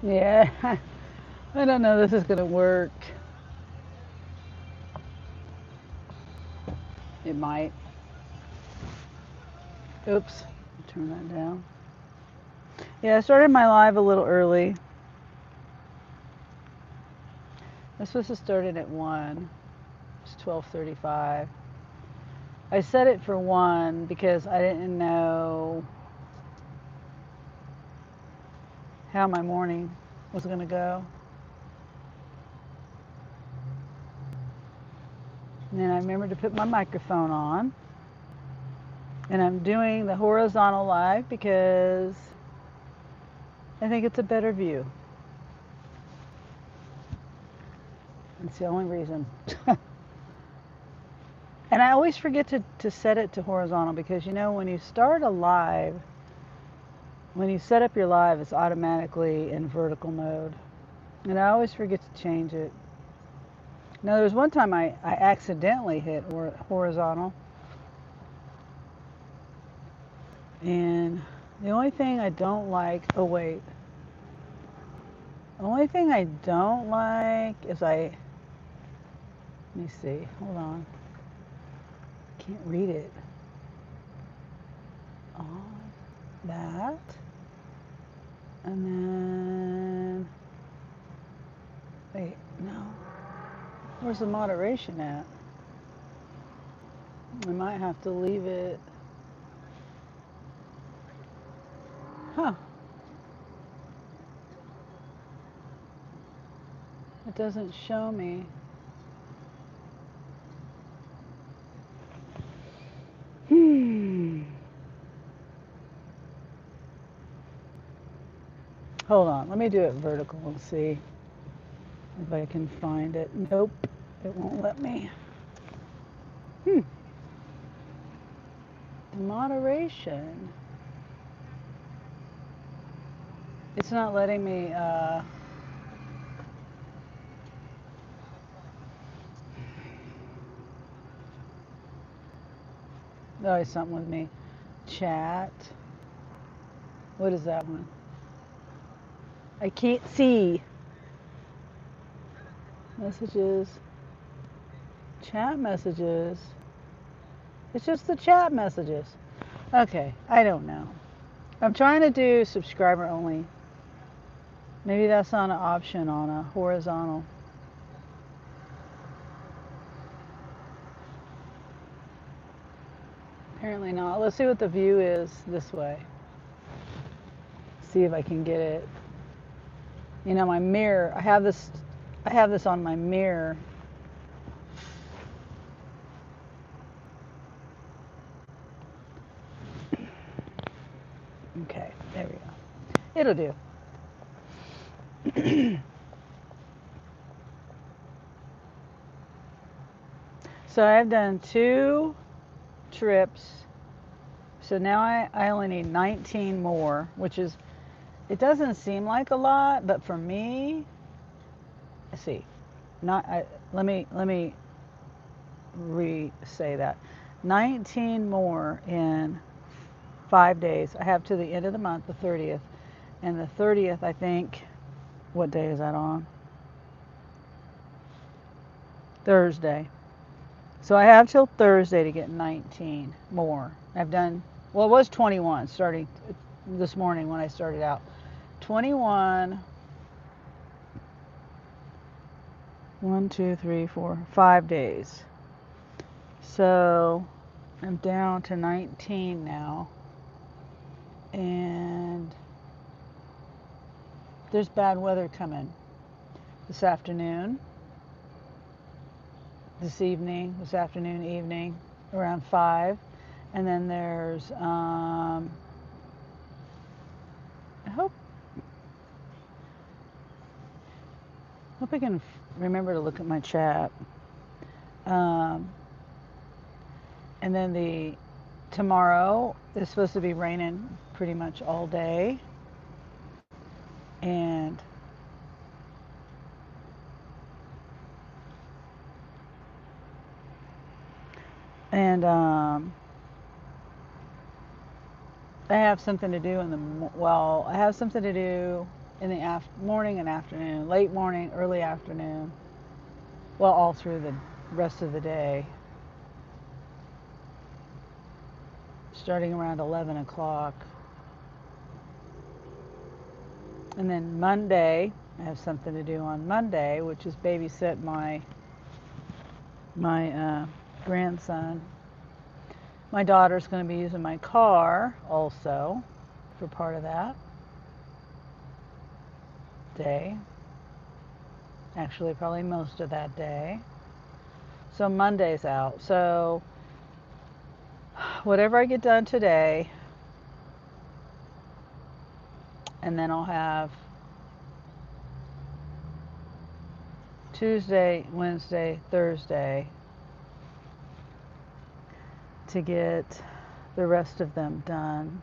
Yeah, I don't know this is gonna work. It might. Oops, turn that down. Yeah, I started my live a little early. I was supposed to start it at 1. It's 12:35. I set it for 1 because I didn't know how my morning was gonna go. And then I remembered to put my microphone on. And I'm doing the horizontal live because I think it's a better view. That's the only reason. And I always forget to set it to horizontal because you know when you start a live, when you set up your live, it's automatically in vertical mode. And I always forget to change it. Now, there was one time I accidentally hit horizontal. And the only thing I don't like, oh wait. The only thing I don't like is let me see, hold on. Can't read it. On that. And then, wait, no. Where's the moderation at? I might have to leave it. Huh. It doesn't show me. Hmm. Hold on. Let me do it vertical and see if I can find it. Nope. It won't let me. Hmm. The moderation. It's not letting me. Oh, it's something with me. Chat. What is that one? I can't see. Messages. Chat messages. It's just the chat messages. Okay, I don't know. I'm trying to do subscriber only. Maybe that's not an option on a horizontal. Apparently not. Let's see what the view is this way. See if I can get it. You know, my mirror. I have this on my mirror. Okay, there we go. It'll do. So I've done 2 trips. So now I only need 19 more, which is, it doesn't seem like a lot, but for me, let's see, not, let me re-say that. 19 more in 5 days. I have to the end of the month, the 30th. And the 30th, I think, what day is that on? Thursday. So I have till Thursday to get 19 more. I've done, well, it was 21 starting this morning when I started out. 21, 1, 2, 3, 4, 5 days. So I'm down to 19 now. And there's bad weather coming this afternoon, this afternoon, evening, around 5. And then there's, I hope I can remember to look at my chat. Um, and then tomorrow is supposed to be raining pretty much all day. And and I have something to do I have something to do in the morning and afternoon, late morning, early afternoon, well, all through the rest of the day, starting around 11 o'clock. And then Monday, I have something to do on Monday, which is babysit my grandson. My daughter's going to be using my car also for part of that day. Actually, probably most of that day. So Monday's out. So whatever I get done today, and then I'll have Tuesday, Wednesday, Thursday to get the rest of them done.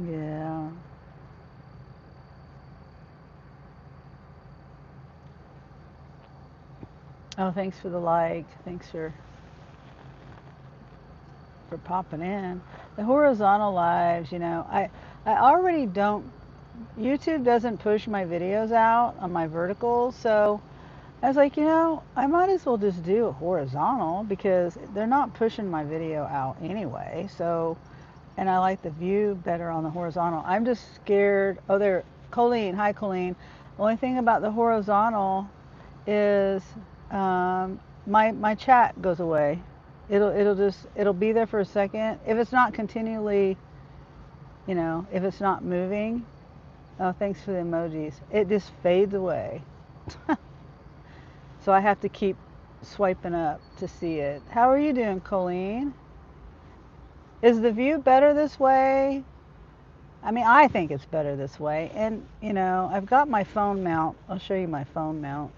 Yeah. Oh, thanks for the like. Thanks for popping in. The horizontal lives, I already don't, YouTube doesn't push my videos out on my verticals, so I was like, I might as well just do a horizontal because they're not pushing my video out anyway. So, and I like the view better on the horizontal. I'm just scared. Oh, there, Colleen. Hi, Colleen. The only thing about the horizontal is my chat goes away. It'll be there for a second. If it's not continually, if it's not moving. Oh, thanks for the emojis. It just fades away. So I have to keep swiping up to see it. How are you doing, Colleen? Is the view better this way? I mean, I think it's better this way. And, I've got my phone mount. I'll show you my phone mount.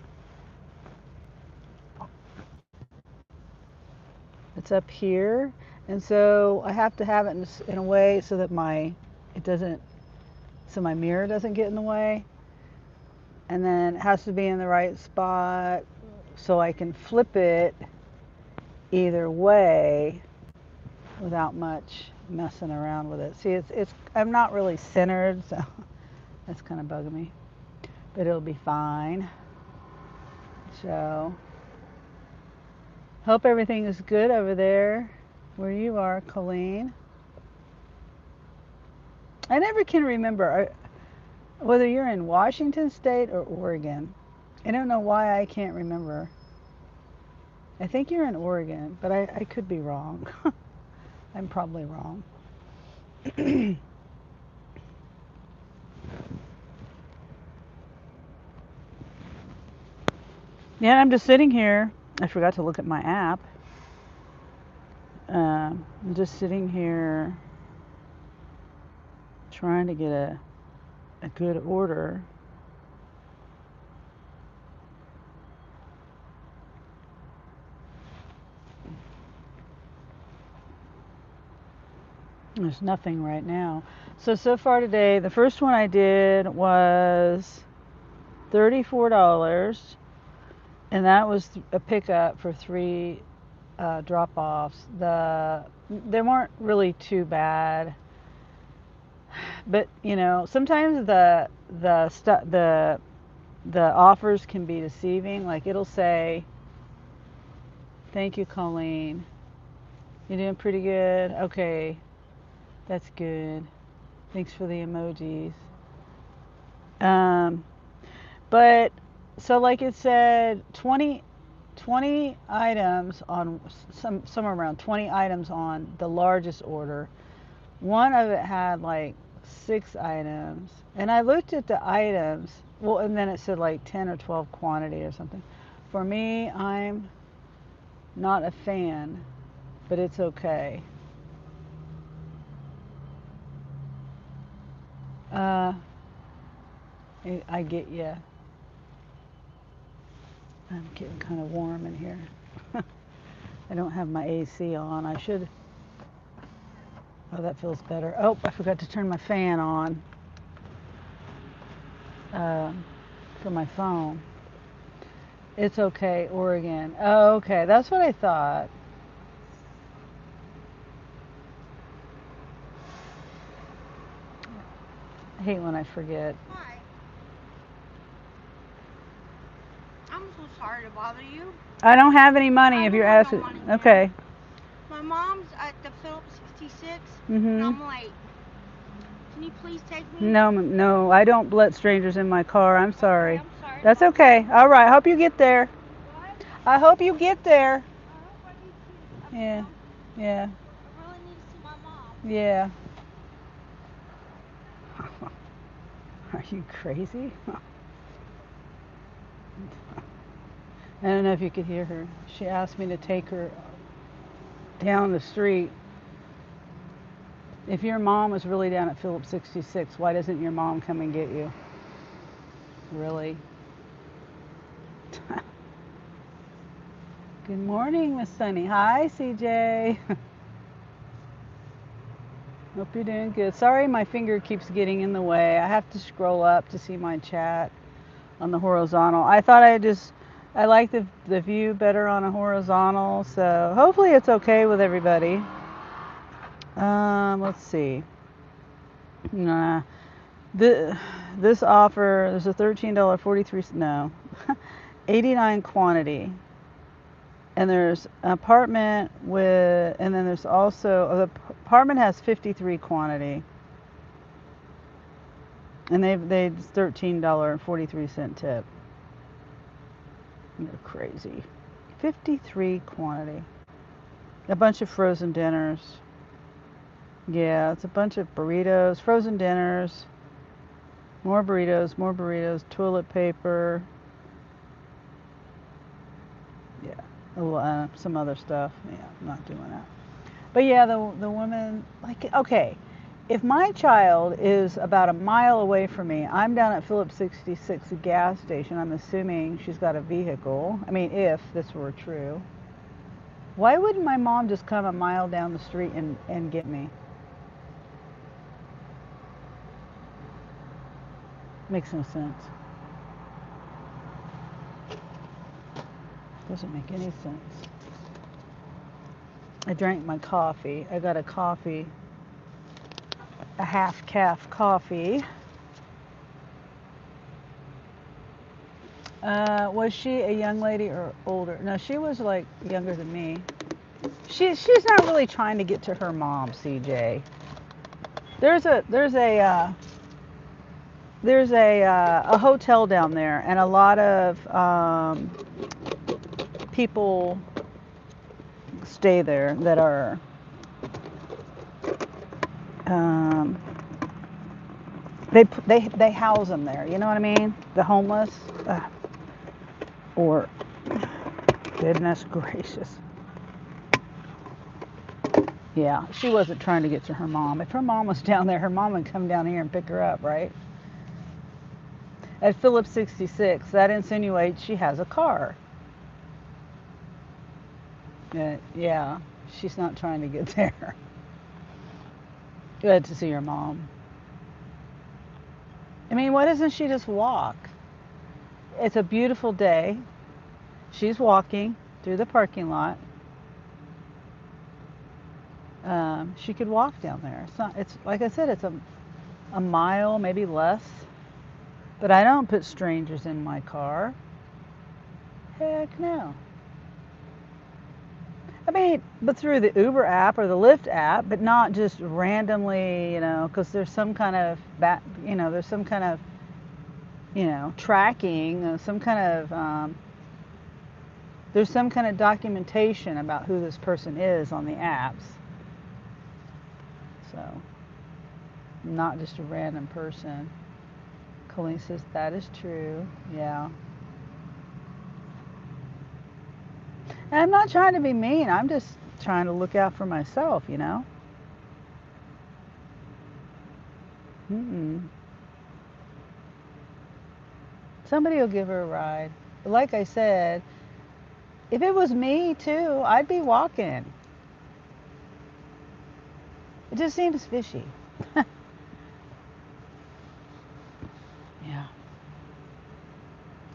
It's up here. And so I have to have it in a way so that my mirror doesn't get in the way. And then it has to be in the right spot so I can flip it either way without much messing around with it. See, I'm not really centered, so that's kind of bugging me, but it'll be fine. So hope everything is good over there where you are, Colleen. I never can remember whether you're in Washington State or Oregon. I don't know why I can't remember. I think you're in Oregon, but I could be wrong. I'm probably wrong. Yeah, I'm just sitting here. I forgot to look at my app. I'm just sitting here trying to get a good order. There's nothing right now. So far today, the first one I did was $34, and that was a pickup for 3 drop-offs. They weren't really too bad, but sometimes the offers can be deceiving. Like it'll say, "Thank you, Colleen. You're doing pretty good. Okay, that's good. Thanks for the emojis." But so like it said 20 items on somewhere around 20 items on the largest order. One of it had like 6 items, and I looked at the items, well, and then it said like 10 or 12 quantity or something. For me, I'm not a fan, but it's okay. I get you. I'm getting kind of warm in here. I don't have my AC on. I should. Oh, that feels better. Oh, I forgot to turn my fan on for my phone. It's okay, Oregon. Oh, okay. That's what I thought. I hate when I forget. Hi. I'm so sorry to bother you. I don't have any money I if don't you're have no asking. money, man. Okay. My mom's at the Phillips 66, and Mhm. I'm late. Can you please take me? No, no, I don't let strangers in my car. I'm Okay, sorry. I'm sorry to That's bother you. okay. All right. I hope you get there. What? I hope you get there. I hope I do too. Yeah. Yeah. I really need to see my mom. Yeah. Are you crazy? I don't know if you could hear her. She asked me to take her down the street. If your mom was really down at Phillips 66, why doesn't your mom come and get you? Really? Good morning, Miss Sunny. Hi, CJ. Hope you're doing good. Sorry, my finger keeps getting in the way. I have to scroll up to see my chat on the horizontal. I like the view better on a horizontal, so hopefully it's okay with everybody. Let's see. Nah, the, this offer, there's a $13.43, no, 89 quantity. And there's an apartment with, and then there's also, the apartment has 53 quantity. And they $13.43 tip. You're crazy. 53 quantity. A bunch of frozen dinners. Yeah, it's a bunch of burritos, frozen dinners, more burritos, toilet paper. Yeah, some other stuff. Yeah, I'm not doing that. But yeah, the woman, like, okay, if my child is about a mile away from me, I'm down at Phillips 66 gas station. I'm assuming she's got a vehicle. I mean, if this were true, why wouldn't my mom just come a mile down the street and get me? Makes no sense. Doesn't make any sense. I drank my coffee. I got a coffee, a half calf coffee. Was she a young lady or older? No, she was like younger than me. She's not really trying to get to her mom, CJ. There's a hotel down there, and a lot of people stay there that are um, they house them there. You know what I mean? The homeless. Or goodness gracious. Yeah, she wasn't trying to get to her mom. If her mom was down there, her mom would come down here and pick her up, right? At Phillips 66, that insinuates she has a car. Yeah, she's not trying to get there. Good to see her mom. I mean, why doesn't she just walk? It's a beautiful day. She's walking through the parking lot. She could walk down there. It's not. It's like I said. It's a mile, maybe less. But I don't put strangers in my car. Heck no. I mean, but through the Uber app or the Lyft app, but not just randomly, because there's some kind of there's some kind of, tracking, some kind of, there's some kind of documentation about who this person is on the apps. So, not just a random person. Colleen says that is true. Yeah. And I'm not trying to be mean. I'm just trying to look out for myself, Mm-mm. Somebody will give her a ride. But like I said, if it was me too, I'd be walking. It just seems fishy. Yeah.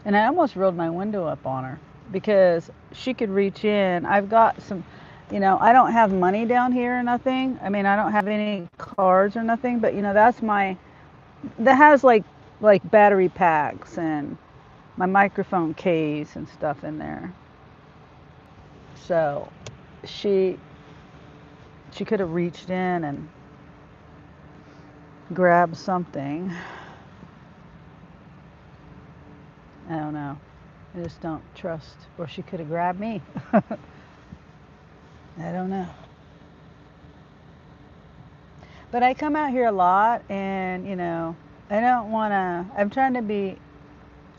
And I almost rolled my window up on her because she could reach in. I've got some, I don't have money down here or nothing. I mean, I don't have any cards or nothing, but that has like battery packs and my microphone case and stuff in there. So she could have reached in and grabbed something. I don't know. I just don't trust. Or she could have grabbed me. I don't know. But I come out here a lot, and I don't want to. I'm trying to be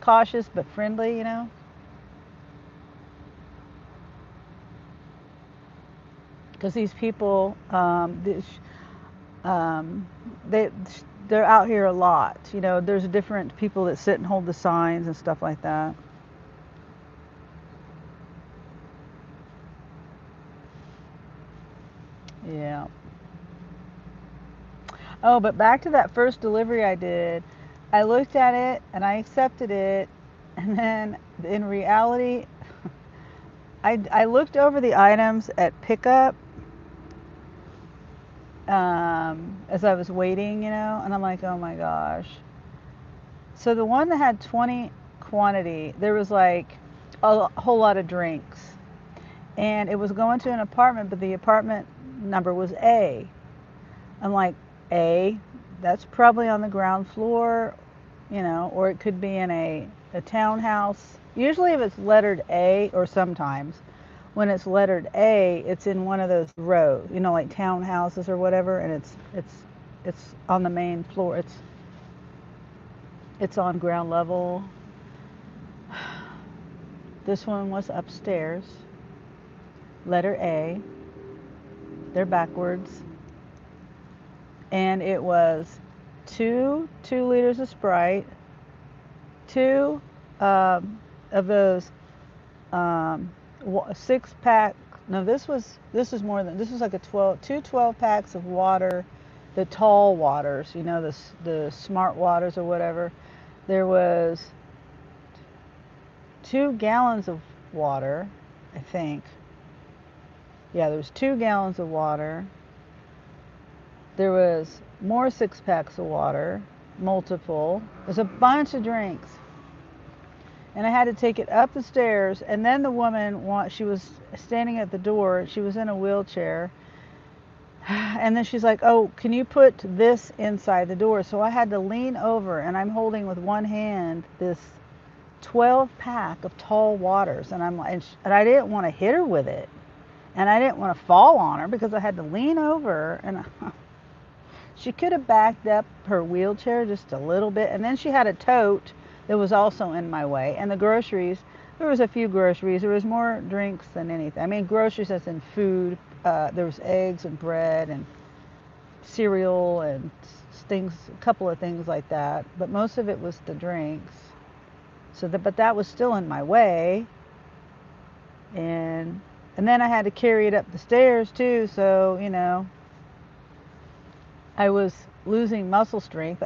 cautious but friendly. Because these people, they they're out here a lot. There's different people that sit and hold the signs and stuff like that. Yeah. Oh, but back to that first delivery I did. I looked at it and I accepted it, and then in reality, I looked over the items at pickup as I was waiting, and I'm like, oh my gosh. So the one that had 20 quantity, there was like a whole lot of drinks. And it was going to an apartment, but the apartment number was A. I'm like, A, that's probably on the ground floor, or it could be in a townhouse. Usually if it's lettered A, or sometimes when it's lettered A, it's in one of those rows, like townhouses or whatever, and it's on the main floor. It's on ground level. This one was upstairs. Letter A. They're backwards. And it was 2 liters of Sprite, 2 of those 6-pack. No, this was more than this was like two 12-packs of water, the tall waters, the smart waters or whatever. There was 2 gallons of water, I think. Yeah, there was 2 gallons of water. There was more 6-packs of water, multiple. There's a bunch of drinks. And I had to take it up the stairs. And then the woman, she was standing at the door. She was in a wheelchair. And then she's like, oh, can you put this inside the door? So I had to lean over, and I'm holding with one hand this 12-pack of tall waters. And and I didn't want to hit her with it. And I didn't want to fall on her because I had to lean over, and she could have backed up her wheelchair just a little bit. And then she had a tote that was also in my way. And the groceries, there was a few groceries. There was more drinks than anything. I mean, groceries as in food. There was eggs and bread and cereal and things, a couple of things like that. But most of it was the drinks. But that was still in my way. And then I had to carry it up the stairs too. So, I was losing muscle strength.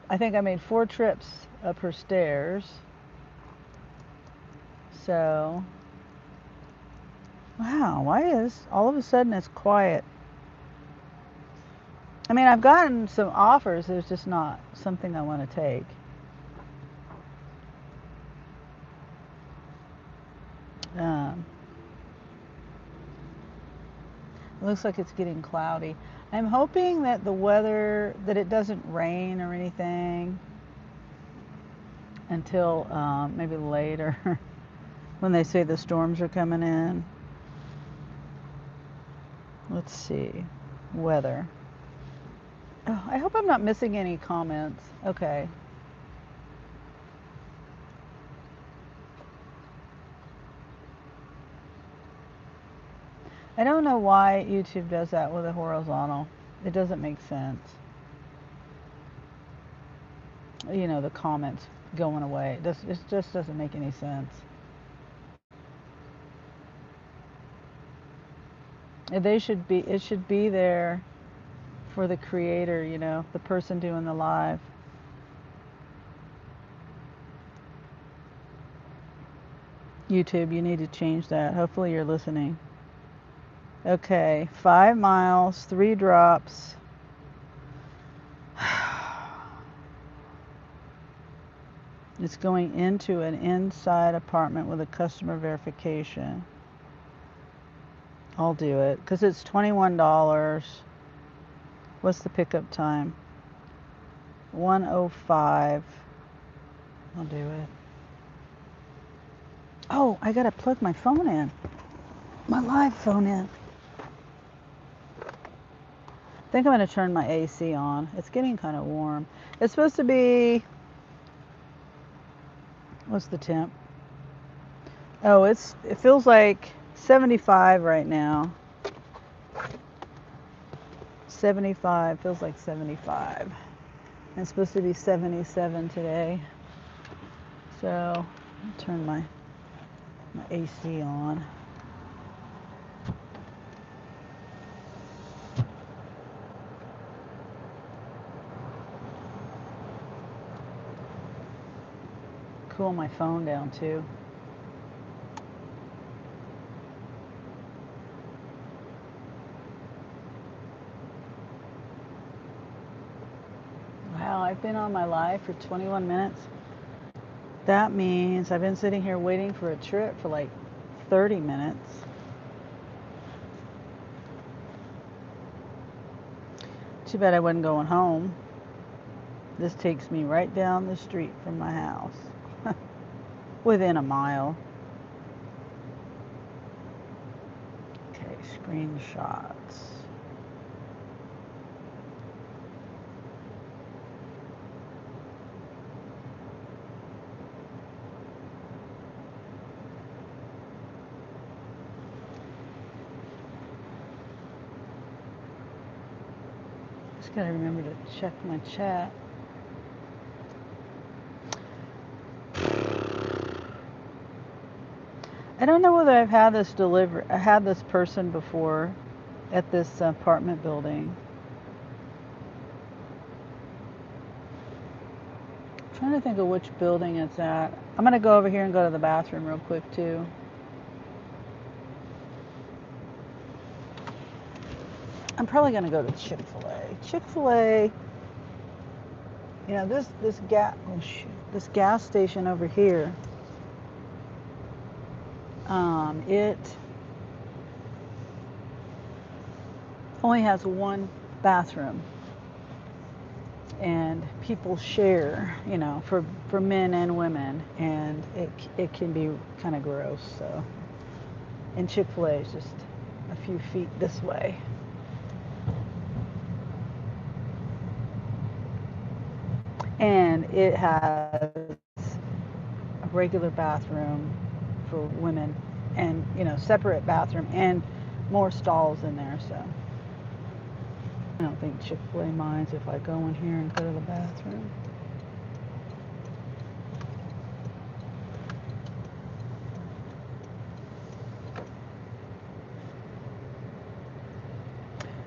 I think I made 4 trips up her stairs. So, wow, why is all of a sudden it's quiet? I mean, I've gotten some offers. There's just not something I want to take. It looks like it's getting cloudy. I'm hoping that the weather, that it doesn't rain or anything until maybe later when they say the storms are coming in. Let's see. Weather. Oh, I hope I'm not missing any comments. Okay. I don't know why YouTube does that with a horizontal. It doesn't make sense. The comments going away. It just doesn't make any sense. It should be there for the creator, the person doing the live. YouTube, you need to change that. Hopefully you're listening. Okay, 5 miles, 3 drops. It's going into an inside apartment with a customer verification. I'll do it because it's $21. What's the pickup time? 1:05. I'll do it. Oh, I gotta plug my phone in. My live phone in. I think I'm gonna turn my AC on. It's getting kind of warm. It's supposed to be, what's the temp? Oh, it feels like 75 right now. 75, feels like 75. It's supposed to be 77 today. So I'll turn my AC on. Cool my phone down too. Wow, I've been on my live for 21 minutes. That means I've been sitting here waiting for a trip for like 30 minutes. Too bad I wasn't going home. This takes me right down the street from my house. Within a mile. Okay, screenshots. Just gotta remember to check my chat. I don't know whether I've had this person before at this apartment building. I'm trying to think of which building it's at. I'm gonna go over here and go to the bathroom real quick too. I'm probably gonna go to Chick-fil-A. Chick-fil-A, you know, this gas station over here, it only has one bathroom, and people share, you know, for men and women, and it can be kind of gross. So, and Chick-fil-A is just a few feet this way. And it has a regular bathroom for women, and you know, separate bathroom and more stalls in there. So I don't think Chick-fil-A minds if I go in here and go to the bathroom.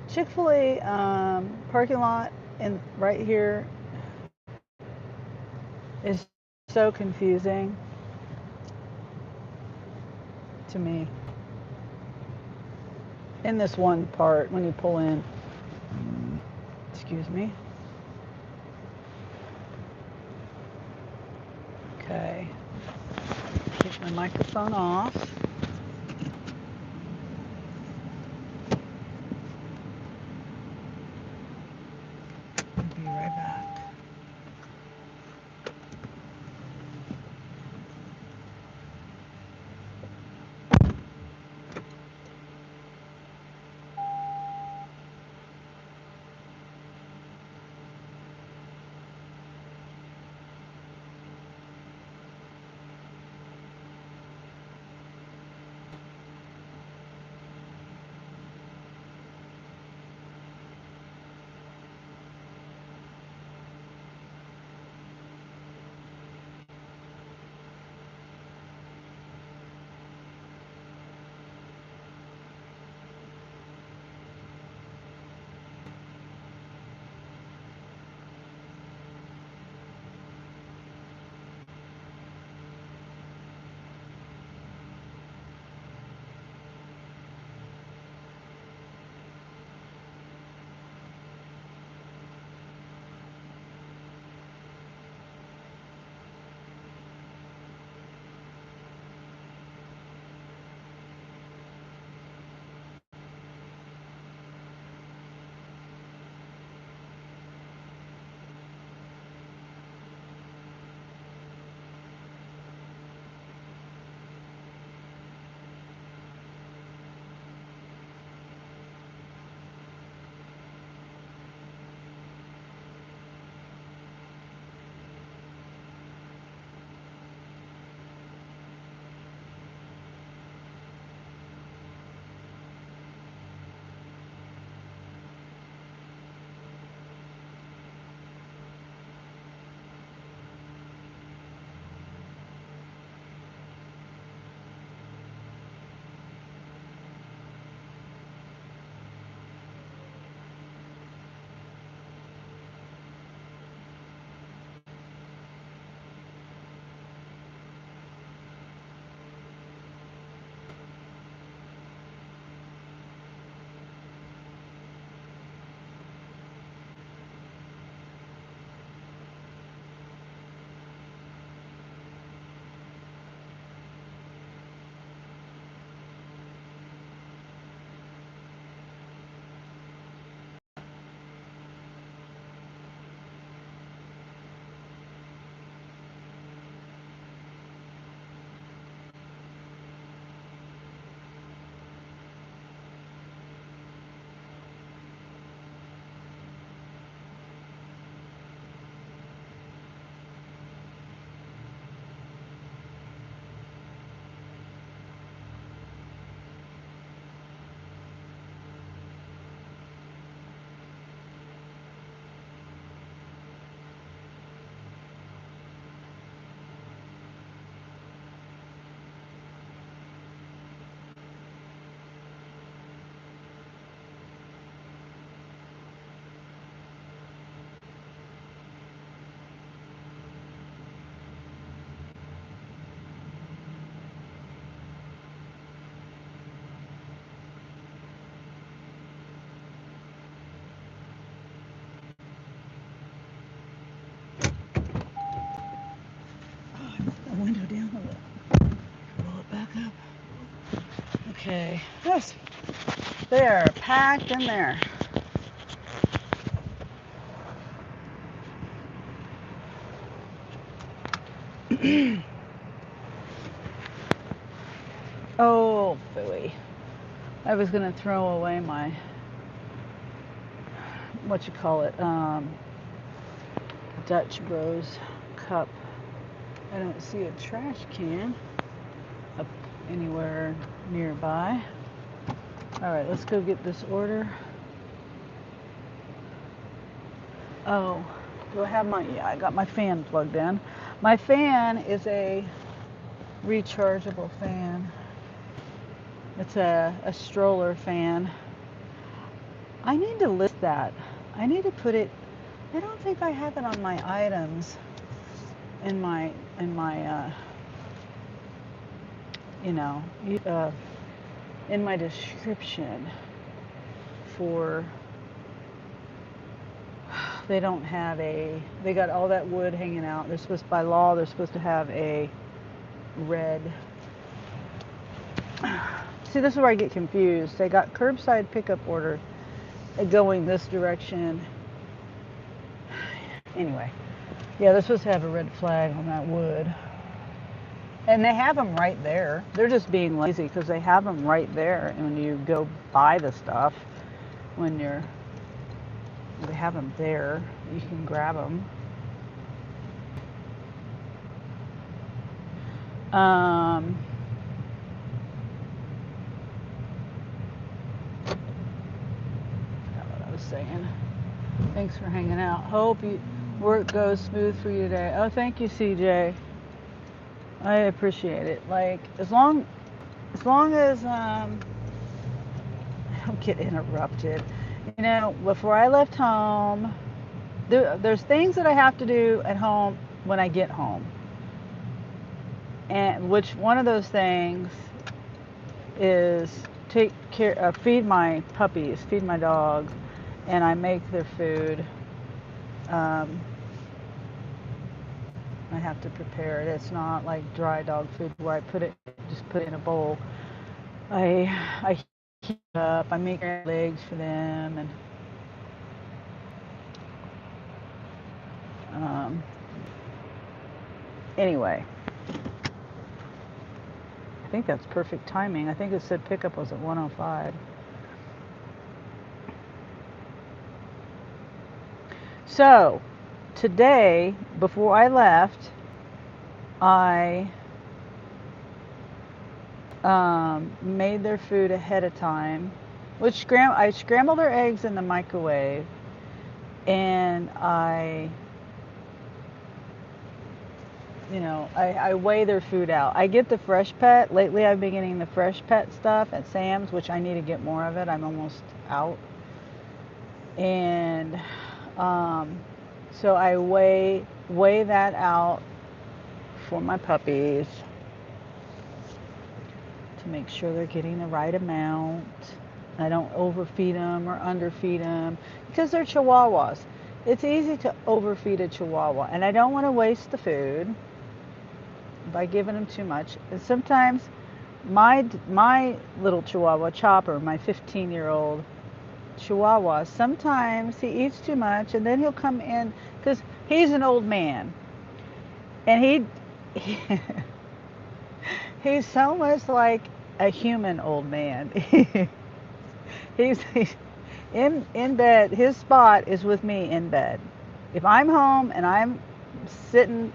Chick-fil-A parking lot and right here is so confusing to me. In this one part, when you pull in, excuse me. Okay, take my microphone off. I'll be right back. Okay. Yes. They are packed in there. Oh, phooey. I was going to throw away my, what you call it, Dutch Bros cup. I don't see a trash can up anywhere nearby. All right, let's go get this order. Oh, do I have my, yeah, I got my fan plugged in. My fan is a rechargeable fan. It's a stroller fan. I need to list that. I need to put it, I don't think I have it on my items in my you know, in my description for, they don't have a, they got all that wood hanging out. They're supposed, by law, they're supposed to have a red. See, this is where I get confused. They got curbside pickup order going this direction. Anyway, yeah, they're supposed to have a red flag on that wood. And they have them right there. They're just being lazy because they have them right there. And when you go buy the stuff, when you're, they have them there, you can grab them. Forgot what I was saying. Thanks for hanging out. Hope work goes smooth for you today. Oh, thank you, CJ. I appreciate it. Like, as long as I don't get interrupted. You know, before I left home, there's things that I have to do at home when I get home. And which one of those things is take care, feed my puppies, feed my dogs, and I make their food. I have to prepare it. It's not like dry dog food where I just put it in a bowl. I heat it up. I make legs for them, and anyway, I think that's perfect timing. I think it said pickup was at 1:05. So today, before I left, I made their food ahead of time, which I scrambled their eggs in the microwave, and I weigh their food out. I get the Fresh Pet. Lately I've been getting the Fresh Pet stuff at Sam's, which I need to get more of it. I'm almost out. And so I weigh that out for my puppies to make sure they're getting the right amount. I don't overfeed them or underfeed them because they're Chihuahuas. It's easy to overfeed a Chihuahua, and I don't want to waste the food by giving them too much. And sometimes my little Chihuahua, Chopper, my 15-year-old Chihuahua, sometimes he eats too much, and then he'll come in because he's an old man, and he's so much like a human old man. he's in bed. His spot is with me in bed. If I'm home and I'm sitting,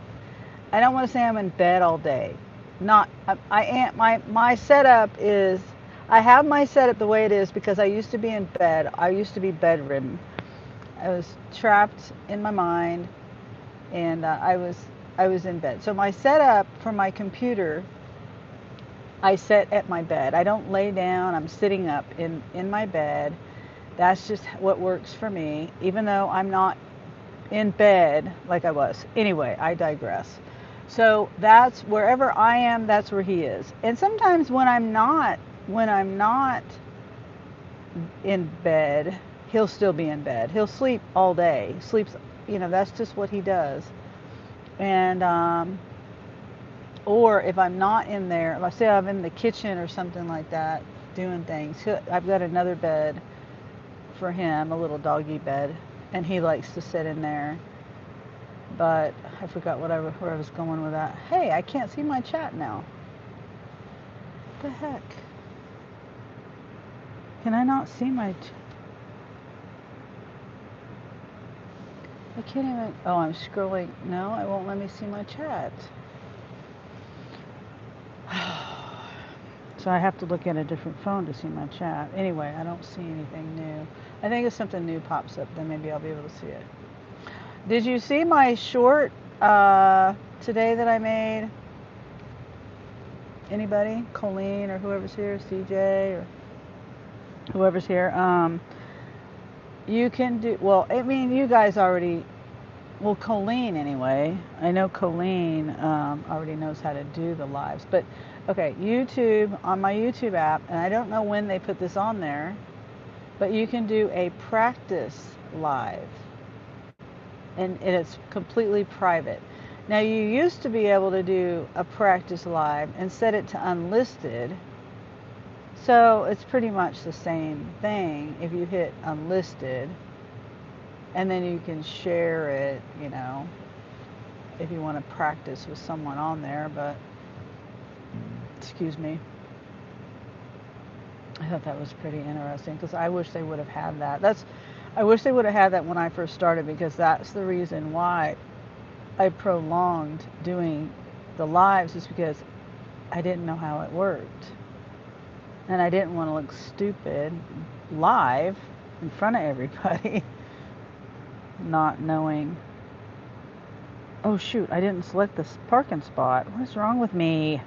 I don't want to say I'm in bed all day. Not, I am. My setup is, I have my setup the way it is because I used to be in bed. I used to be bedridden. I was trapped in my mind, and I was in bed. So my setup for my computer, I sit at my bed. I don't lay down. I'm sitting up in my bed. That's just what works for me, even though I'm not in bed like I was. Anyway, I digress. So that's wherever I am, that's where he is. And sometimes when I'm not in bed, he'll still be in bed. He'll sleep all day. Sleeps, that's just what he does. And Or if I'm not in there, let's say I'm in the kitchen or something like that doing things, I've got another bed for him, a little doggy bed, and he likes to sit in there. But I forgot where I was going with that. Hey, I can't see my chat now. What the heck? Can I not see my... I can't even... Oh, I'm scrolling. No, it won't let me see my chat. So I have to look at a different phone to see my chat. Anyway, I don't see anything new. I think if something new pops up, then maybe I'll be able to see it. Did you see my short today that I made? Anybody? Colleen or whoever's here, CJ or whoever's here. You can do, well, I mean, you guys already, well, Colleen anyway. I know Colleen already knows how to do the lives. But, okay, YouTube, on my YouTube app, and I don't know when they put this on there, but you can do a practice live. And it's completely private. Now, you used to be able to do a practice live and set it to unlisted. So it's pretty much the same thing if you hit unlisted, and then you can share it, you know, if you want to practice with someone on there. But excuse me, I thought that was pretty interesting because I wish they would have had that. I wish they would have had that when I first started, because that's the reason why I prolonged doing the lives, is because I didn't know how it worked. And I didn't want to look stupid live in front of everybody, not knowing. Oh shoot, I didn't select this parking spot. What's wrong with me?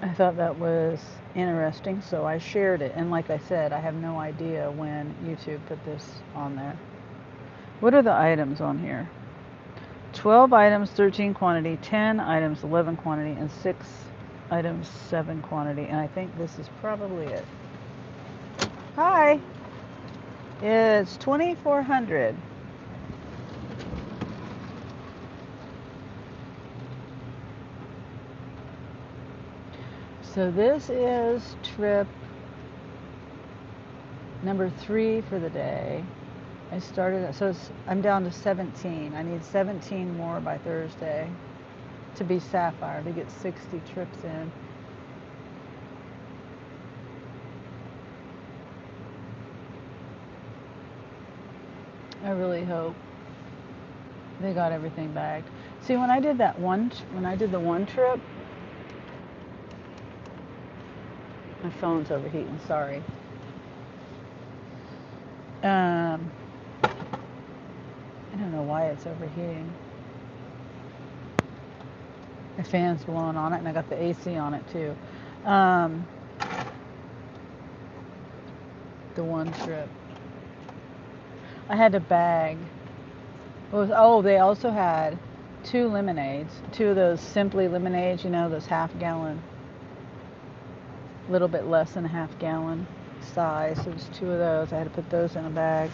I thought that was interesting, so I shared it. And like I said, I have no idea when YouTube put this on there. What are the items on here? 12 items, 13 quantity, 10 items, 11 quantity, and 6 items, 7 quantity. And I think this is probably it. Hi. It's 2,400. So this is trip number 3 for the day. I started, so I'm down to 17. I need 17 more by Thursday to be Sapphire, to get 60 trips in. I really hope they got everything bagged. See, when I did the one trip, my phone's overheating, sorry. I don't know why it's overheating. The fan's blowing on it, and I got the AC on it too. The one trip, I had to bag. They also had 2 lemonades, 2 of those Simply lemonades, you know, those half-gallon, a little bit less than a half-gallon size. So there's 2 of those. I had to put those in a bag.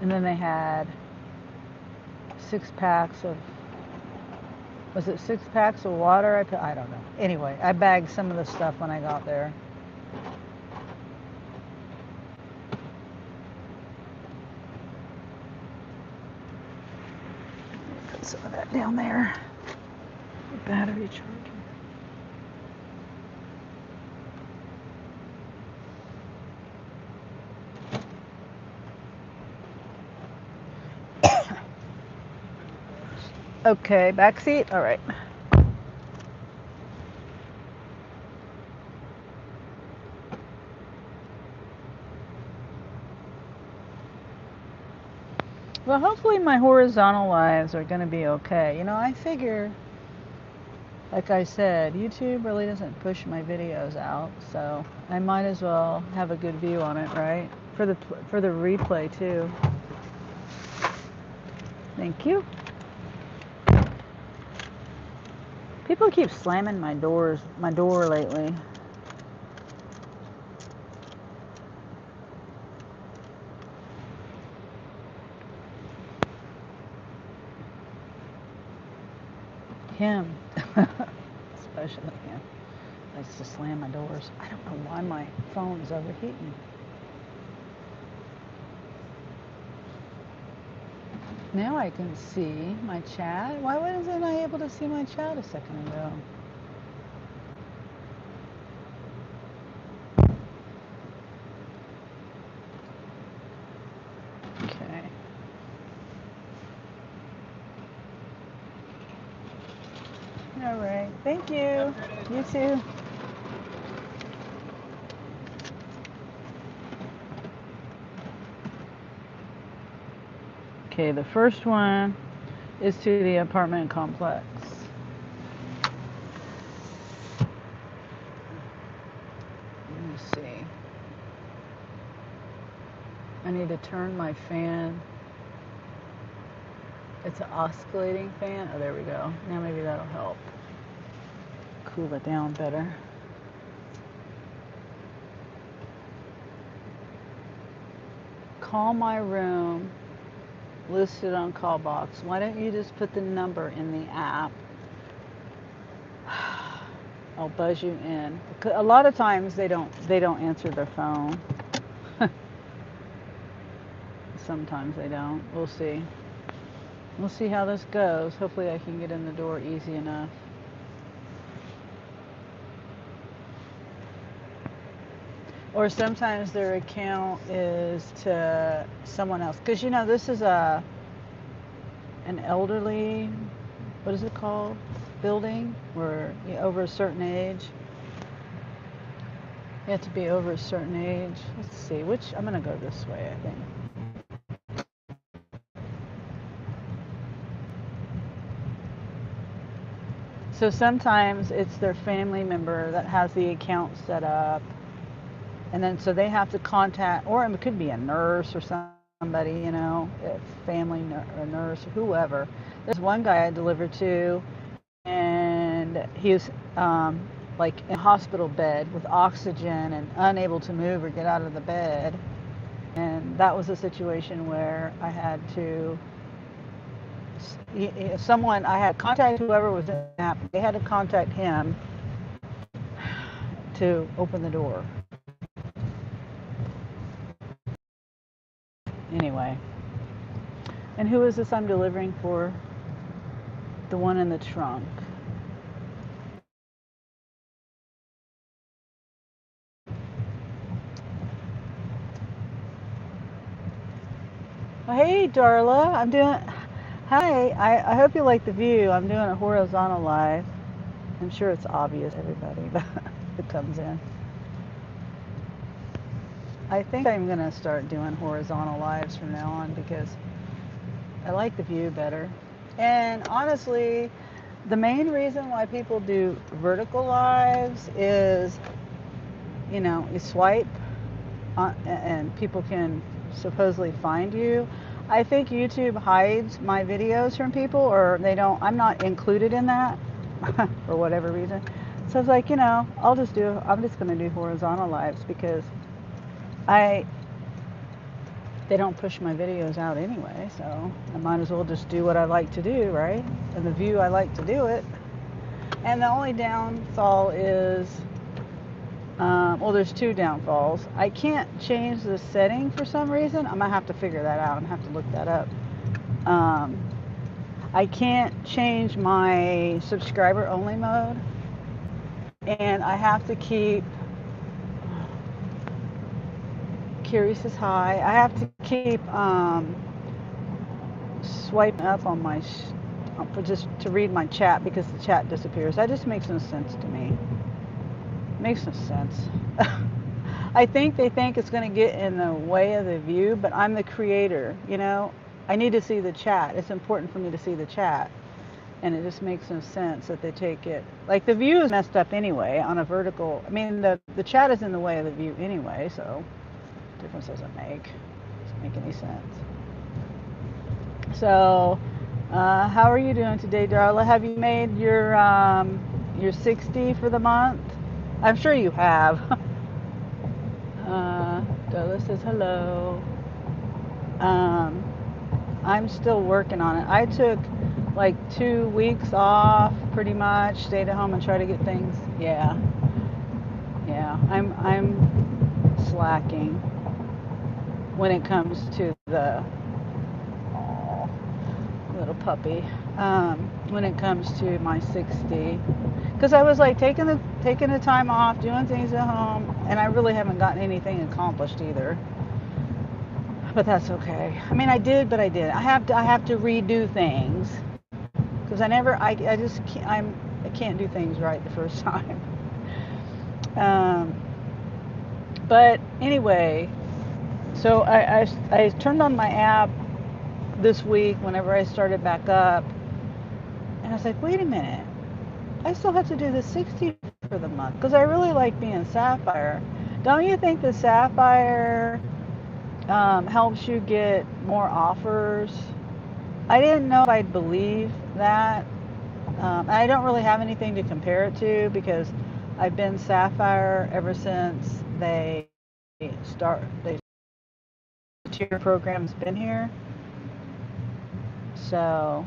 And then they had 6 packs of, was it 6 packs of water? I don't know. Anyway, I bagged some of the stuff when I got there. Put some of that down there. The battery charger. Okay, back seat. All right. Well, hopefully my horizontal lives are going to be okay. You know, I figure, like I said, YouTube really doesn't push my videos out, so I might as well have a good view on it, right? For the replay too. Thank you. People keep slamming my door lately. him, especially him. Likes to slam my doors. I don't know why my phone's overheating. Now I can see my chat. Why wasn't I able to see my chat a second ago? Okay. All right. Thank you. You too. Okay, the first one is to the apartment complex. Let me see. I need to turn my fan. It's an oscillating fan. Oh, there we go. Now maybe that'll help cool it down better. Call my room. Listed on call box. Why don't you just put the number in the app? I'll buzz you in. A lot of times they don't answer their phone. Sometimes they don't. We'll see. We'll see how this goes. Hopefully I can get in the door easy enough. Or sometimes their account is to someone else. Because, you know, this is an elderly, what is it called? Building where you're over a certain age. You have to be over a certain age. Let's see, I'm going to go this way, I think. So sometimes it's their family member that has the account set up. And then so they have to contact, or it could be a nurse or somebody, you know, a family or nurse or whoever. There's one guy I delivered to, and he was like in a hospital bed with oxygen and unable to move or get out of the bed. And that was a situation where I had to, I had contact whoever was in the app. They had to contact him to open the door. Anyway, and who is this I'm delivering for? The one in the trunk. Oh, hey, Darla. Hi. I hope you like the view. I'm doing a horizontal live. I'm sure it's obvious, everybody, that comes in. I think I'm going to start doing horizontal lives from now on because I like the view better. And honestly, the main reason why people do vertical lives is, you know, you swipe and people can supposedly find you. I think YouTube hides my videos from people, or I'm not included in that for whatever reason. So it's like, you know, I'm just going to do horizontal lives because they don't push my videos out anyway, so I might as well just do what I like to do, right? And the view I like to do it. And the only downfall is, well, there's two downfalls. I can't change the setting for some reason. I'm going to have to figure that out. I'm going to have to look that up. I can't change my subscriber only mode. And I have to keep, Carrie says hi. I have to keep swiping up on my, just to read my chat because the chat disappears. That just makes no sense to me. Makes no sense. I think they think it's going to get in the way of the view, but I'm the creator, you know. I need to see the chat. It's important for me to see the chat. And it just makes no sense that they take it. Like the view is messed up anyway on a vertical. I mean, the chat is in the way of the view anyway, so difference doesn't make any sense. So, how are you doing today, Darla? Have you made your 60 for the month? I'm sure you have. Darla says hello. I'm still working on it. I took like 2 weeks off, pretty much. Stayed at home and try to get things. Yeah, yeah. I'm slacking when it comes to the oh, little puppy. When it comes to my 60, because I was like taking the time off, doing things at home, and I really haven't gotten anything accomplished either. But that's okay. I mean, I did, but I did. I have to redo things because I just can't, I can't do things right the first time. Um, but anyway, so I turned on my app this week whenever I started back up, and I was like, wait a minute, I still have to do the 60 for the month because I really like being Sapphire. Don't you think the Sapphire helps you get more offers? I didn't know if I'd believe that. I don't really have anything to compare it to because I've been Sapphire ever since the tier program's been here. So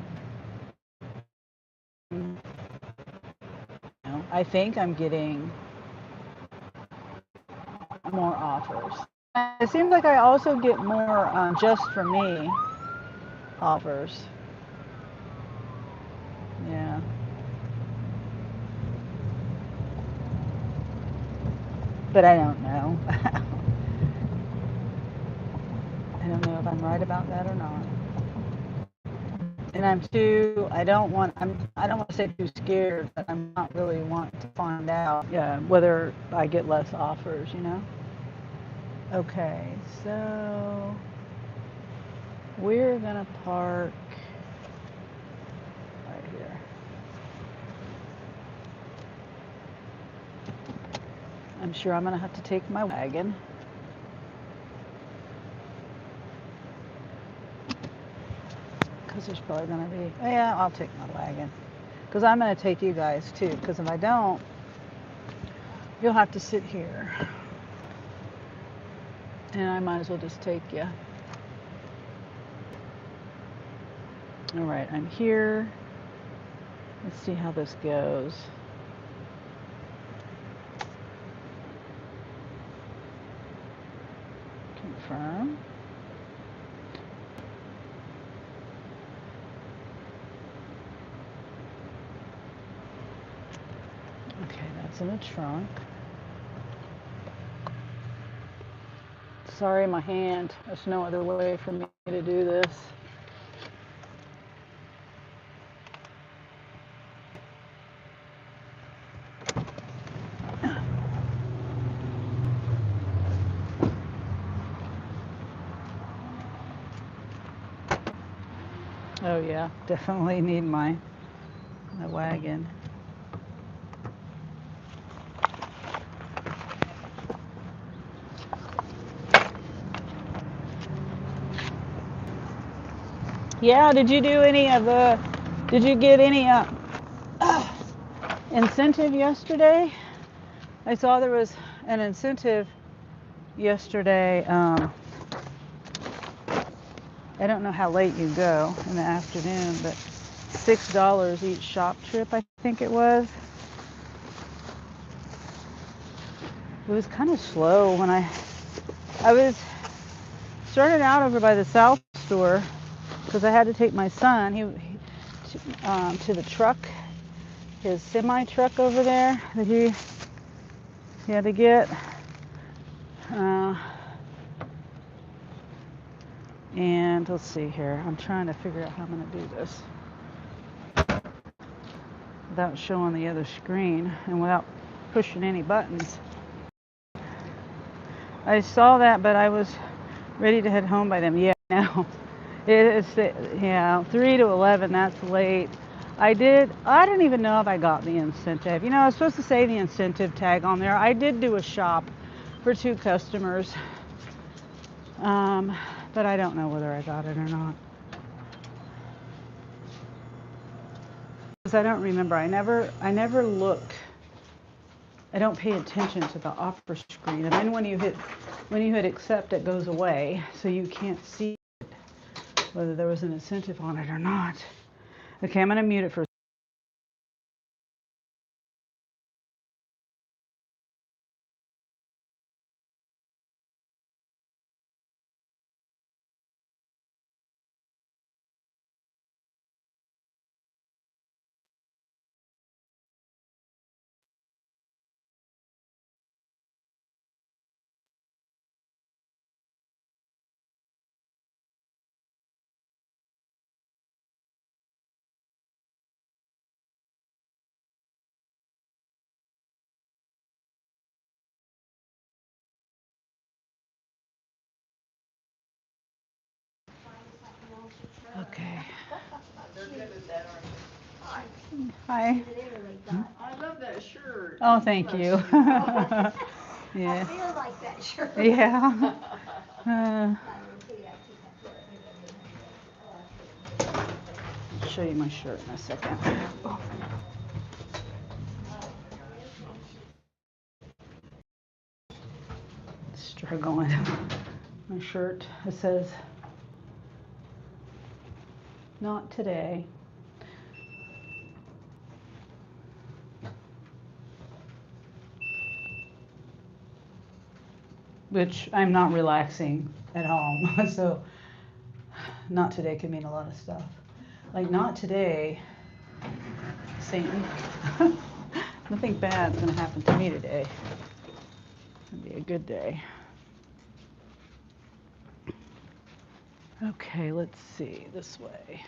I think I'm getting more offers. It seems like I also get more just for me offers. Yeah. But I don't know. I don't know if I'm right about that or not. And I don't want to say too scared, but I'm not really wanting to find out, yeah, whether I get less offers, you know? Okay, so we're gonna park right here. I'm sure I'm gonna have to take my wagon. Because there's probably gonna be, yeah, I'll take my wagon. Because I'm gonna take you guys too, because if I don't, you'll have to sit here. And I might as well just take you. All right, I'm here. Let's see how this goes. Confirm. Okay, that's in the trunk. Sorry, my hand. There's no other way for me to do this. Oh yeah, definitely need my wagon. Yeah, did you get any incentive yesterday? I saw there was an incentive yesterday. I don't know how late you go in the afternoon, but $6 each shop trip, I think it was. It was kind of slow when I was started out over by the South store because I had to take my son to the truck, his semi truck over there that he had to get. And let's see here. I'm trying to figure out how I'm going to do this without showing the other screen and without pushing any buttons. I saw that, but I was ready to head home by then. Yeah, no. It's 3 to 11. That's late. I don't even know if I got the incentive. You know, I was supposed to say the incentive tag on there. I did do a shop for 2 customers. But I don't know whether I got it or not. Because I don't remember. I never look. I don't pay attention to the offer screen. And then when you hit accept, it goes away, so you can't see whether there was an incentive on it or not. Okay, I'm going to mute it for Okay. Hi. I love that shirt. Oh, thank you. Yeah. I feel like that shirt. Yeah. I'll show you my shirt in a second. Oh. Struggling. My shirt, it says, "Not today." Which I'm not relaxing at home. So, not today can mean a lot of stuff. Like, not today, Satan. Nothing bad's gonna happen to me today. It's gonna be a good day. Okay, let's see, this way.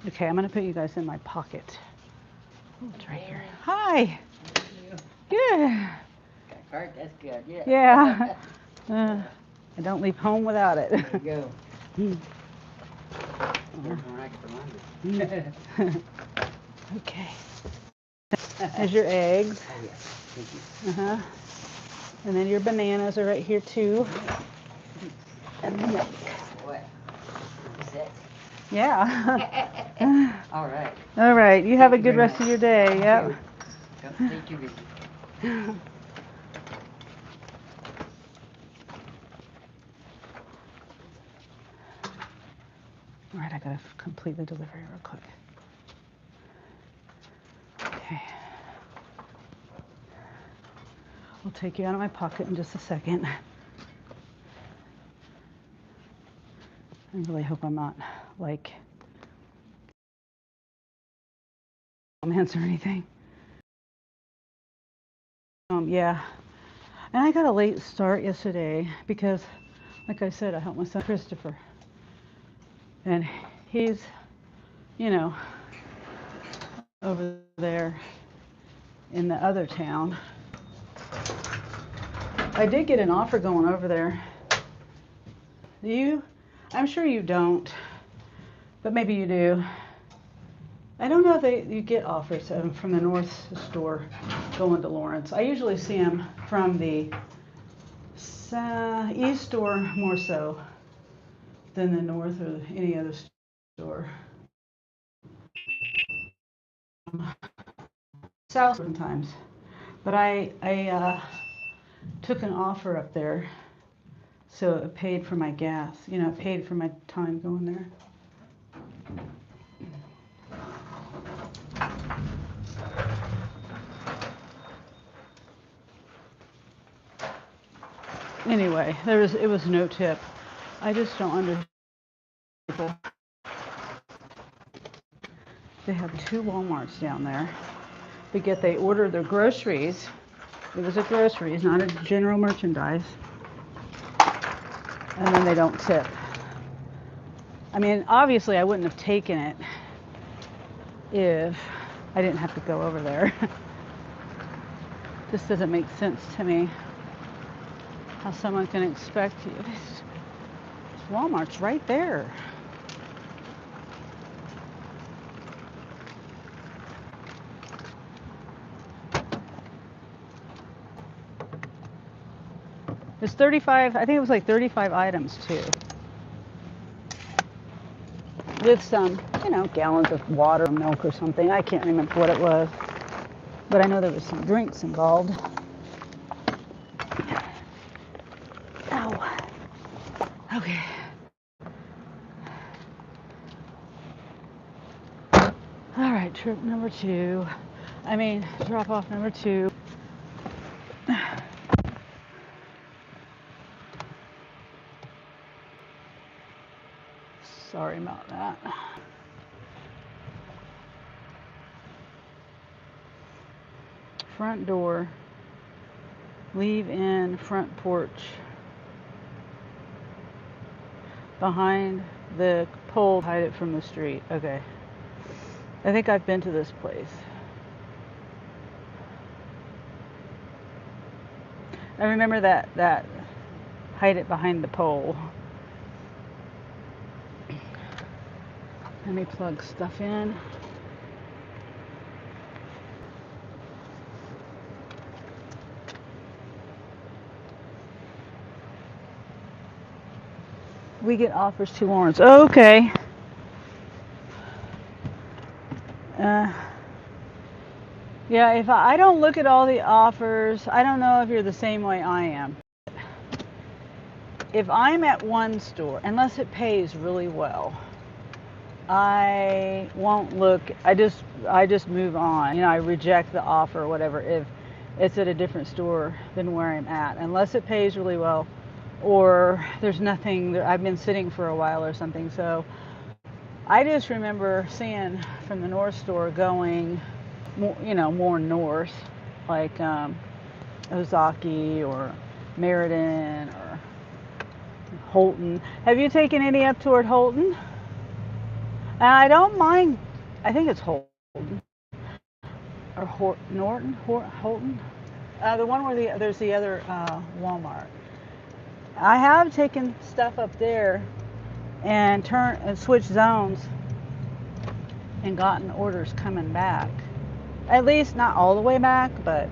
Okay, I'm gonna put you guys in my pocket. Oh, it's right here. Hi. Yeah. Got cart, that's good, yeah. Yeah. I don't leave home without it. There you go. There's one extra Monday. Okay. There's your eggs. Oh, yeah. Thank you. Uh-huh. And then your bananas are right here too. And the milk. Boy, six. Yeah. All right. All right. You have a Thank you good very rest of much. your day. Thank Yep. you. Don't stay too busy. All right, I gotta complete the delivery real quick. Okay. I'll take you out of my pocket in just a second. I really hope I'm not like comments or anything. Yeah. And I got a late start yesterday because, like I said, I helped my son Christopher. And he's, you know, over there in the other town. I did get an offer going over there. Do you? I'm sure you don't, but maybe you do. I don't know if you get offers from the North store going to Lawrence. I usually see them from the East store more so than the North or any other store. South sometimes, but I took an offer up there, so it paid for my gas. You know, it paid for my time going there. Anyway, it was no tip. I just don't understand people. They have 2 Walmarts down there, but yet they order their groceries. It was a groceries, not a general merchandise. And then they don't tip. I mean, obviously I wouldn't have taken it if I didn't have to go over there. This doesn't make sense to me. How someone can expect you. This Walmart's right there. There's 35, I think it was like 35 items too. With some, you know, gallons of water or milk or something. I can't remember what it was. But I know there was some drinks involved. Ow. Okay. trip number 2. I mean, drop off number 2. Sorry about that. Front door. Leave in front porch. Behind the pole, hide it from the street. Okay. I think I've been to this place. I remember that hide it behind the pole. Let me plug stuff in. We get offers to Lawrence. Oh, okay. Yeah, if I don't look at all the offers, I don't know if you're the same way I am. If I'm at one store, unless it pays really well, I won't look. I just move on. You know, I reject the offer or whatever if it's at a different store than where I'm at, unless it pays really well or there's nothing. I've been sitting for a while or something. So I just remember seeing from the North store going, more north, like Ozaki or Meriden or Holton. Have you taken any up toward Holton? And I don't mind. I think it's Holton or Holton. The one where there's the other Walmart. I have taken stuff up there and switched zones and gotten orders coming back. At least not all the way back, but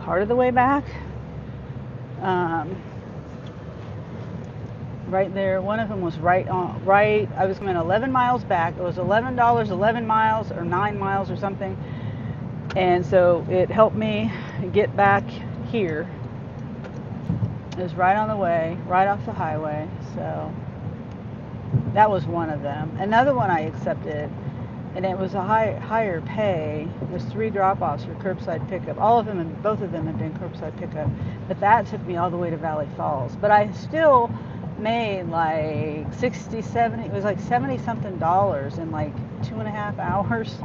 part of the way back. Right there, one of them was right. I was coming 11 miles back. It was $11, 11 miles or 9 miles or something. And so it helped me get back here. It was right on the way, right off the highway. So that was one of them. Another one I accepted, and it was a higher pay. There's 3 drop-offs for curbside pickup. Both of them have been curbside pickup, but that took me all the way to Valley Falls. But I still made like 60, 70. It was like 70 something dollars in like 2.5 hours,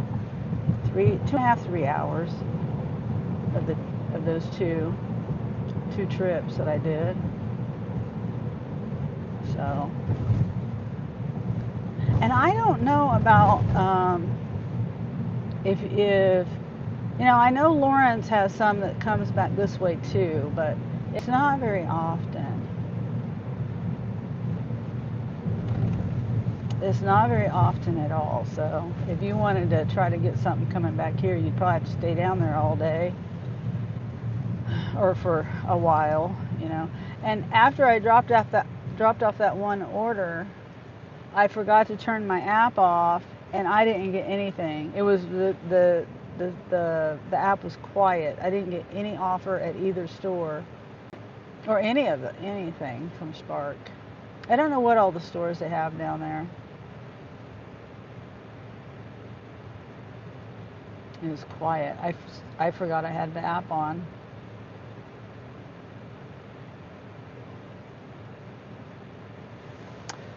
3 hours of those two trips that I did. So. And I don't know about if I know Lawrence has some that comes back this way too, but it's not very often. It's not very often at all. So if you wanted to try to get something coming back here, you'd probably have to stay down there all day or for a while, And after I dropped off that one order, I forgot to turn my app off, and I didn't get anything. It was the app was quiet. I didn't get any offer at either store or anything from Spark. I don't know what all the stores they have down there. It was quiet. I forgot I had the app on.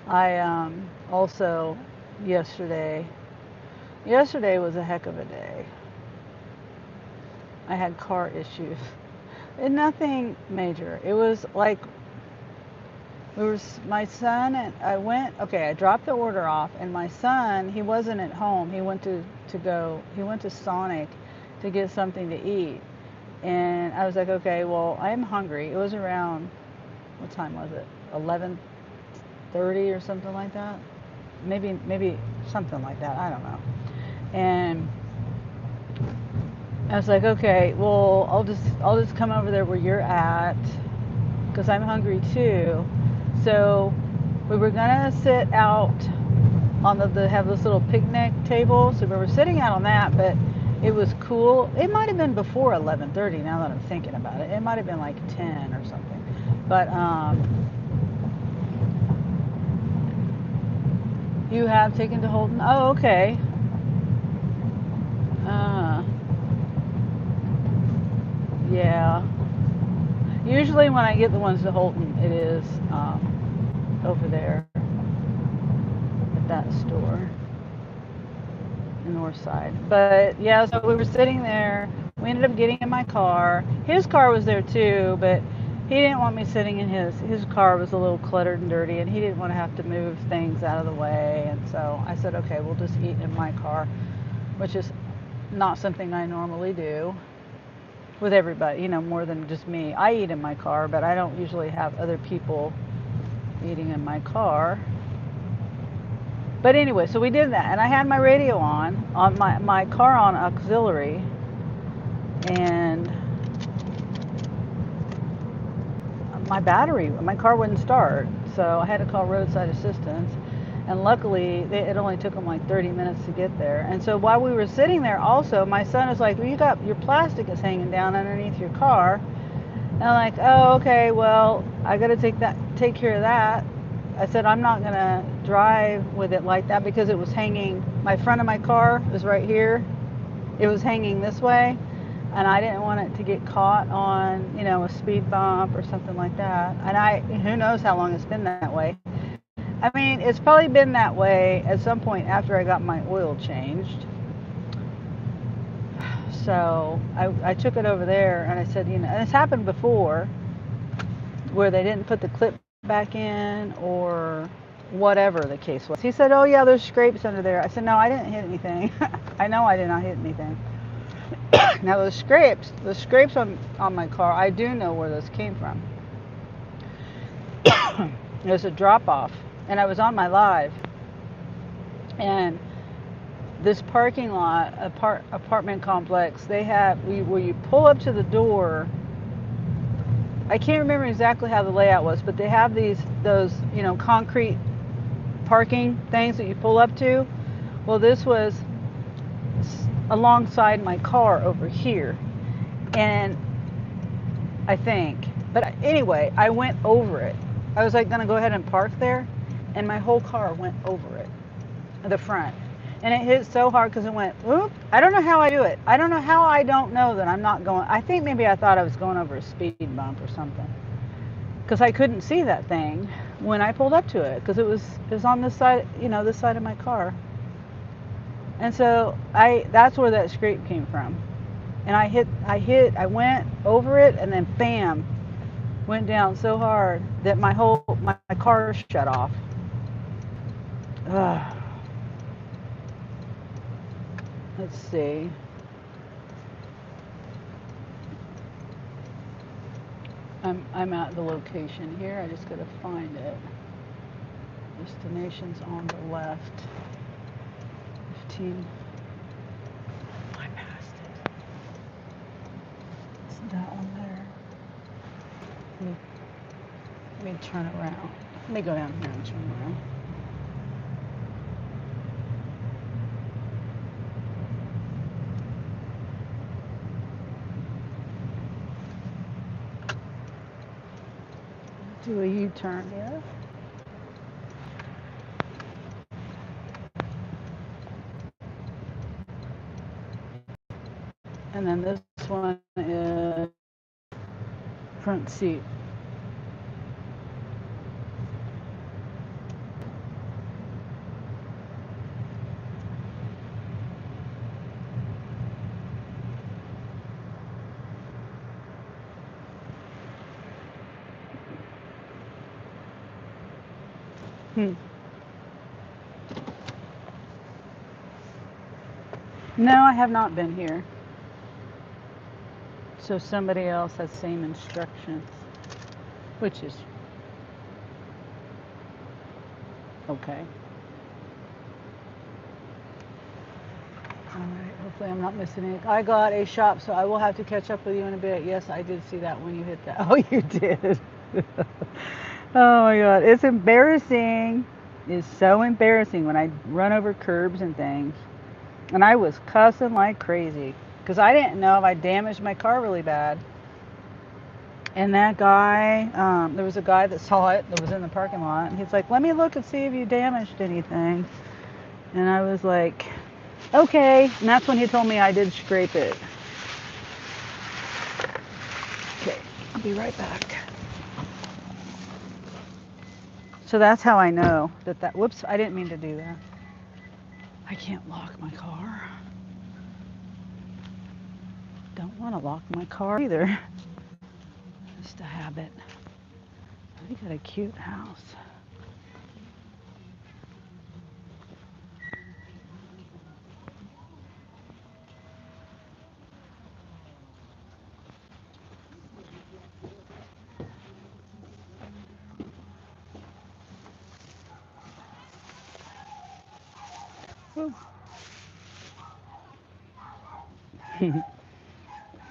I also yesterday was a heck of a day. I had car issues. And nothing major. It was like my son and I dropped the order off, and my son, he wasn't at home. He went to Sonic to get something to eat. And I was like, okay, well, I'm hungry. It was around, what time was it? 11:30 or something like that. Maybe something like that. I don't know. And I was like, okay, well, I'll just come over there where you're at, because I'm hungry too. So we were gonna sit out on they have this little picnic table. So we were sitting out on that, but it was cool. It might have been before 11:30. Now that I'm thinking about it, it might have been like 10 or something. But you have taken to Holton? Oh, okay. Uh, yeah. Usually when I get the ones to Holton, it is over there at that store, the north side. But yeah, so we were sitting there. We ended up getting in my car. His car was there too, but he didn't want me sitting in his. His car was a little cluttered and dirty, and he didn't want to have to move things out of the way. And so I said, okay, we'll just eat in my car, which is not something I normally do with everybody, more than just me. I eat in my car, but I don't usually have other people eating in my car. But anyway, so we did that, and I had my radio on my car on auxiliary, and my car wouldn't start, so I had to call roadside assistance. And luckily, it only took them like 30 minutes to get there. And so while we were sitting there, also, my son was like, well, you got your plastic is hanging down underneath your car. And I'm like, oh, okay, well, I got to take care of that. I said, I'm not going to drive with it like that because it was hanging. My front of my car was right here. It was hanging this way. And I didn't want it to get caught on, a speed bump or something like that. And who knows how long it's been that way. I mean, it's probably been that way at some point after I got my oil changed. So I took it over there and I said, and it's happened before where they didn't put the clip back in or whatever the case was. He said, oh yeah, there's scrapes under there. I said, no, I didn't hit anything. I know I did not hit anything. Now those scrapes on my car, I do know where those came from. There's a drop off, and I was on my live, and this parking lot, apartment complex, they have where you pull up to the door. I can't remember exactly how the layout was, but they have those concrete parking things that you pull up to. Well, this was alongside my car over here, and I think, but anyway, I went over it. I was like gonna go ahead and park there, and my whole car went over it, the front, and it hit so hard because it went whoop. I don't know how I do it. I don't know how I don't know that I'm not going. I think maybe I thought I was going over a speed bump or something, because I couldn't see that thing when I pulled up to it because it was on this side, this side of my car. And so that's where that scrape came from. And I went over it, and then bam, went down so hard that my car shut off. Ugh. Let's see. I'm at the location here. I just gotta find it. Destination's on the left. 15. I passed it. It's that one there. Let me turn around. Let me go down here and turn around. Do a U-turn here. And then this one is front seat. No, I have not been here. So somebody else has same instructions, which is okay. All right, hopefully I'm not missing anything. I got a shop, so I will have to catch up with you in a bit. Yes, I did see that when you hit that. Oh, you did. Oh my God, it's embarrassing. It's so embarrassing when I run over curbs and things. And I was cussing like crazy because I didn't know if I damaged my car really bad. And that guy, there was a guy that saw it that was in the parking lot, and he's like, let me look and see if you damaged anything. And I was like, Okay, and that's when he told me I did scrape it. Okay, I'll be right back. So that's how I know that, whoops, I didn't mean to do that. I can't lock my car. Don't want to lock my car either. Just a habit. We got a cute house.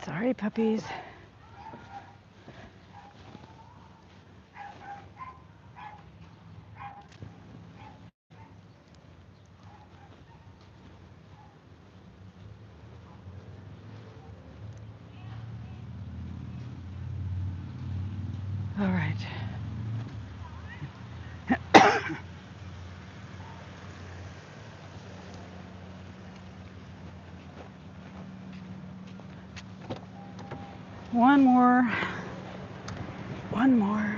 Sorry, puppies. All right. One more. One more.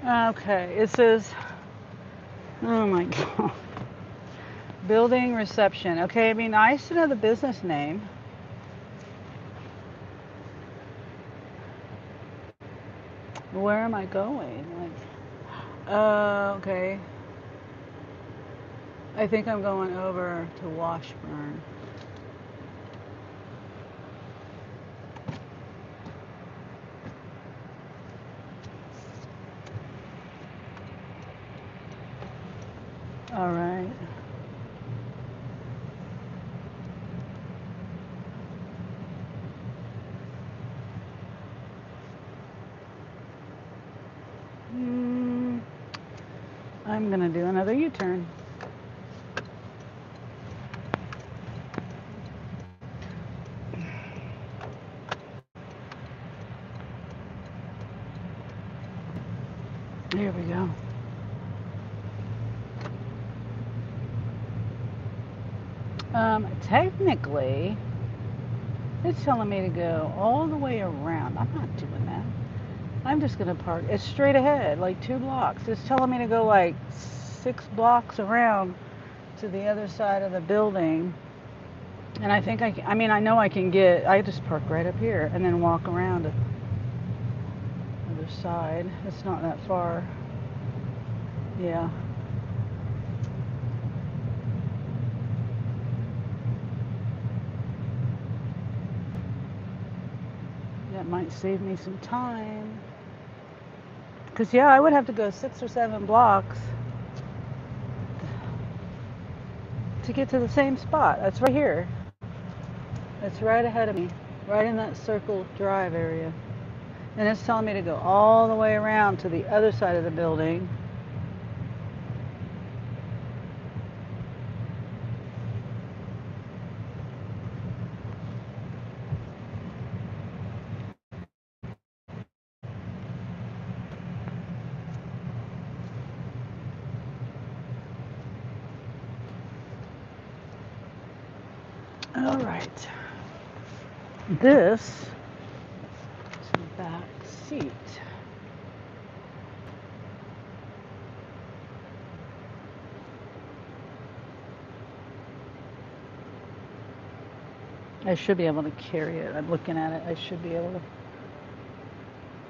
Okay, it says, oh my God. Building reception. Okay, it'd be nice to know the business name. Where am I going? Okay. I think I'm going over to Washburn. All right. I'm gonna do another U-turn. There we go. Technically, it's telling me to go all the way around. I'm not doing that. I'm just gonna park. It's straight ahead, like 2 blocks. It's telling me to go like 6 blocks around to the other side of the building. And I think I mean, I know I can I just park right up here and then walk around to the other side. It's not that far. Yeah. That might save me some time. Because, yeah, I would have to go 6 or 7 blocks to get to the same spot. That's right here. It's right ahead of me, right in that circle drive area. And it's telling me to go all the way around to the other side of the building. All right. This is the back seat. I should be able to carry it. I'm looking at it. I should be able to.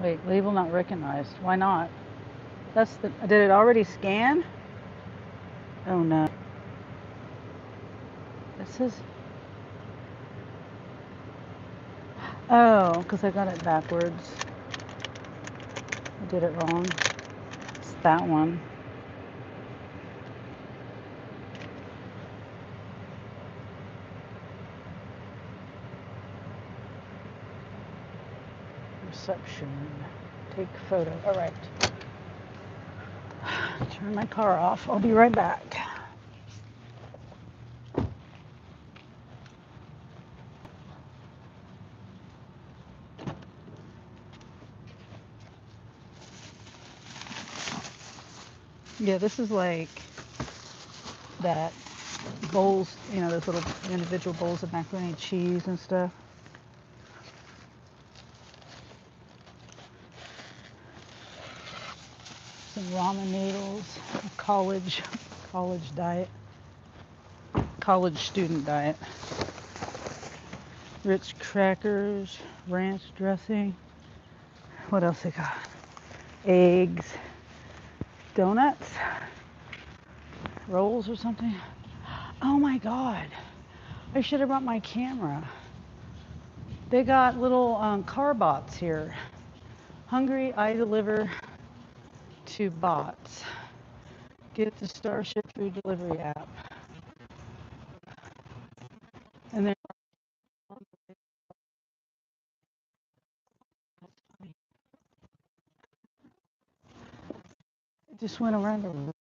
Wait, label not recognized. Why not? Did it already scan? Oh no. This is. Oh, because I got it backwards. I did it wrong. It's that one. Reception. Take photo. All right. Turn my car off. I'll be right back. Yeah, this is like that bowls, you know, those little individual bowls of macaroni and cheese and stuff. Some ramen noodles, a college diet, college student diet. Ritz crackers, ranch dressing. What else they got? Eggs, donuts, rolls or something. Oh my God, I should have brought my camera. They got little car bots here. Hungry, I deliver to bots. Get the Starship food delivery app. And then it just went around the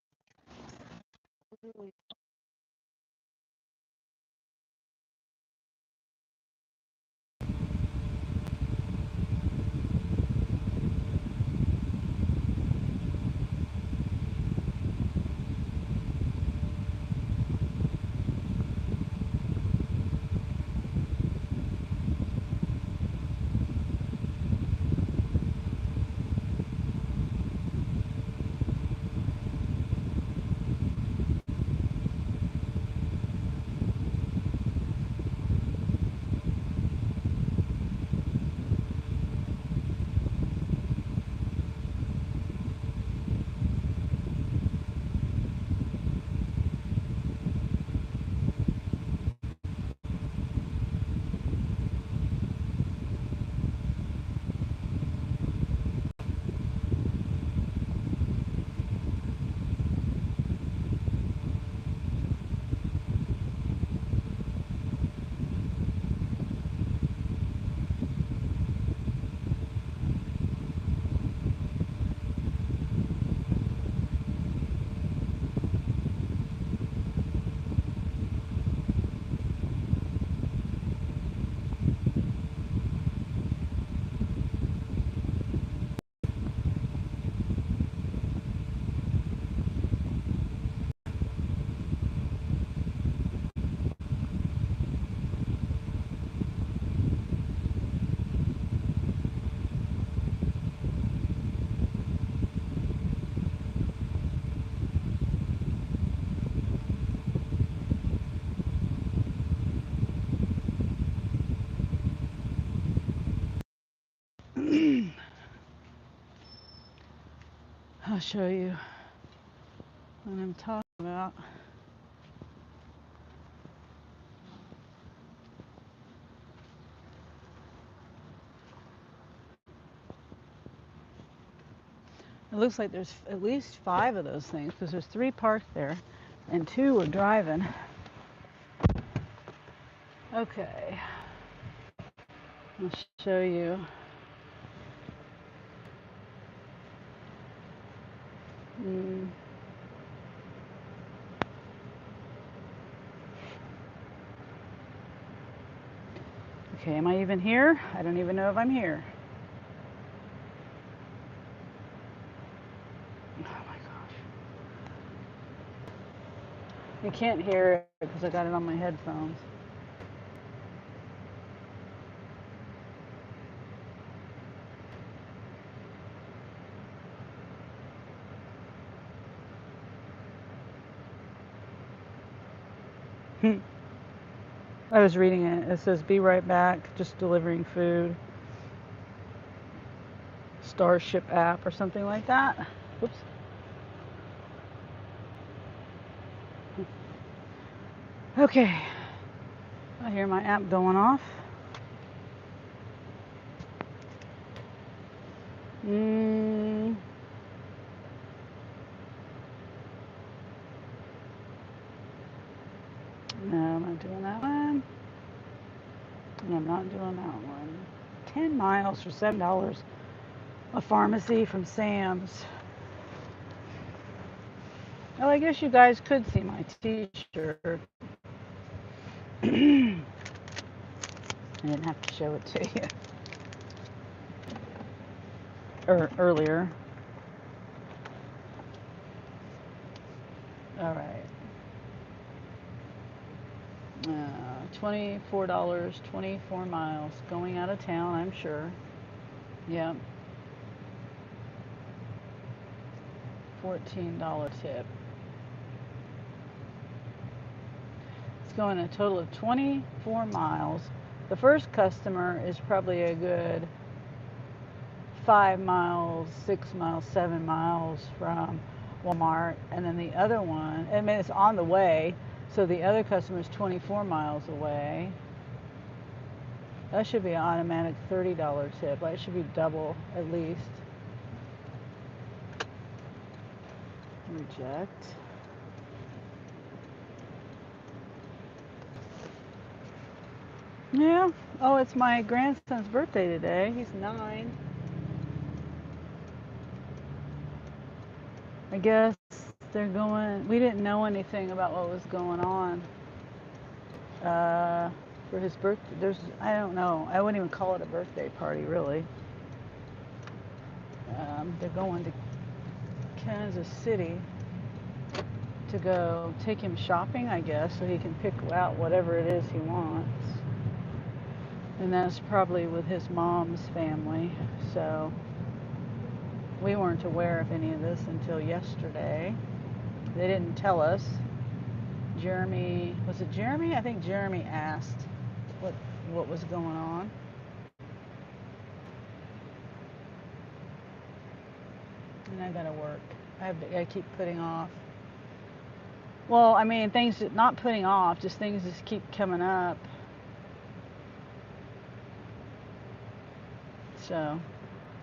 I'll show you what I'm talking about. It looks like there's at least 5 of those things because there's 3 parked there and 2 are driving. Okay, I'll show you. Okay, am I even here? I don't even know if I'm here. Oh my gosh. You can't hear it because I got it on my headphones. I was reading it. It says, be right back, just delivering food. Starship app or something like that. Whoops. Okay. I hear my app going off. No, I'm not doing that one. And I'm not doing that one. 10 miles for $7. A pharmacy from Sam's. Oh, I guess you guys could see my t-shirt. I didn't have to show it to you. Earlier. All right. $24, 24 miles. Going out of town, I'm sure. Yep. $14 tip. It's going a total of 24 miles. The first customer is probably a good 5 miles, 6 miles, 7 miles from Walmart. And then the other one, I mean, it's on the way. So the other customer is 24 miles away. That should be an automatic $30 tip. That should be double at least. Reject. Yeah. Oh, it's my grandson's birthday today. He's 9. I guess they're going. We didn't know anything about what was going on for his birthday. I don't know. I wouldn't even call it a birthday party, really. They're going to Kansas City to go take him shopping, I guess, so he can pick out whatever it is he wants. And that's probably with his mom's family. So we weren't aware of any of this until yesterday. They didn't tell us. Jeremy, was it Jeremy? I think Jeremy asked what was going on. And I gotta work. I keep putting off. Well, I mean, things not putting off, just things just keep coming up. So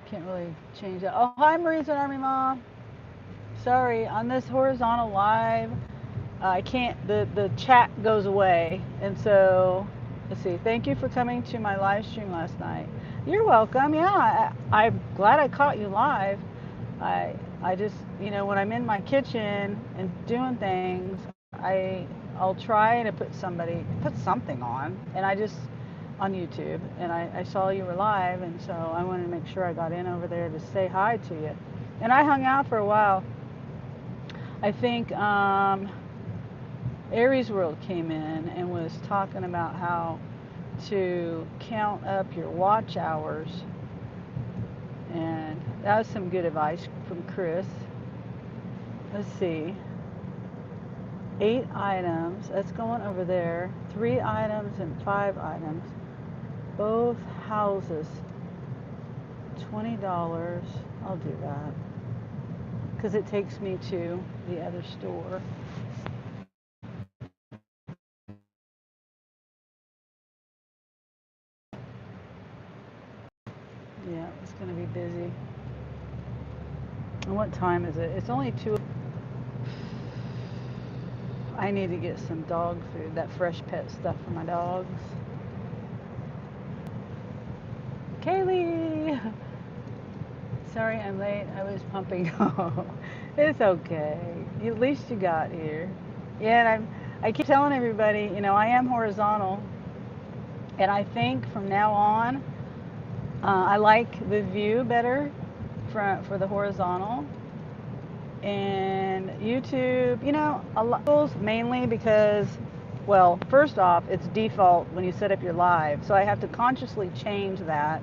can't really change that. Oh, hi, Marie's an Army Mom. Sorry, on this horizontal live, I can't. The chat goes away, and so let's see. Thank you for coming to my live stream last night. You're welcome. Yeah, I'm glad I caught you live. I just, when I'm in my kitchen and doing things, I'll try to put something on, and I just on YouTube, and I saw you were live, and so I wanted to make sure I got in over there to say hi to you. And I hung out for a while. I think Aries World came in and was talking about how to count up your watch hours, and that was some good advice from Chris. Let's see. 8 items. That's going over there. 3 items and 5 items. Both houses. $20. I'll do that. Because it takes me to the other store. Yeah, it's going to be busy. And what time is it? It's only 2. I need to get some dog food, that fresh pet stuff for my dogs. Kaylee! Sorry I'm late. I was pumping. It's okay. At least you got here. Yeah, and I keep telling everybody, I am horizontal. And I think from now on, I like the view better for the horizontal. And YouTube, a lot mainly because, well, first off, it's default when you set up your live. So I have to consciously change that.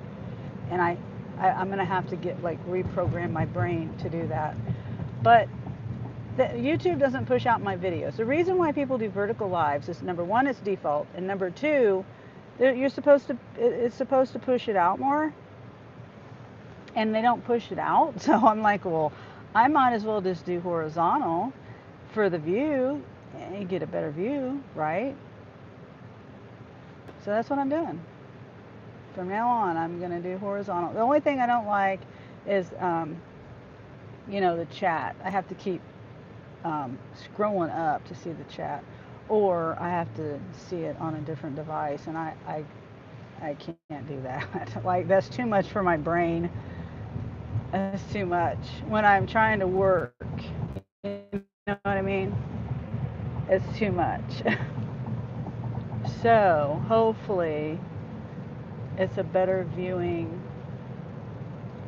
And I'm going to have to reprogram my brain to do that. But YouTube doesn't push out my videos. The reason why people do vertical lives is, number one, it's default. And number two, it's supposed to push it out more. And they don't push it out. So I'm like, well, I might as well just do horizontal for the view and get a better view, right? So that's what I'm doing. From now on, I'm going to do horizontal. The only thing I don't like is, the chat. I have to keep scrolling up to see the chat, or I have to see it on a different device, and I can't do that. That's too much for my brain. That's too much when I'm trying to work. You know what I mean? It's too much. So hopefully it's a better viewing,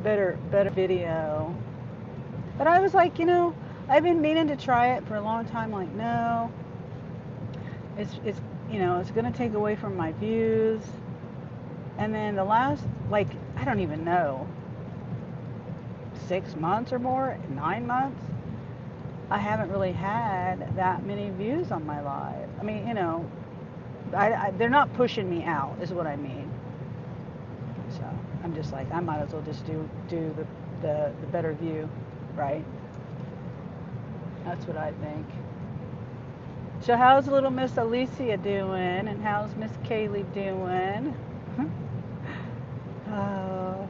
better video. But I was like, I've been meaning to try it for a long time. Like, no, it's it's gonna take away from my views. And then the last, like, I don't even know, 6 months or more, 9 months, I haven't really had that many views on my live. I mean, they're not pushing me out, is what I mean. So I'm just like, I might as well just do the better view, right? That's what I think. So how's little Miss Alicia doing, and how's Miss Kaylee doing? Oh,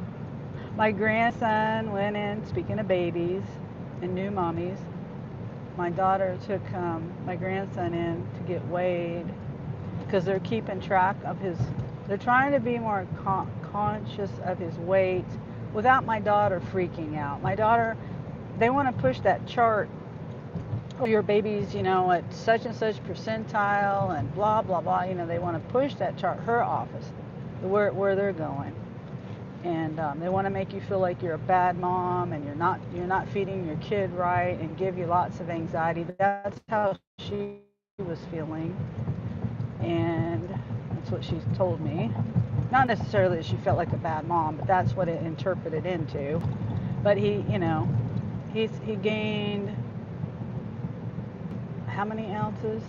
my grandson went in. Speaking of babies and new mommies, my daughter took my grandson in to get weighed because they're keeping track of his. They're trying to be more conscious of his weight without my daughter freaking out. My daughter, they want to push that chart. Oh, your baby's, at such and such percentile and blah blah blah. They want to push that chart. Her office, where they're going, and they want to make you feel like you're a bad mom and you're not feeding your kid right and give you lots of anxiety. That's how she was feeling, and that's what she told me. Not necessarily that she felt like a bad mom, but that's what it interpreted into. But he gained how many ounces?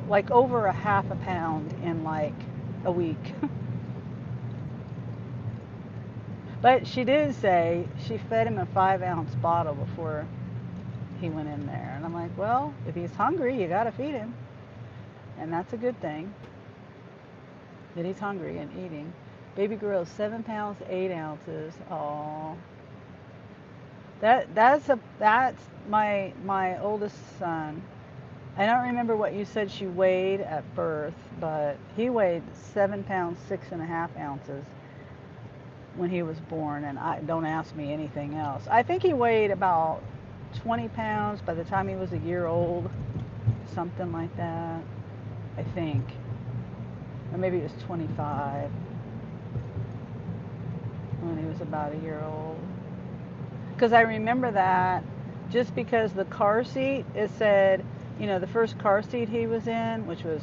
Like over a half a pound in like a week. But she did say she fed him a 5-ounce bottle before he went in there. And I'm like, well, if he's hungry, you got to feed him. And that's a good thing, that he's hungry and eating. Baby girl is 7 pounds, 8 ounces. Oh, that's my oldest son. I don't remember what you said she weighed at birth, but he weighed 7 pounds, 6.5 ounces when he was born, and don't ask me anything else. I think he weighed about 20 pounds by the time he was a year old, something like that, I think. Or maybe it was 25 when he was about a year old. Because I remember that just because the car seat, it said, the first car seat he was in, which was,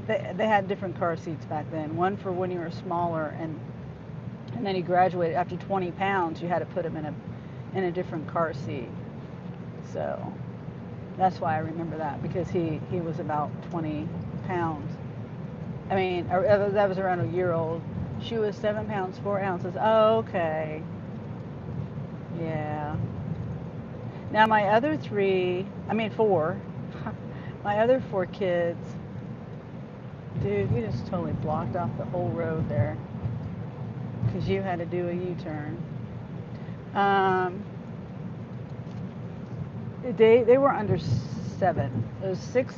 they had different car seats back then. One for when you were smaller, and then he graduated. After 20 pounds, you had to put him in a different car seat. So that's why I remember that, because he was about 20 pounds. I mean, that was around a year old. She was 7 pounds, 4 ounces. Oh, okay. Yeah. Now my other four, my other 4 kids, dude, you just totally blocked off the whole road there because you had to do a U-turn. They were under 7. It was 6.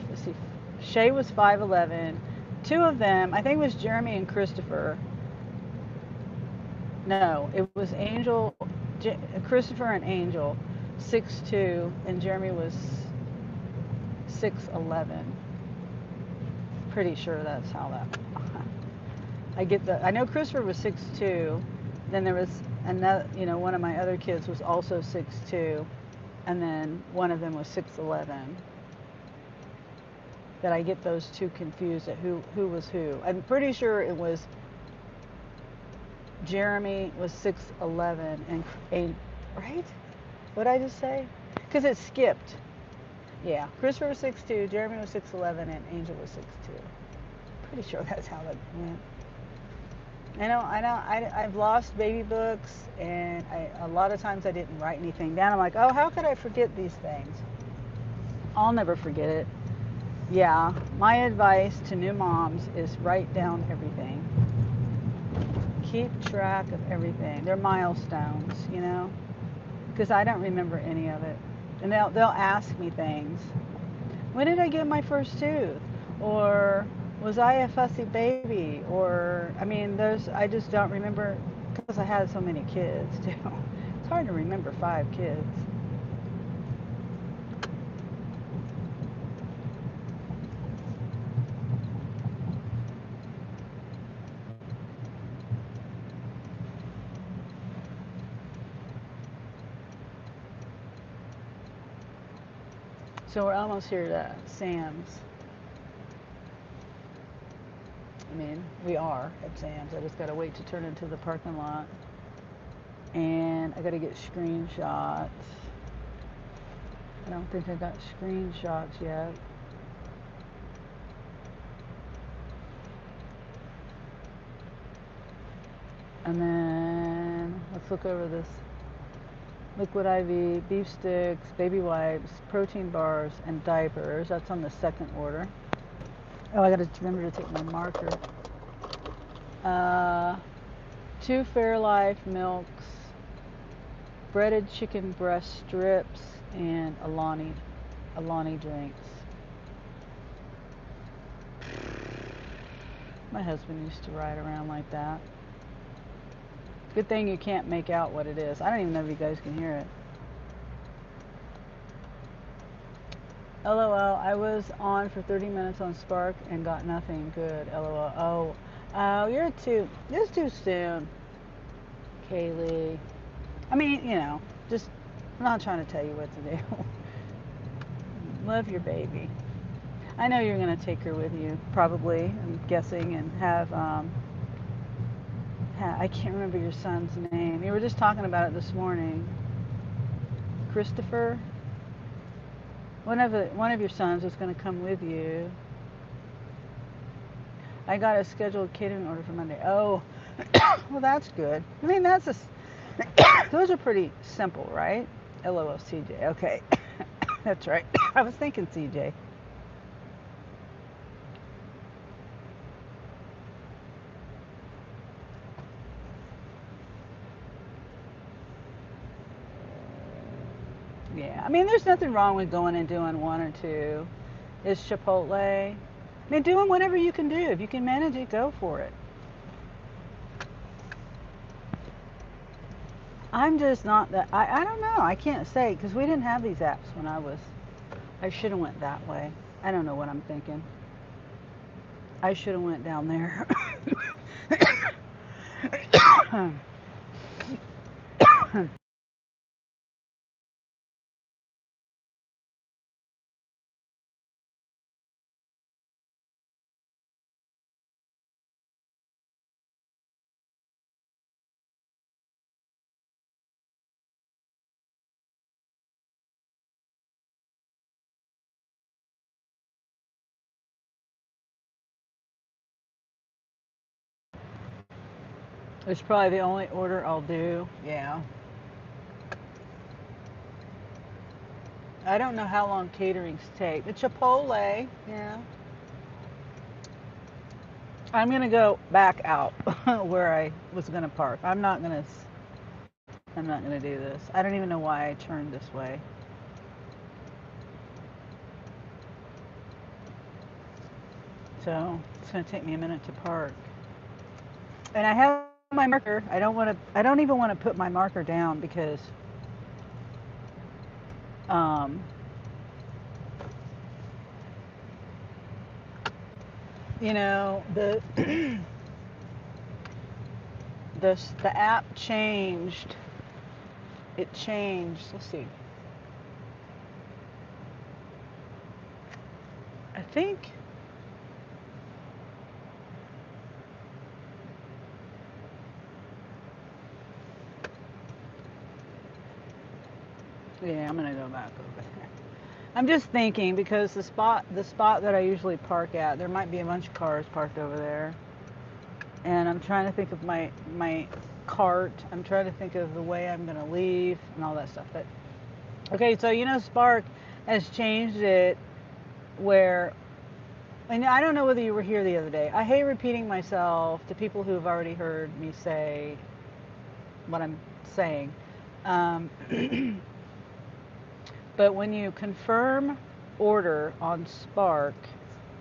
Let's see. Shay was 5'11". 2 of them, I think it was Jeremy and Christopher. No, it was Christopher and Angel, 6'2", and Jeremy was 6'11". Pretty sure that's how that. I know Christopher was 6'2". Then there was another, one of my other kids was also 6'2", and then one of them was 6'11". That I get those two confused at who was who. I'm pretty sure it was Jeremy was 6'11" and right? What did I just say? Because it skipped. Yeah, Christopher was 6'2", Jeremy was 6'11", and Angel was 6'2". Pretty sure that's how that went. I've lost baby books, and a lot of times I didn't write anything down. I'm like, oh, how could I forget these things? I'll never forget it. Yeah, my advice to new moms is write down everything. Keep track of everything. They're milestones, because I don't remember any of it. And they'll ask me things. When did I get my first tooth? Or was I a fussy baby? Or, I just don't remember because I had so many kids too. It's hard to remember 5 kids. So we're almost here to Sam's. I mean, we are at Sam's. I just gotta wait to turn into the parking lot. And I gotta get screenshots. I don't think I got screenshots yet. And then let's look over this. Liquid IV, beef sticks, baby wipes, protein bars, and diapers. That's on the second order. Oh, I gotta remember to take my marker. 2 Fairlife milks, breaded chicken breast strips, and Alani drinks. My husband used to ride around like that. Good thing you can't make out what it is. I don't even know if you guys can hear it. LOL, I was on for 30 minutes on Spark and got nothing good. LOL. Oh, it's too soon. Kaylee. I mean, you know, just, I'm not trying to tell you what to do. Love your baby. I know you're going to take her with you, probably, I'm guessing, and have, I can't remember your son's name. You were just talking about it this morning. Christopher? One of your sons was going to come with you. I got a scheduled catering order for Monday. Oh, well, that's good. I mean, those are pretty simple, right? LOL, CJ. Okay, that's right. I was thinking CJ. Yeah, I mean, there's nothing wrong with going and doing 1 or 2. Is Chipotle? I mean, doing whatever you can do. If you can manage it, go for it. I'm just not that. I don't know. I can't say because we didn't have these apps when I should have went that way. I don't know what I'm thinking. I should have went down there. It's probably the only order I'll do. Yeah. I don't know how long caterings take. The Chipotle, yeah. I'm gonna go back out where I was gonna park. I'm not gonna do this. I don't even know why I turned this way. So it's gonna take me a minute to park. And I have my marker. I don't even want to put my marker down because um, you know, the app changed. It changed. Let's see. I think yeah, I'm gonna go back over there. I'm just thinking because the spot that I usually park at, there might be a bunch of cars parked over there. And I'm trying to think of my cart. I'm trying to think of the way I'm gonna leave and all that stuff. But okay, so you know Spark has changed it where, and I don't know whether you were here the other day. I hate repeating myself to people who have already heard me say what I'm saying. But when you confirm order on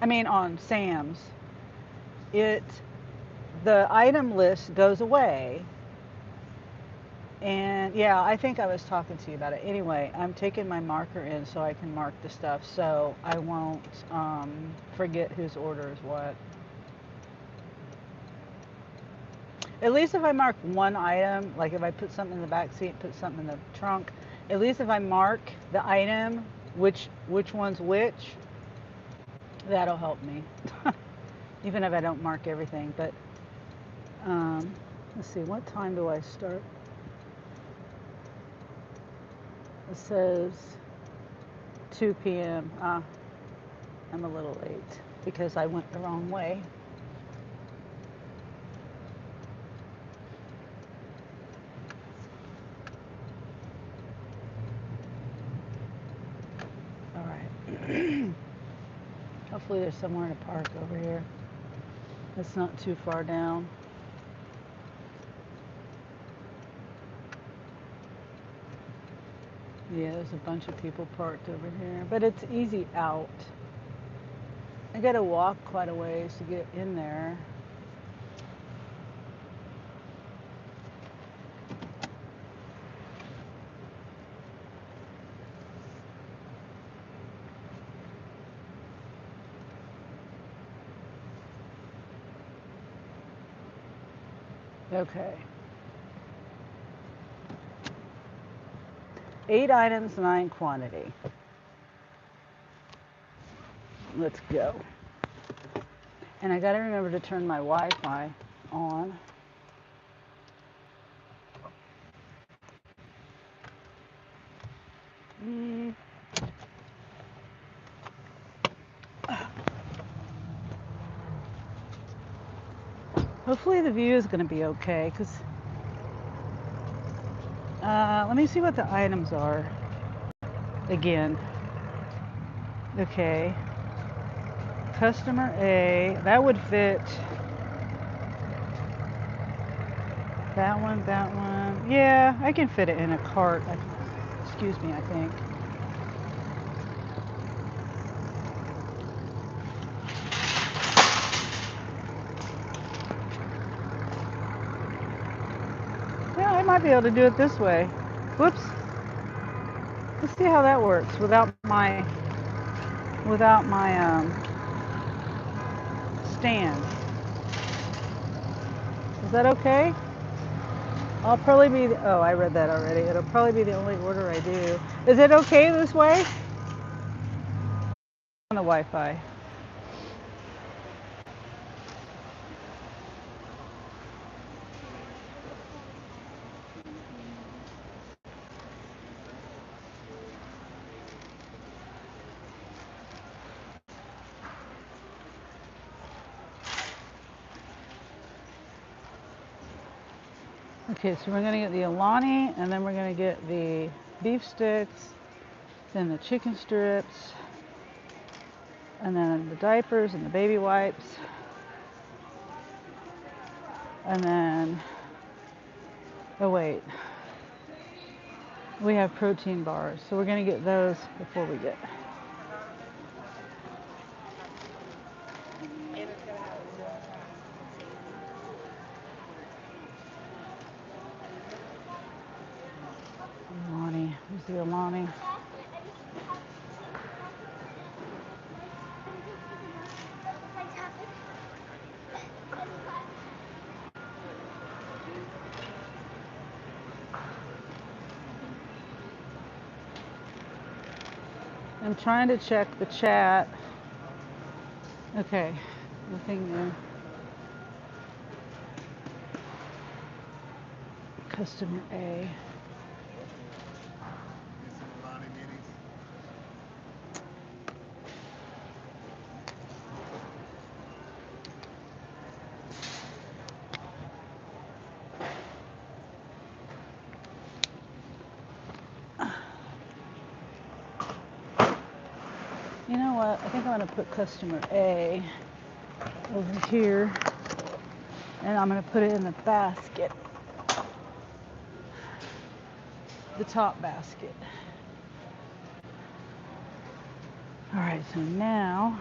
on Sam's, the item list goes away. And yeah, I think I was talking to you about it. Anyway, I'm taking my marker in so I can mark the stuff so I won't forget whose order is what. At least if I mark one item, like if I put something in the back seat, put something in the trunk, at least if I mark the item which one's which. That'll help me, even if I don't mark everything. But let's see, what time do I start? It says 2 p.m. I'm a little late because I went the wrong way. All right. Hopefully there's somewhere to park over here. It's not too far down. Yeah, there's a bunch of people parked over here, but it's easy out. I gotta walk quite a ways to get in there. Okay. 8 items, 9 quantity. Let's go. And I gotta remember to turn my Wi-Fi on. Hopefully the view is gonna be okay, because let me see what the items are again. Okay. Customer A, that would fit. That one, that one. Yeah, I can fit it in a cart. Excuse me, I think. Yeah, I might be able to do it this way. Whoops. Let's see how that works without my stand. Is that okay? I'll probably be, oh, I read that already. It'll probably be the only order I do. Is it okay this way? On the Wi-Fi. Okay, so we're gonna get the Alani, and then we're gonna get the beef sticks, then the chicken strips, and then the diapers and the baby wipes, and then, oh wait, we have protein bars, so we're gonna get those before we get. Alani, where's the Alani? I'm trying to check the chat. Okay, nothing new. Customer A. You know what? I think I'm going to put customer A over here, and I'm going to put it in the basket, the top basket. All right, so now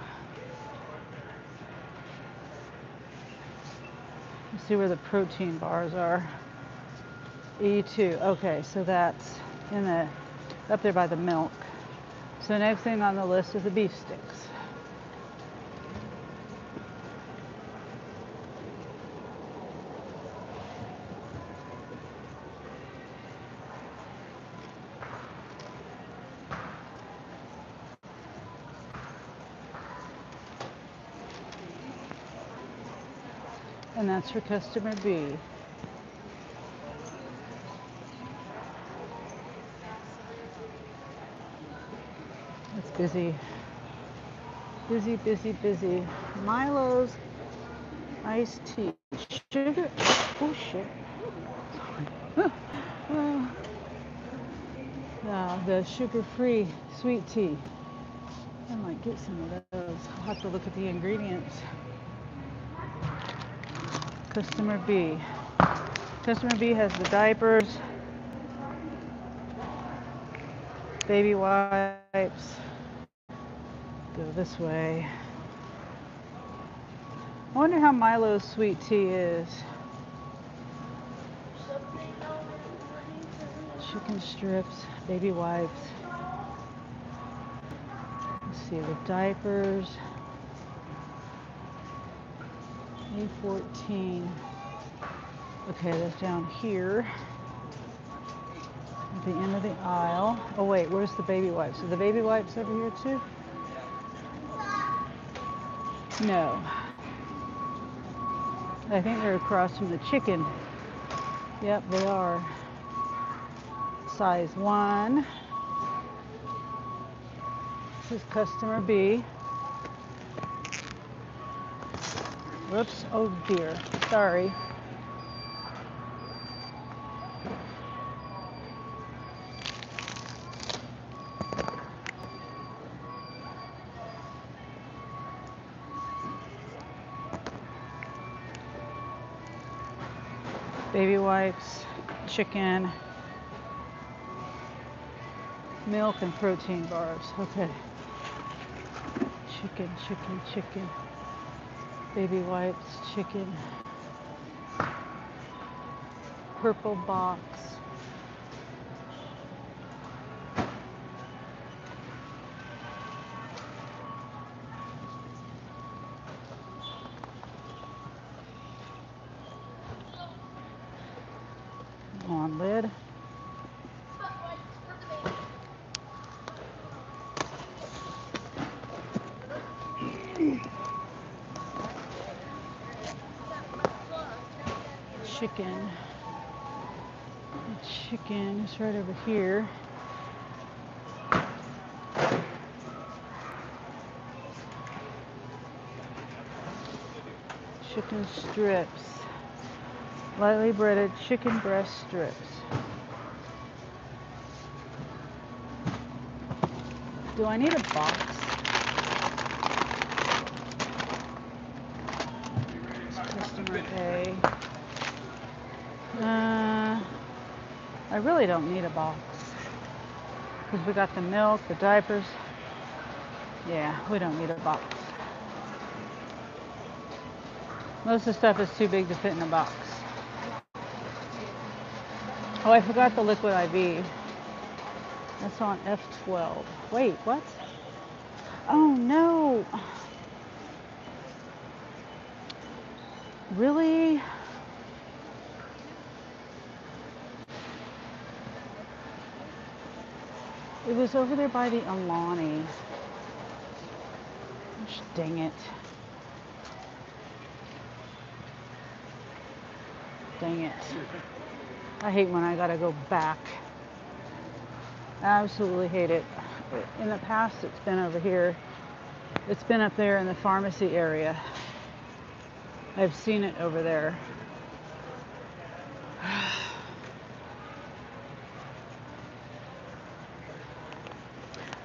let's see where the protein bars are. E2. Okay, so that's in the up there by the milk. So next thing on the list is the beef sticks. And that's for customer B. It's busy. Busy, busy, busy. Milo's iced tea. Sugar. Oh, shit. The sugar-free sweet tea. I might get some of those. I'll have to look at the ingredients. Customer B. Customer B has the diapers, baby wipes. Go this way. I wonder how Milo's sweet tea is. Chicken strips, baby wipes. Let's see, the diapers. A14. Okay, that's down here at the end of the aisle. Oh wait, where's the baby wipes? Are the baby wipes over here too? No. I think they're across from the chicken. Yep, they are. Size 1. This is customer B. Whoops, oh dear, sorry. Baby wipes, chicken, milk, and protein bars. Okay. Chicken, chicken, chicken. Baby wipes, chicken. Purple box. On lid. Chicken. The chicken is right over here. Chicken strips. Lightly breaded chicken breast strips. Do I need a box? Customer A. I really don't need a box. Because we got the milk, the diapers. Yeah, we don't need a box. Most of the stuff is too big to fit in a box. Oh, I forgot the liquid IV. That's on F12. Wait, what? Oh no! Really? It was over there by the Alani. Gosh, dang it. Dang it. I hate when I gotta go back. Absolutely hate it. In the past, it's been over here. It's been up there in the pharmacy area. I've seen it over there.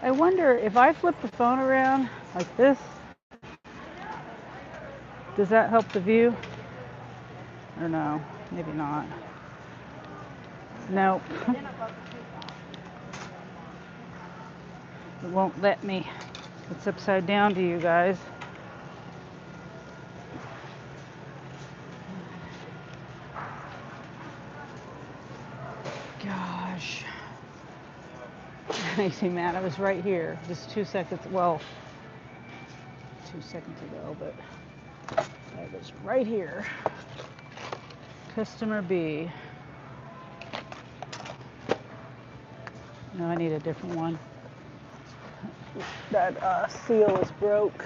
I wonder if I flip the phone around like this, does that help the view? Or no, maybe not. Nope. It won't let me. It's upside down to you guys. Gosh. Makes me mad. I was right here just 2 seconds. Well, 2 seconds ago, but I was right here. Customer B. No, I need a different one. That seal is broke.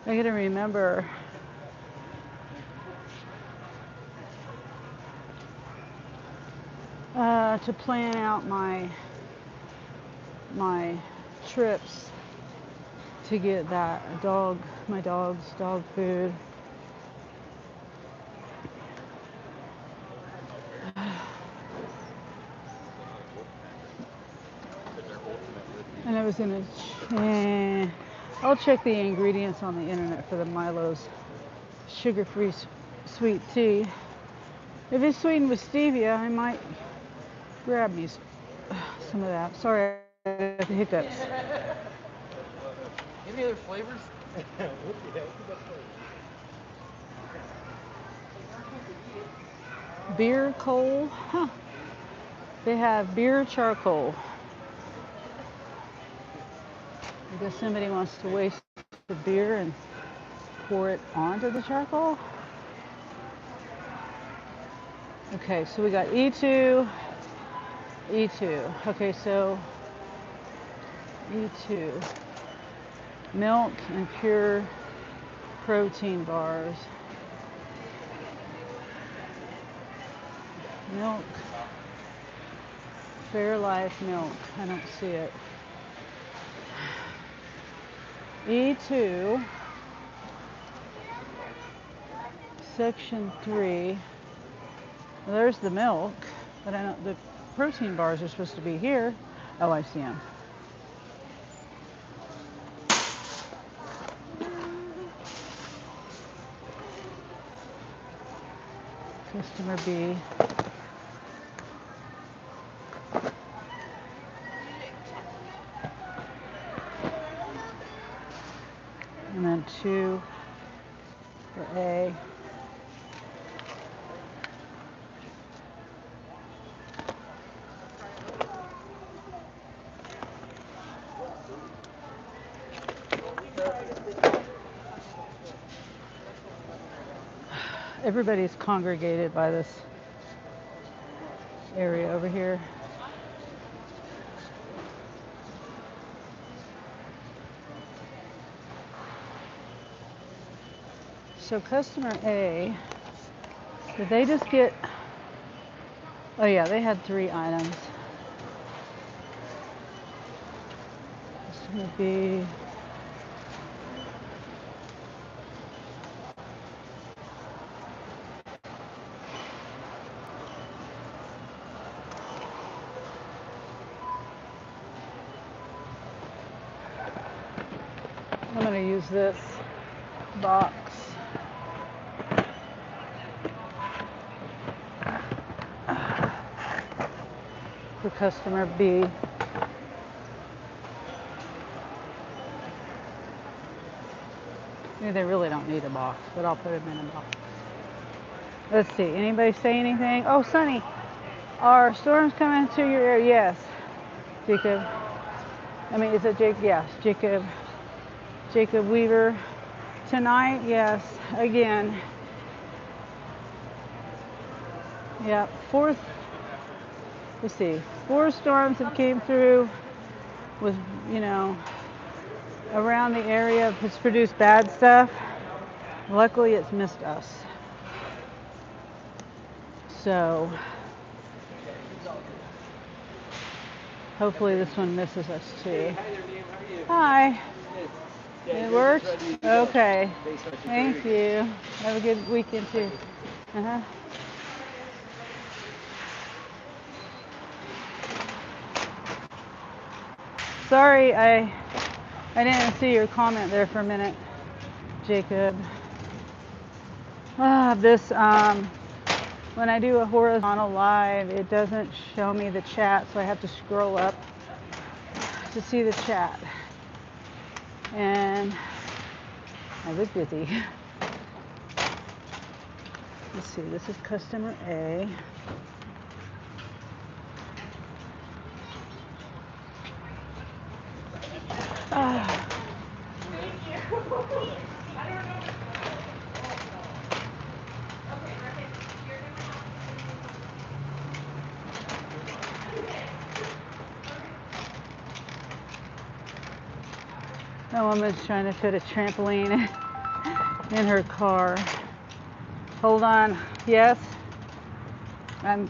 I gotta remember to plan out my trips to get that my dog's dog food. And I was gonna, I'll check the ingredients on the internet for the Milo's sugar-free sweet tea. If it's sweetened with stevia, I might grab me some of that. Sorry, I got the hiccups. Any other flavors? Beer coal, huh? They have beer charcoal. I guess somebody wants to waste the beer and pour it onto the charcoal. Okay, so we got E2, E2. Okay, so E2, milk and pure protein bars. Milk, Fairlife milk, I don't see it. E2, section 3. Well, there's the milk, but I don't, the protein bars are supposed to be here. Oh, I see them. Customer B. And then 2 for A. Everybody's congregated by this area over here. So customer A, did they just get, oh yeah, they had 3 items. Customer B. I'm going to use this box. For customer B. Maybe they really don't need a box, but I'll put them in a box. Let's see, anybody say anything? Oh, Sonny, are storms coming to your area? Yes, Jacob. I mean, is it Jake? Yes, Jacob. Jacob Weaver. Tonight, yes, again. Yeah, let's see, 4 storms have came through with, around the area. It's produced bad stuff. Luckily, it's missed us. So, hopefully this one misses us too. Hi. It worked? Okay. Thank you. Have a good weekend too. Uh-huh. Sorry, I didn't see your comment there for a minute, Jacob. When I do a horizontal live, it doesn't show me the chat, so I have to scroll up to see the chat. And I was busy. Let's see, this is customer A. That woman's trying to fit a trampoline in her car. Hold on. Yes. I'm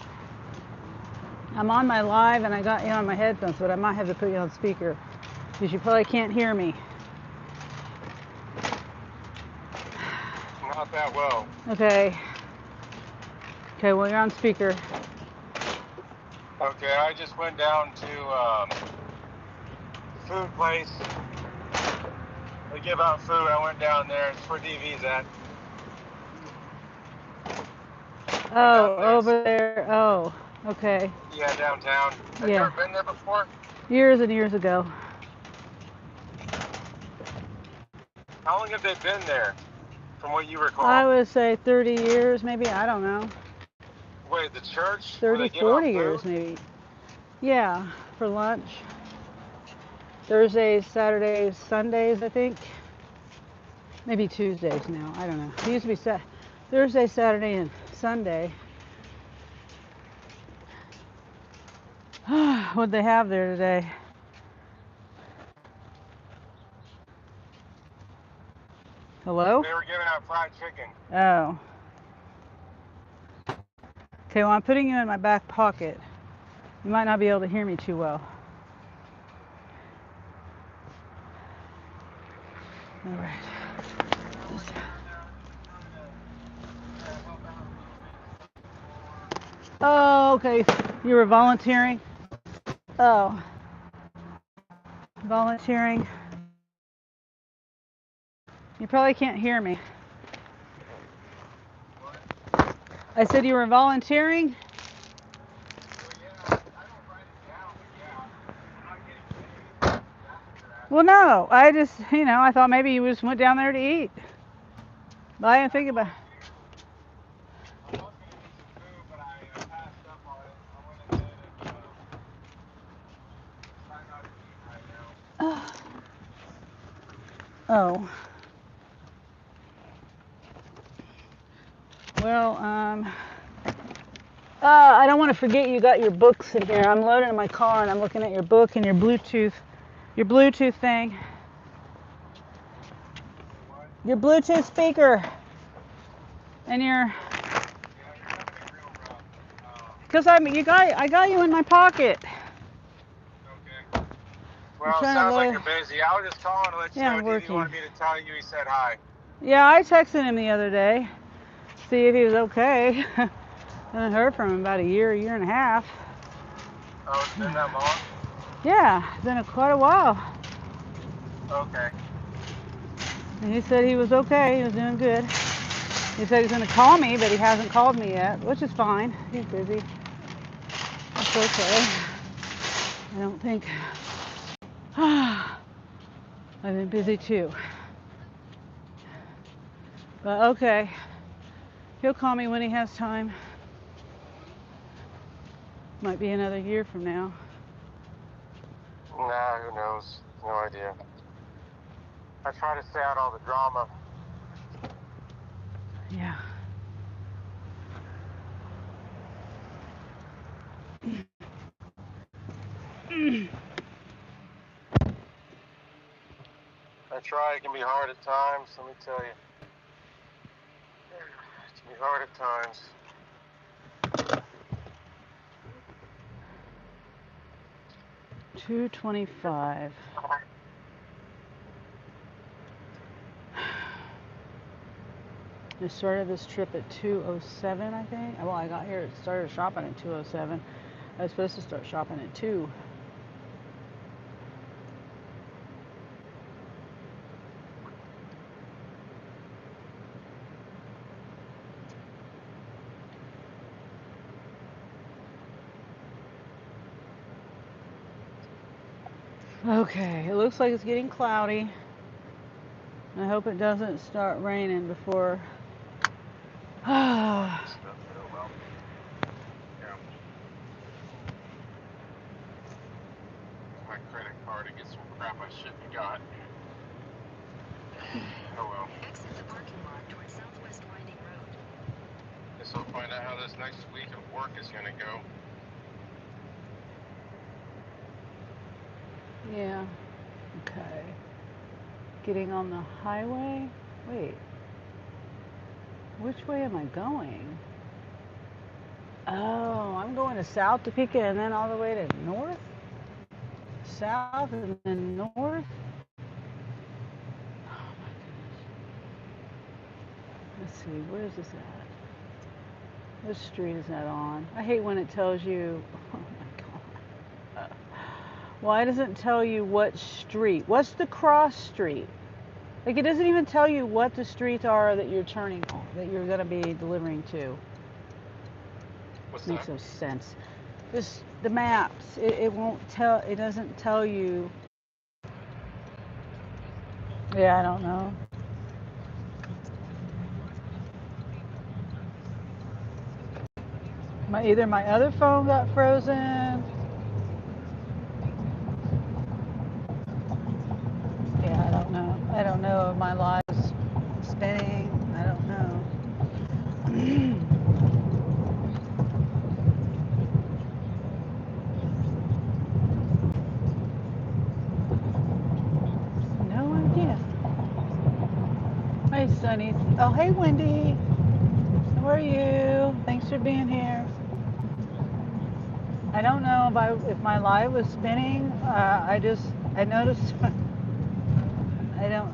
on my live and I got you on my headphones, but I might have to put you on speaker because you probably can't hear me. Not that well. Okay. Okay, well, you're on speaker. Okay, I just went down to food place. They give out food. I went down there. It's where DV's at. Oh, over there. Oh, okay. Yeah, downtown. Have you Yeah. ever been there before? Years and years ago. How long have they been there, from what you recall? I would say 30 years, maybe. I don't know. Wait, the church? 30, 40 years, maybe. Yeah, for lunch. Thursdays, Saturdays, Sundays, I think. Maybe Tuesdays now. I don't know. It used to be Thursday, Saturday, and Sunday. What'd they have there today? Hello? They were giving out fried chicken. Oh. Okay, well, I'm putting you in my back pocket. You might not be able to hear me too well. All right. Oh, okay. You were volunteering? Oh. Volunteering. You probably can't hear me. I said you were volunteering? Well, no. I just, I thought maybe you just went down there to eat. But I didn't think about it. I was going to eat some food, but I passed up on it. I went ahead and try not to eat right now. Oh. Well, I don't want to forget you got your books in here. I'm loading in my car and I'm looking at your book and your Bluetooth thing. Your Bluetooth speaker. And your, because I got you in my pocket. Okay. Well, it sounds like you're busy. I was just calling to let you know working. Davey wanted me to tell you he said hi. Yeah, I texted him the other day, see if he was okay. I haven't heard from him about a year and a half. Oh, it's been that long? Yeah, it's been quite a while. Okay. And he said he was okay, he was doing good. He said he's going to call me, but he hasn't called me yet, which is fine. He's busy. It's okay. I don't think... I've been busy too. But okay. He'll call me when he has time. Might be another year from now. Nah, who knows? No idea. I try to stay out all the drama. Yeah. I try. It can be hard at times, let me tell you. It can be hard at times. $2.25. I started this trip at 2:07, I think. Well, I got here, started shopping at 2:07. I was supposed to start shopping at 2. Okay, it looks like it's getting cloudy. I hope it doesn't start raining before. Yeah. My credit card to get some crap I shouldn't have got. Oh well. Exit the parking lot toward Southwest Winding Road. Guess I'll find out how this next week of work is gonna go. Yeah. Okay. Getting on the highway. Wait. Which way am I going? Oh, I'm going to South Topeka and then all the way to north? South and then north? Oh my goodness. Let's see, where is this at? This street is not on. I hate when it tells you, oh my God. Why doesn't it tell you what street? What's the cross street? Like, it doesn't even tell you what the streets are that you're turning on, that you're going to be delivering to. What's Makes that? no sense. Just the maps. It won't tell. It doesn't tell you. Yeah, I don't know. Either my other phone got frozen. Yeah, I don't know. I don't know if my live's spinning. I don't know. No idea. Hi, Sunny. Oh, hey, Wendy. How are you? Thanks for being here. I don't know if my live was spinning. I noticed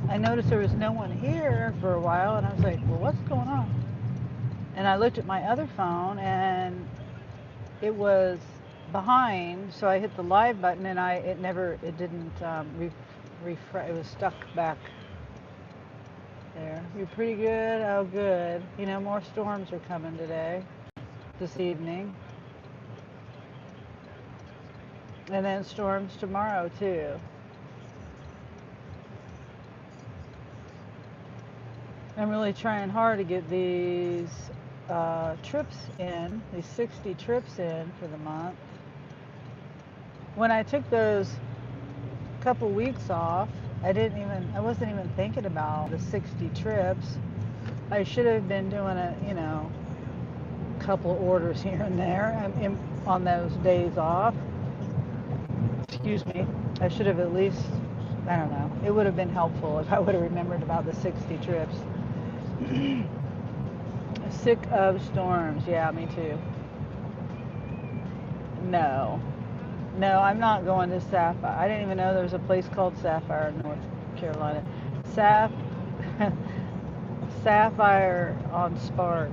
I noticed there was no one here for a while, and I was like, well, what's going on? And I looked at my other phone, and it was behind, so I hit the live button, and it didn't refresh. It was stuck back there. You're pretty good. Oh, good. You know, more storms are coming today, this evening, and then storms tomorrow too. I'm really trying hard to get these trips in, these 60 trips in for the month. When I took those couple weeks off, I wasn't even thinking about the 60 trips. I should have been doing a couple orders here and there on those days off. Excuse me. I should have at least, I don't know, it would have been helpful if I would have remembered about the 60 trips. Sick of storms. Yeah, me too. No. No, I'm not going to Sapphire. I didn't even know there was a place called Sapphire in North Carolina. Sap Sapphire on Spark.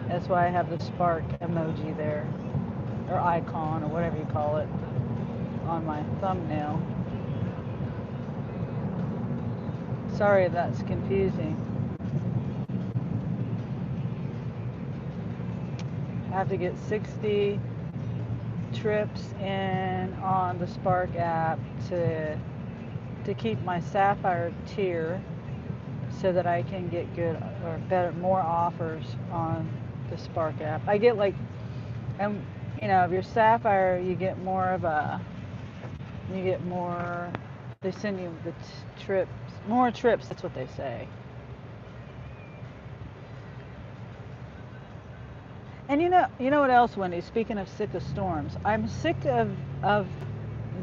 That's why I have the Spark emoji there, or icon, or whatever you call it, on my thumbnail. Sorry if that's confusing. I have to get 60 trips in on the Spark app to keep my Sapphire tier, so that I can get good or better, more offers on the Spark app. I get like, and if you're Sapphire, you get more. They send you the trips, more trips. That's what they say. And you know what else, Wendy? Speaking of sick of storms, I'm sick of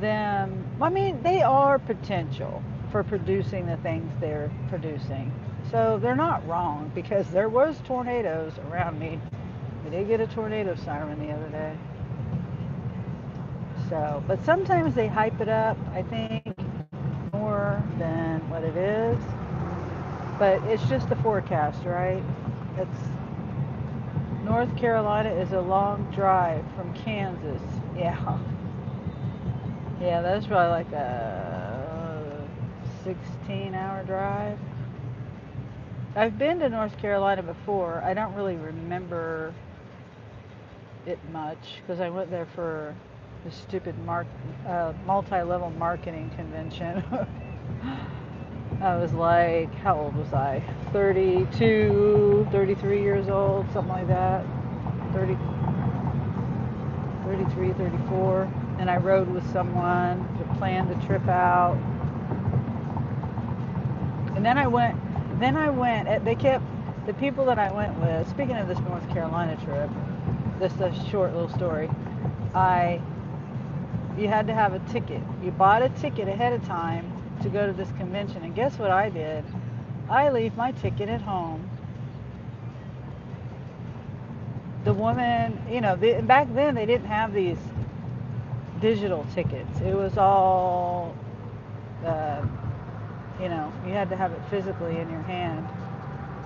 them. I mean, they are potential for producing the things they're producing. So they're not wrong, because there was tornadoes around me. We did get a tornado siren the other day. So, but sometimes they hype it up, I think, more than what it is. But it's just the forecast, right? It's North Carolina is a long drive from Kansas. Yeah. Yeah, that's probably like a 16-hour drive. I've been to North Carolina before. I don't really remember it much, because I went there for the stupid multi-level marketing convention. I was like, how old was I? 32, 33 years old, something like that. 30, 33, 34. And I rode with someone to plan the trip out. And then I went, the people that I went with, speaking of this North Carolina trip, this is a short little story. You had to have a ticket. You bought a ticket ahead of time to go to this convention. And guess what I did? I leave my ticket at home. the woman, back then they didn't have these digital tickets. It was all, uh, you had to have it physically in your hand.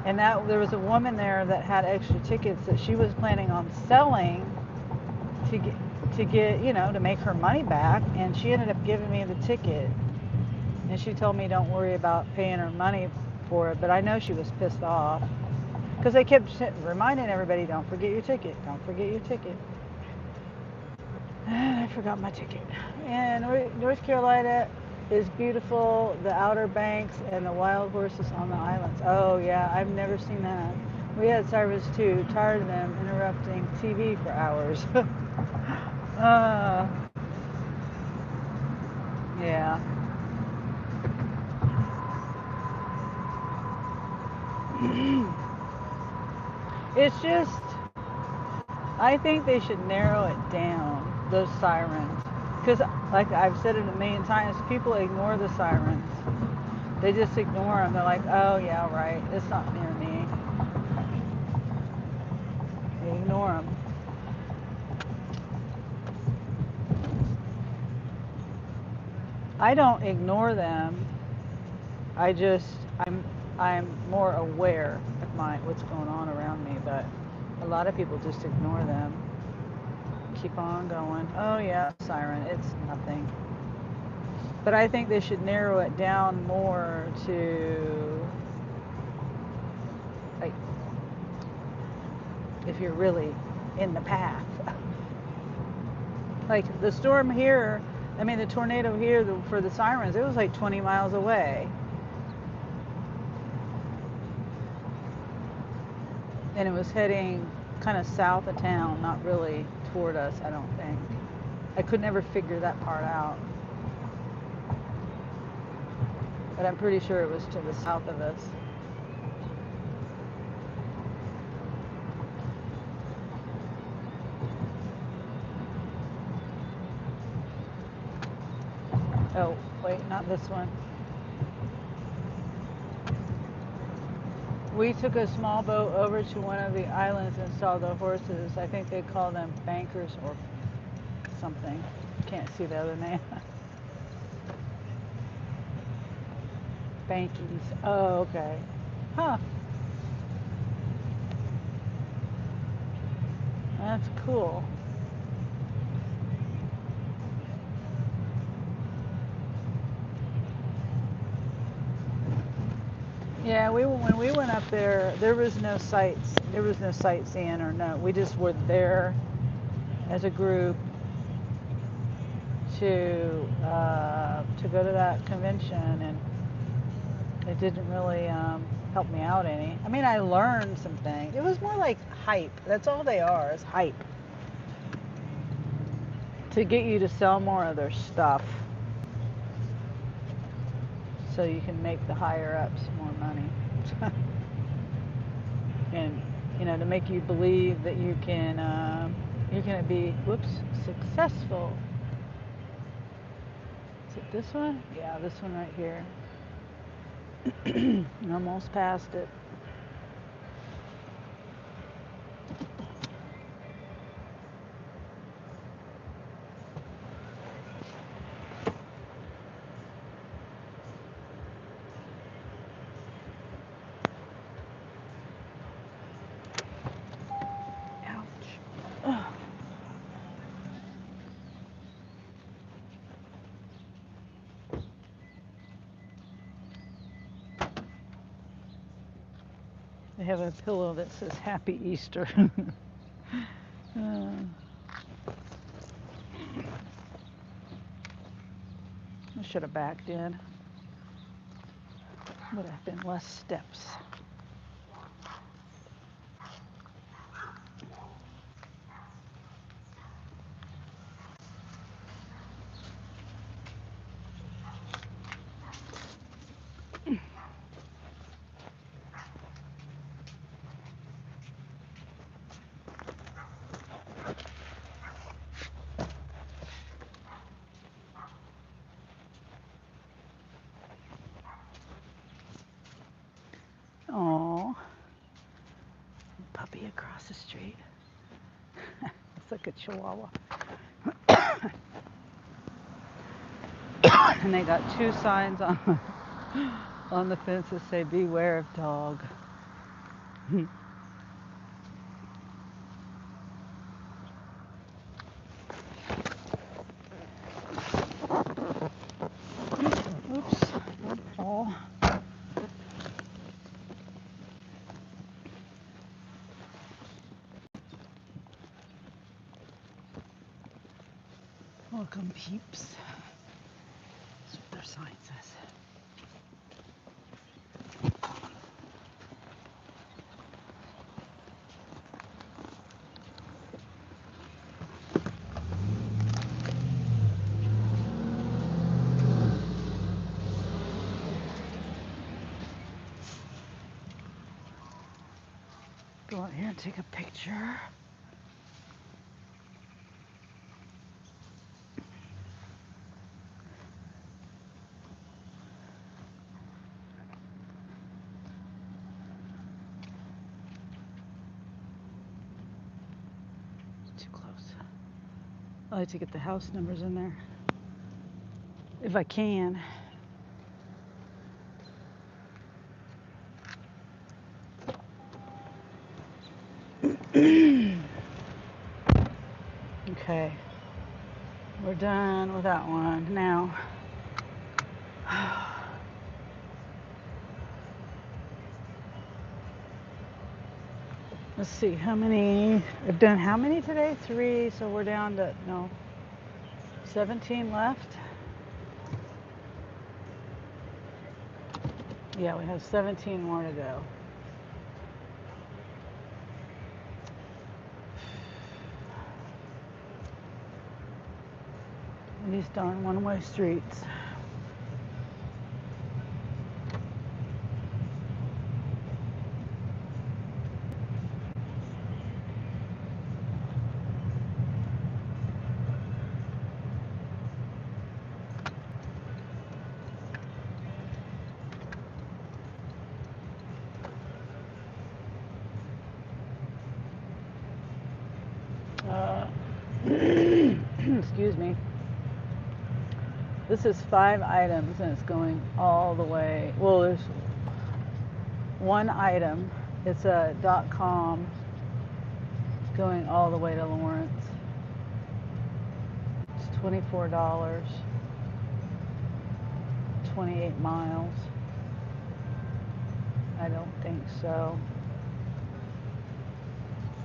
And that there was a woman there that had extra tickets that she was planning on selling to get to make her money back, and she ended up giving me the ticket, and she told me don't worry about paying her money for it, but I know she was pissed off because they kept reminding everybody, don't forget your ticket, don't forget your ticket. And I forgot my ticket. And North Carolina is beautiful, the Outer Banks and the wild horses on the islands. Oh yeah, I've never seen that. We had sirens too, tired of them interrupting TV for hours. uh, yeah. It's just, I think they should narrow it down, those sirens. Because, like I've said it a million times, people ignore the sirens. They just ignore them. They're like, oh, yeah, right, it's not near me. They ignore them. I don't ignore them. I just, I'm more aware of what's going on around me, but a lot of people just ignore them. Keep on going. Oh yeah, siren, it's nothing. But I think they should narrow it down more to, like, if you're really in the path. Like the storm here, the tornado here for the sirens, it was like 20 miles away. And it was heading kind of south of town, not really toward us, I don't think. I could never figure that part out. But I'm pretty sure it was to the south of us. Oh, wait, not this one. We took a small boat over to one of the islands and saw the horses. I think they call them bankers or something. Can't see the other name. Bankies. Oh, okay. Huh. That's cool. Yeah, when we went up there, there was no sightseeing or no. We just were there as a group to go to that convention, and it didn't really help me out any. I learned some things. It was more like hype. That's all they are, is hype. To get you to sell more of their stuff so you can make the higher ups more money. And, to make you believe that you're going to be, successful. Is it this one? Yeah, this one right here. Almost passed it. Ouch. They have a pillow that says Happy Easter. I should have backed in. Would have been less steps. Oh, puppy across the street. looks like a chihuahua. And they got 2 signs on the fence that say beware of dog. Oops, don't fall. Welcome, peeps. That's what their sign says. Go out here and take a picture. Too close. I like to get the house numbers in there if I can. Okay, we're done with that one. Now, let's see how many. I've done how many today? 3, so we're down to 17 left. Yeah, we have 17 more to go. These darn one-way streets. Excuse me. This is 5 items and it's going all the way. Well, there's one item. It's a .com. It's going all the way to Lawrence. It's $24. 28 miles. I don't think so.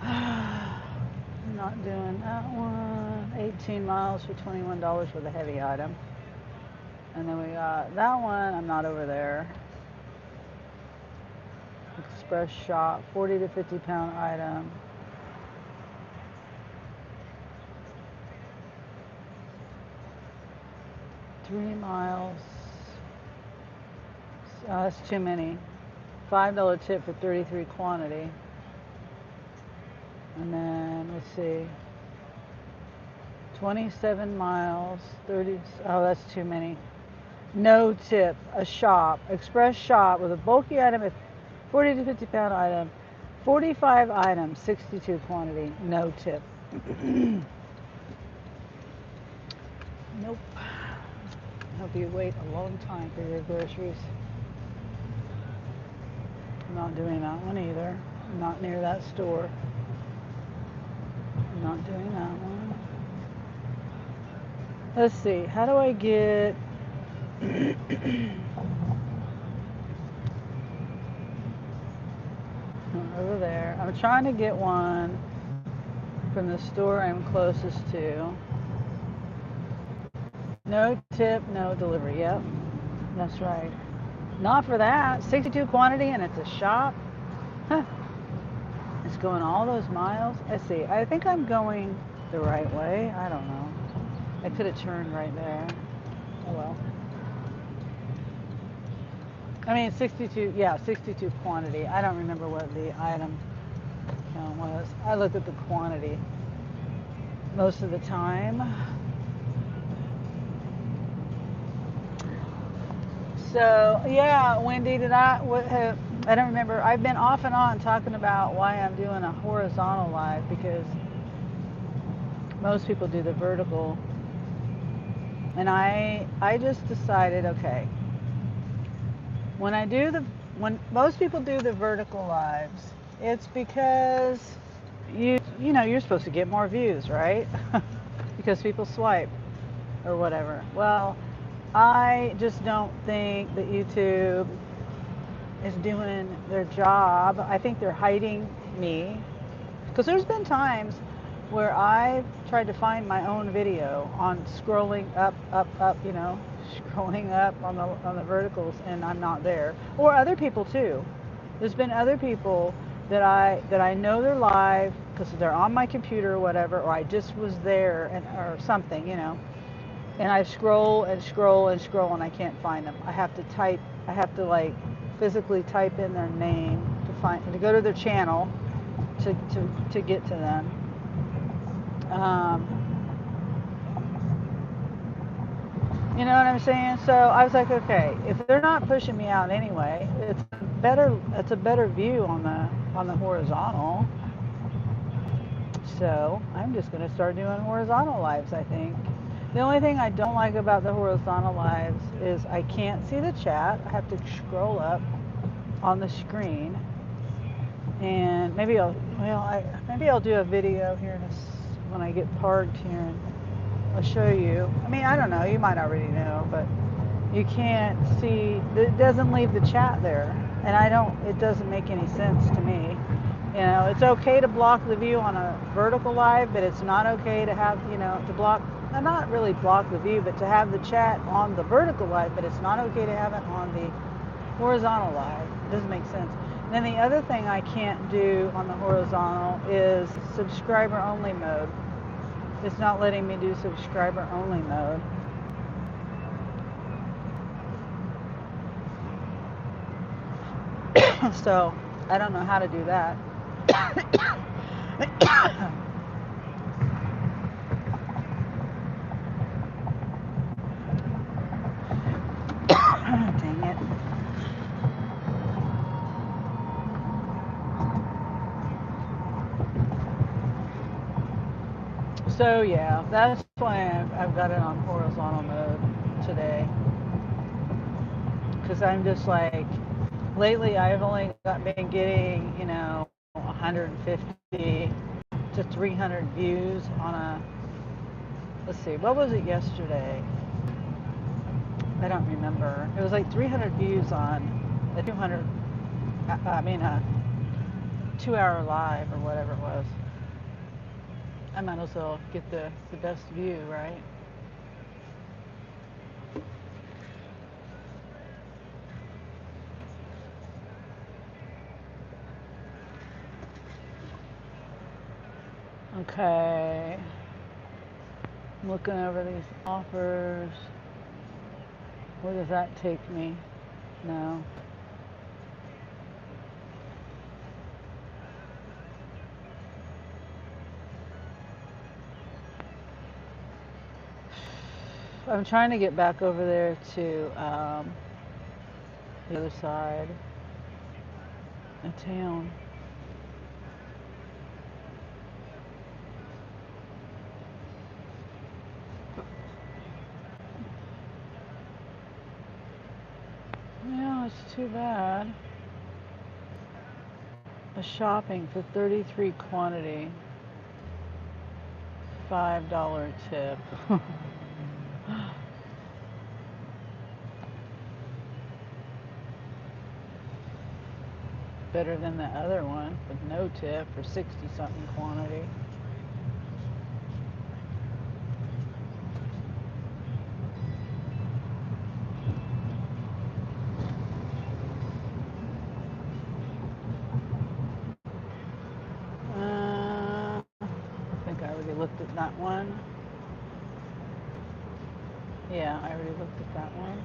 I'm not doing that one. 18 miles for $21 for the heavy item. And then we got that one. I'm not over there. Express shop, 40 to 50 pound item. Three miles. That's too many. $5 tip for 33 quantity. And then let's see. 27 miles, 30. Oh, that's too many. No tip. A shop, express shop with a bulky item, a 40 to 50 pound item, 45 items, 62 quantity. No tip. Nope. Hope you wait a long time for your groceries. I'm not doing that one either. I'm not near that store. I'm not doing that one. Let's see. How do I get... over there. I'm trying to get one from the store I'm closest to. No tip, no delivery. Yep, that's right. Not for that. 62 quantity and it's a shop. Huh. It's going all those miles. Let's see. I think I'm going the right way. I don't know. I could have turned right there. Oh well. I mean, 62, yeah, 62 quantity. I don't remember what the item count was. I looked at the quantity most of the time. So, yeah, Wendy, I don't remember. I've been off and on talking about why I'm doing a horizontal live because Most people do the vertical. And I just decided, okay, when most people do the vertical lives, it's because you know you're supposed to get more views, right? Because people swipe or whatever. Well, I just don't think that YouTube is doing their job. I think they're hiding me, because there's been times where I've tried to find my own video on scrolling up, scrolling up on the verticals, and I'm not there. Or other people too. There's been other people that I know they're live because they're on my computer or whatever, or I just was there and or something, and I scroll and scroll and scroll and I can't find them. I have to like physically type in their name to go to their channel to get to them. You know what I'm saying? So I was like, okay, if they're not pushing me out anyway, it's a better view on the horizontal. So I'm just gonna start doing horizontal lives, I think. The only thing I don't like about the horizontal lives is I can't see the chat. I have to scroll up on the screen, and maybe I'll do a video here when I get parked here, and I'll show you. I mean, I don't know. You might already know, but you can't see. It doesn't leave the chat there, and it doesn't make any sense to me. It's okay to block the view on a vertical live, but it's not okay to have, to block, not really block the view, but to have the chat on the vertical live, but it's not okay to have it on the horizontal live. It doesn't make sense. And then the other thing I can't do on the horizontal is subscriber only mode. It's not letting me do subscriber only mode. So I don't know how to do that. Dang it. So yeah, that's why I've got it on horizontal mode today. Because I'm just like, lately I've only been getting, 150 to 300 views on let's see, what was it yesterday? I don't remember. It was like 300 views on a 2-hour live or whatever it was. I might as well get the best view, right? Okay. I'm looking over these offers. Where does that take me? No. I'm trying to get back over there to the other side of town. Yeah, it's too bad. A shopping for 33 quantity, $5 tip. Better than the other one with no tip for 60 something quantity. I think I already looked at that one. Yeah, I already looked at that one.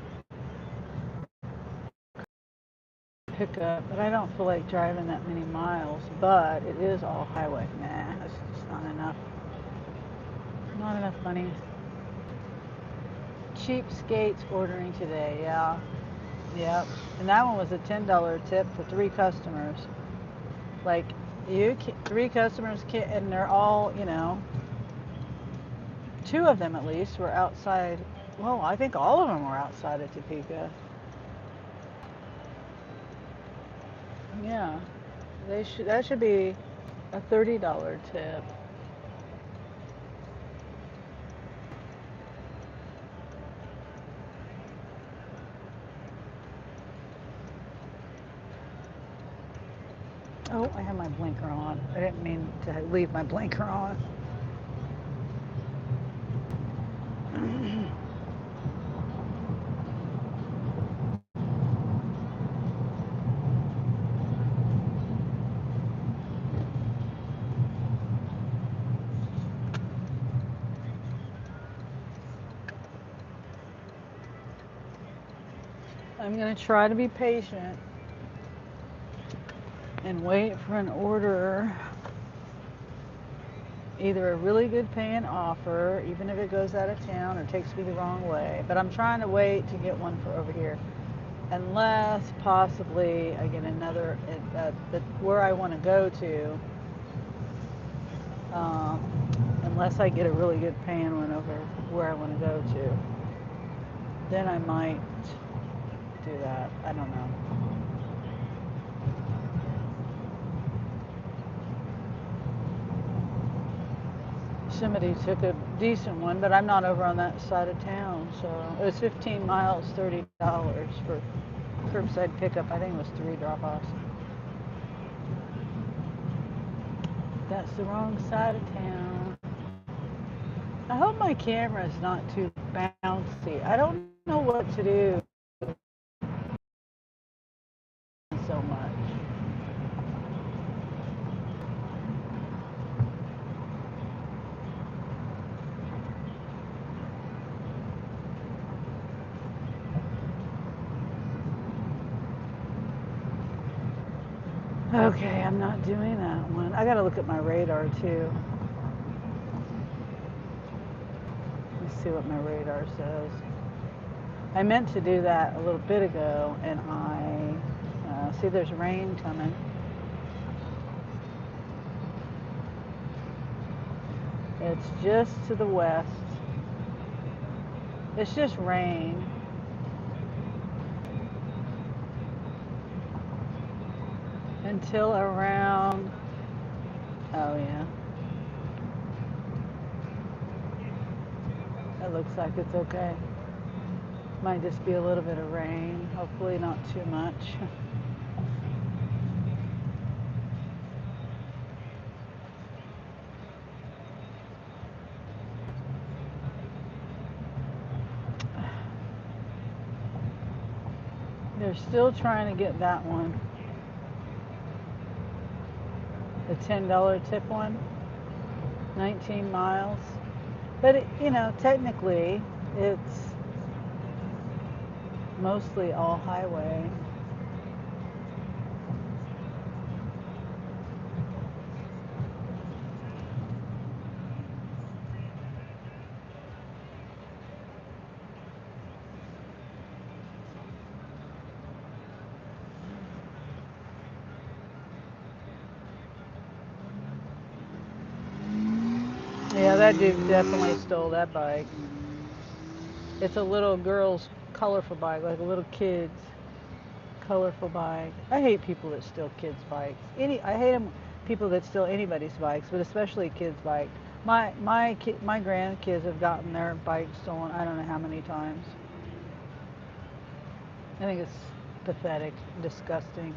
Pickup, but I don't feel like driving that many miles, but it is all highway. Nah, that's just not enough. Not enough money. Cheapskates ordering today, yeah. Yep. And that one was a $10 tip for 3 customers. Like, 3 customers, and they're all, two of them at least were outside. Well, I think all of them were outside of Topeka. Yeah, they should. That should be a $30 tip. Oh, I have my blinker on. I didn't mean to leave my blinker on. I'm going to try to be patient and wait for an order, either a really good paying offer, even if it goes out of town or takes me the wrong way. But I'm trying to wait to get one for over here, unless possibly I get another where I want to go to. Unless I get a really good paying one over where I want to go to, then I might do that. I don't know. Somebody took a decent one, but I'm not over on that side of town, so it was 15 miles, $30 for curbside pickup. I think it was 3 drop-offs. That's the wrong side of town. I hope my camera is not too bouncy. I don't know what to do so much. Okay, I'm not doing that one. I gotta look at my radar too. Let's see what my radar says. I meant to do that a little bit ago, and I see there's rain coming. It's just to the west. It's just rain. Until around, oh yeah. It looks like it's okay. Might just be a little bit of rain. Hopefully not too much. They're still trying to get that one. The $10 tip one. 19 miles. But, technically, it's mostly all highway. Yeah, that dude definitely stole that bike. It's a little girl's colorful bike, like a little kid's colorful bike. I hate people that steal kids' bikes. I hate people that steal anybody's bikes, but especially kids' bikes. My grandkids have gotten their bikes stolen. I don't know how many times. I think it's pathetic, disgusting.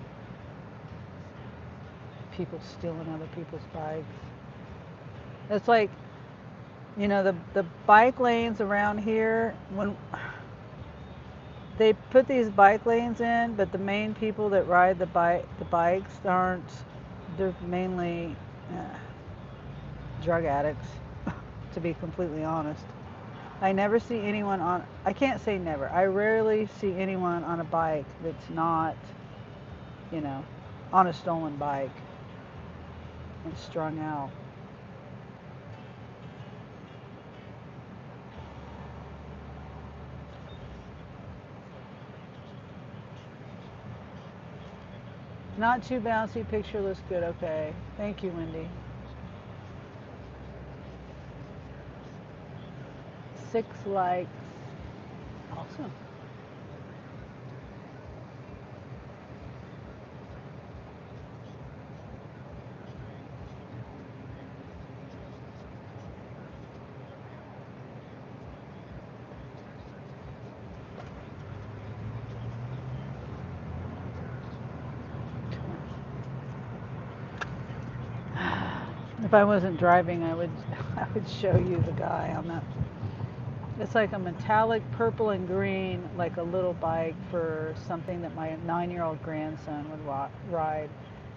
People stealing other people's bikes. It's like, the bike lanes around here, when they put these bike lanes in, but the main people that ride the bikes aren't, they're mainly drug addicts, to be completely honest. I never see anyone I can't say never, I rarely see anyone on a bike that's not, on a stolen bike and strung out. Not too bouncy, picture looks good, okay. Thank you, Wendy. 6 likes. Awesome. If I wasn't driving, I would I would show you the guy on that. It's like a metallic purple and green, like a little bike for something that my 9-year-old grandson would ride.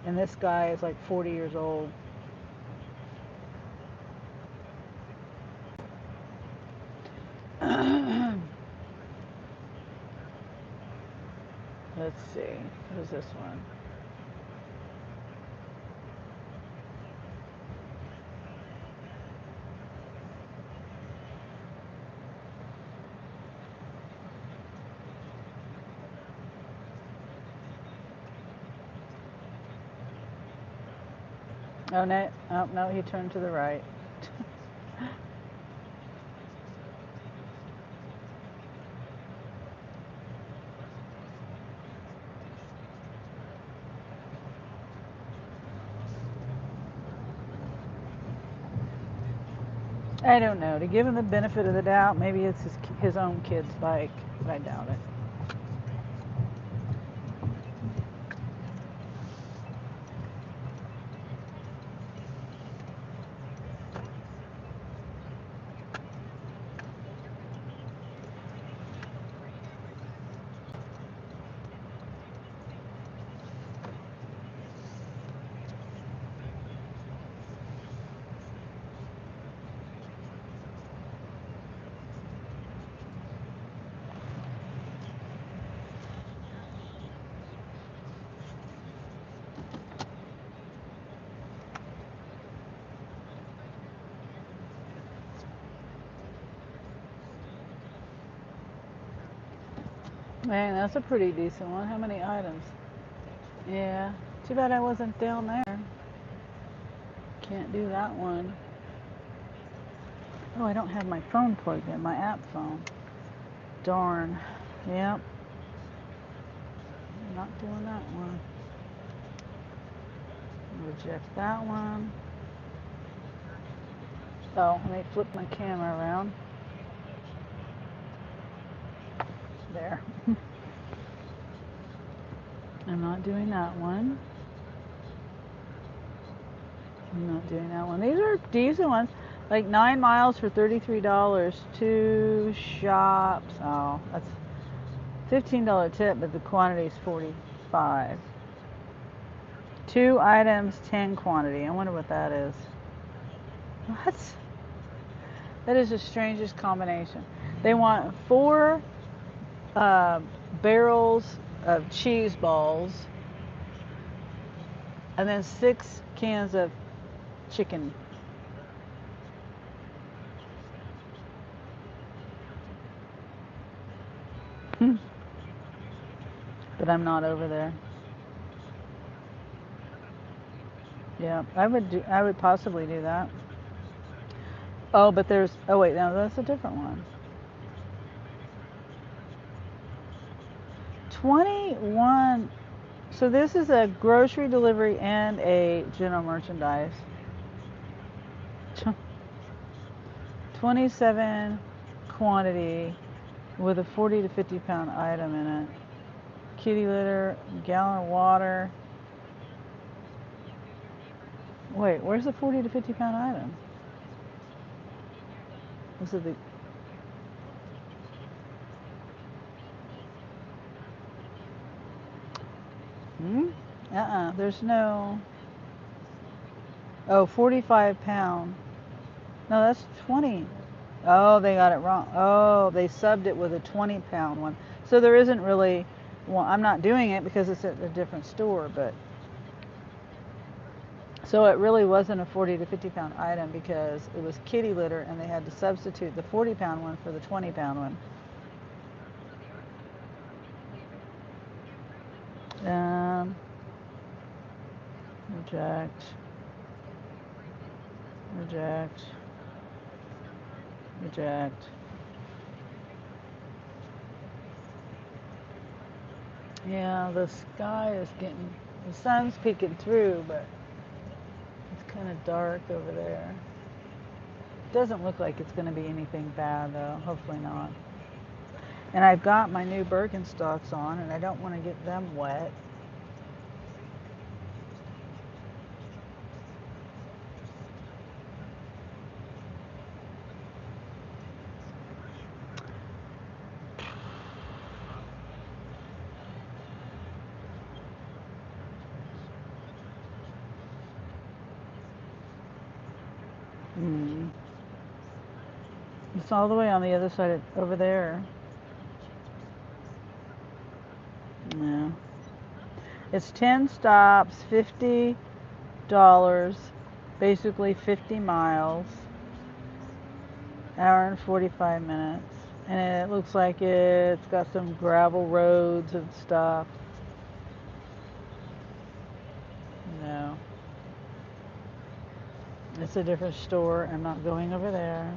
And this guy is like 40 years old. Let's see, what is this one? Oh no, oh, no, he turned to the right. I don't know. To give him the benefit of the doubt, maybe it's his own kid's bike, but I doubt it. Man, that's a pretty decent one. How many items? Yeah. Too bad I wasn't down there. Can't do that one. Oh, I don't have my phone plugged in, my app phone. Darn. Yep. Not doing that one. Reject that one. Oh, let me flip my camera around. There. I'm not doing that one. I'm not doing that one. These are decent ones. Like 9 miles for $33. 2 shops. Oh, that's $15 tip, but the quantity is 45. 2 items, 10 quantity. I wonder what that is. What? That is the strangest combination. They want 4 barrels of cheese balls and then 6 cans of chicken. But I'm not over there. Yeah, I would possibly do that. Oh, but there's, oh wait, no, that's a different one. 21. So this is a grocery delivery and a general merchandise. 27 quantity with a 40 to 50 pound item in it. Kitty litter, gallon of water. Wait, where's the 40 to 50 pound item? Was it the... There's no... Oh, 45 pound. No, that's 20. Oh, they got it wrong. Oh, they subbed it with a 20 pound one. So there isn't really... Well, I'm not doing it because it's at a different store, but... So it really wasn't a 40 to 50 pound item because it was kitty litter and they had to substitute the 40 pound one for the 20 pound one. Reject. Reject. Reject. Yeah, the sky is getting, the sun's peeking through, but it's kind of dark over there. Doesn't look like it's going to be anything bad though. Hopefully not. And I've got my new Birkenstocks on, and I don't want to get them wet. Mm. It's all the way on the other side over there. Yeah. It's 10 stops, $50, basically 50 miles, hour and 45 minutes. And it looks like it's got some gravel roads and stuff. No. It's a different store. I'm not going over there.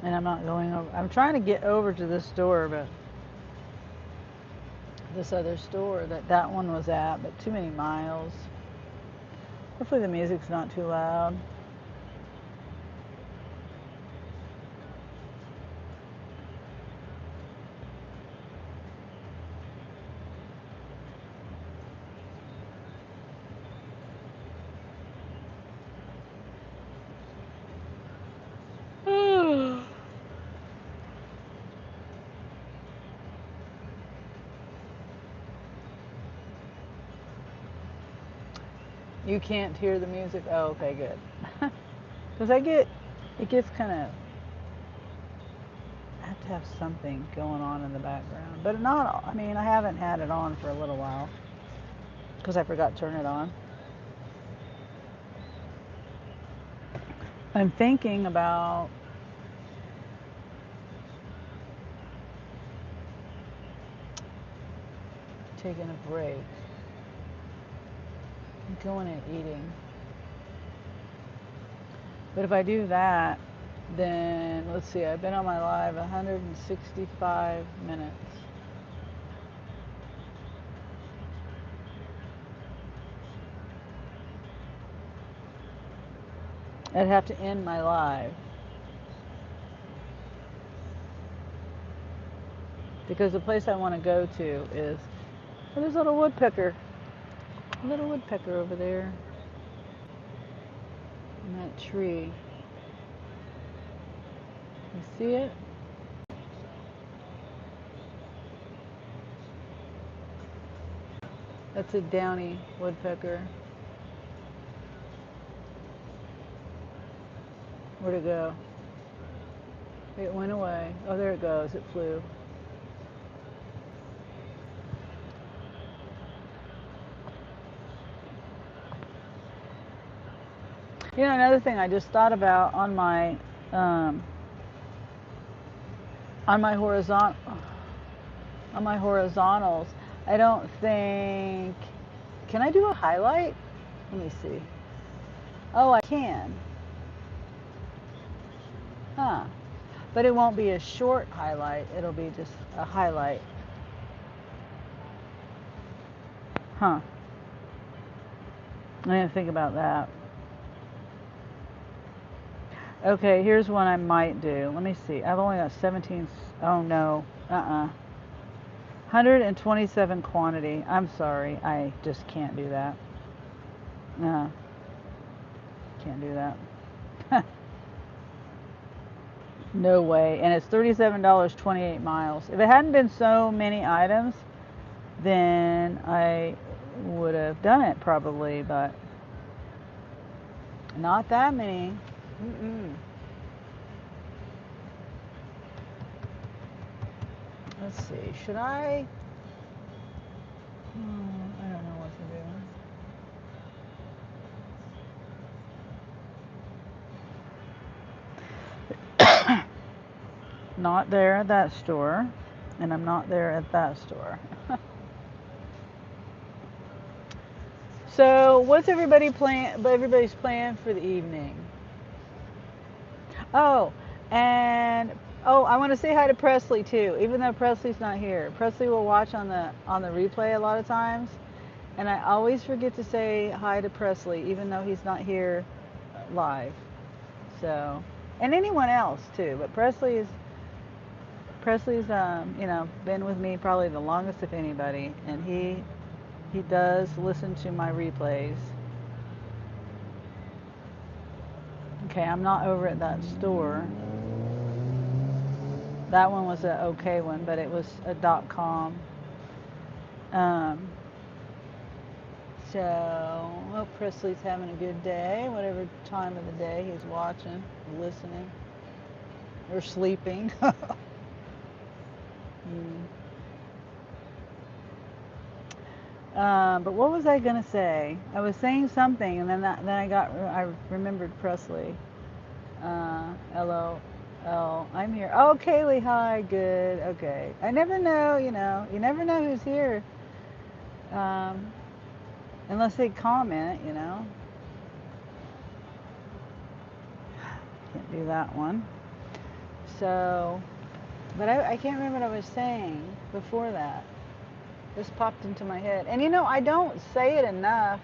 And I'm not going over. I'm trying to get over to this store, but this other store that one was at, but too many miles. Hopefully the music's not too loud. You can't hear the music? Oh, okay, good. Because it gets kind of, I have to have something going on in the background. But not, I mean, I haven't had it on for a little while because I forgot to turn it on. I'm thinking about taking a break. I'm going and eating. But if I do that, then let's see, I've been on my live 165 minutes. I'd have to end my live. Because the place I want to go to is, oh, there's a little woodpecker. A little woodpecker over there. In that tree. You see it? That's a downy woodpecker. Where'd it go? It went away. Oh, there it goes. It flew. You know, another thing I just thought about on my horizontal on my horizontals, I don't think, can I do a highlight? Let me see. Oh, I can. Huh. But it won't be a short highlight. It'll be just a highlight. Huh. I didn't think about that. Okay, here's one I might do. Let me see. I've only got 17. Oh, no. 127 quantity. I'm sorry. I just can't do that. No. Can't do that. No way. And it's $37, 28 miles. If it hadn't been so many items, then I would have done it probably, but not that many. Let's see. Should I? I don't know what to do. Not there at that store, and I'm not there at that store. So, what's everybody's plan for the evening? Oh, and Oh, I want to say hi to Presley too, even though Presley's not here. Presley will watch on the replay a lot of times, and I always forget to say hi to Presley, even though he's not here live. So, and anyone else too, but Presley's been with me probably the longest of anybody, and he does listen to my replays. Okay, I'm not over at that store. That one was a okay one, but it was a .com. So, hope Presley's having a good day, whatever time of the day he's watching, listening, or sleeping. But what was I gonna say? I was saying something, and then I remembered Presley. LOL. I'm here. Oh, Kaylee, hi. Good. Okay. I never know. You never know who's here, unless they comment. Can't do that one. So, but I can't remember what I was saying before that. This popped into my head. And I don't say it enough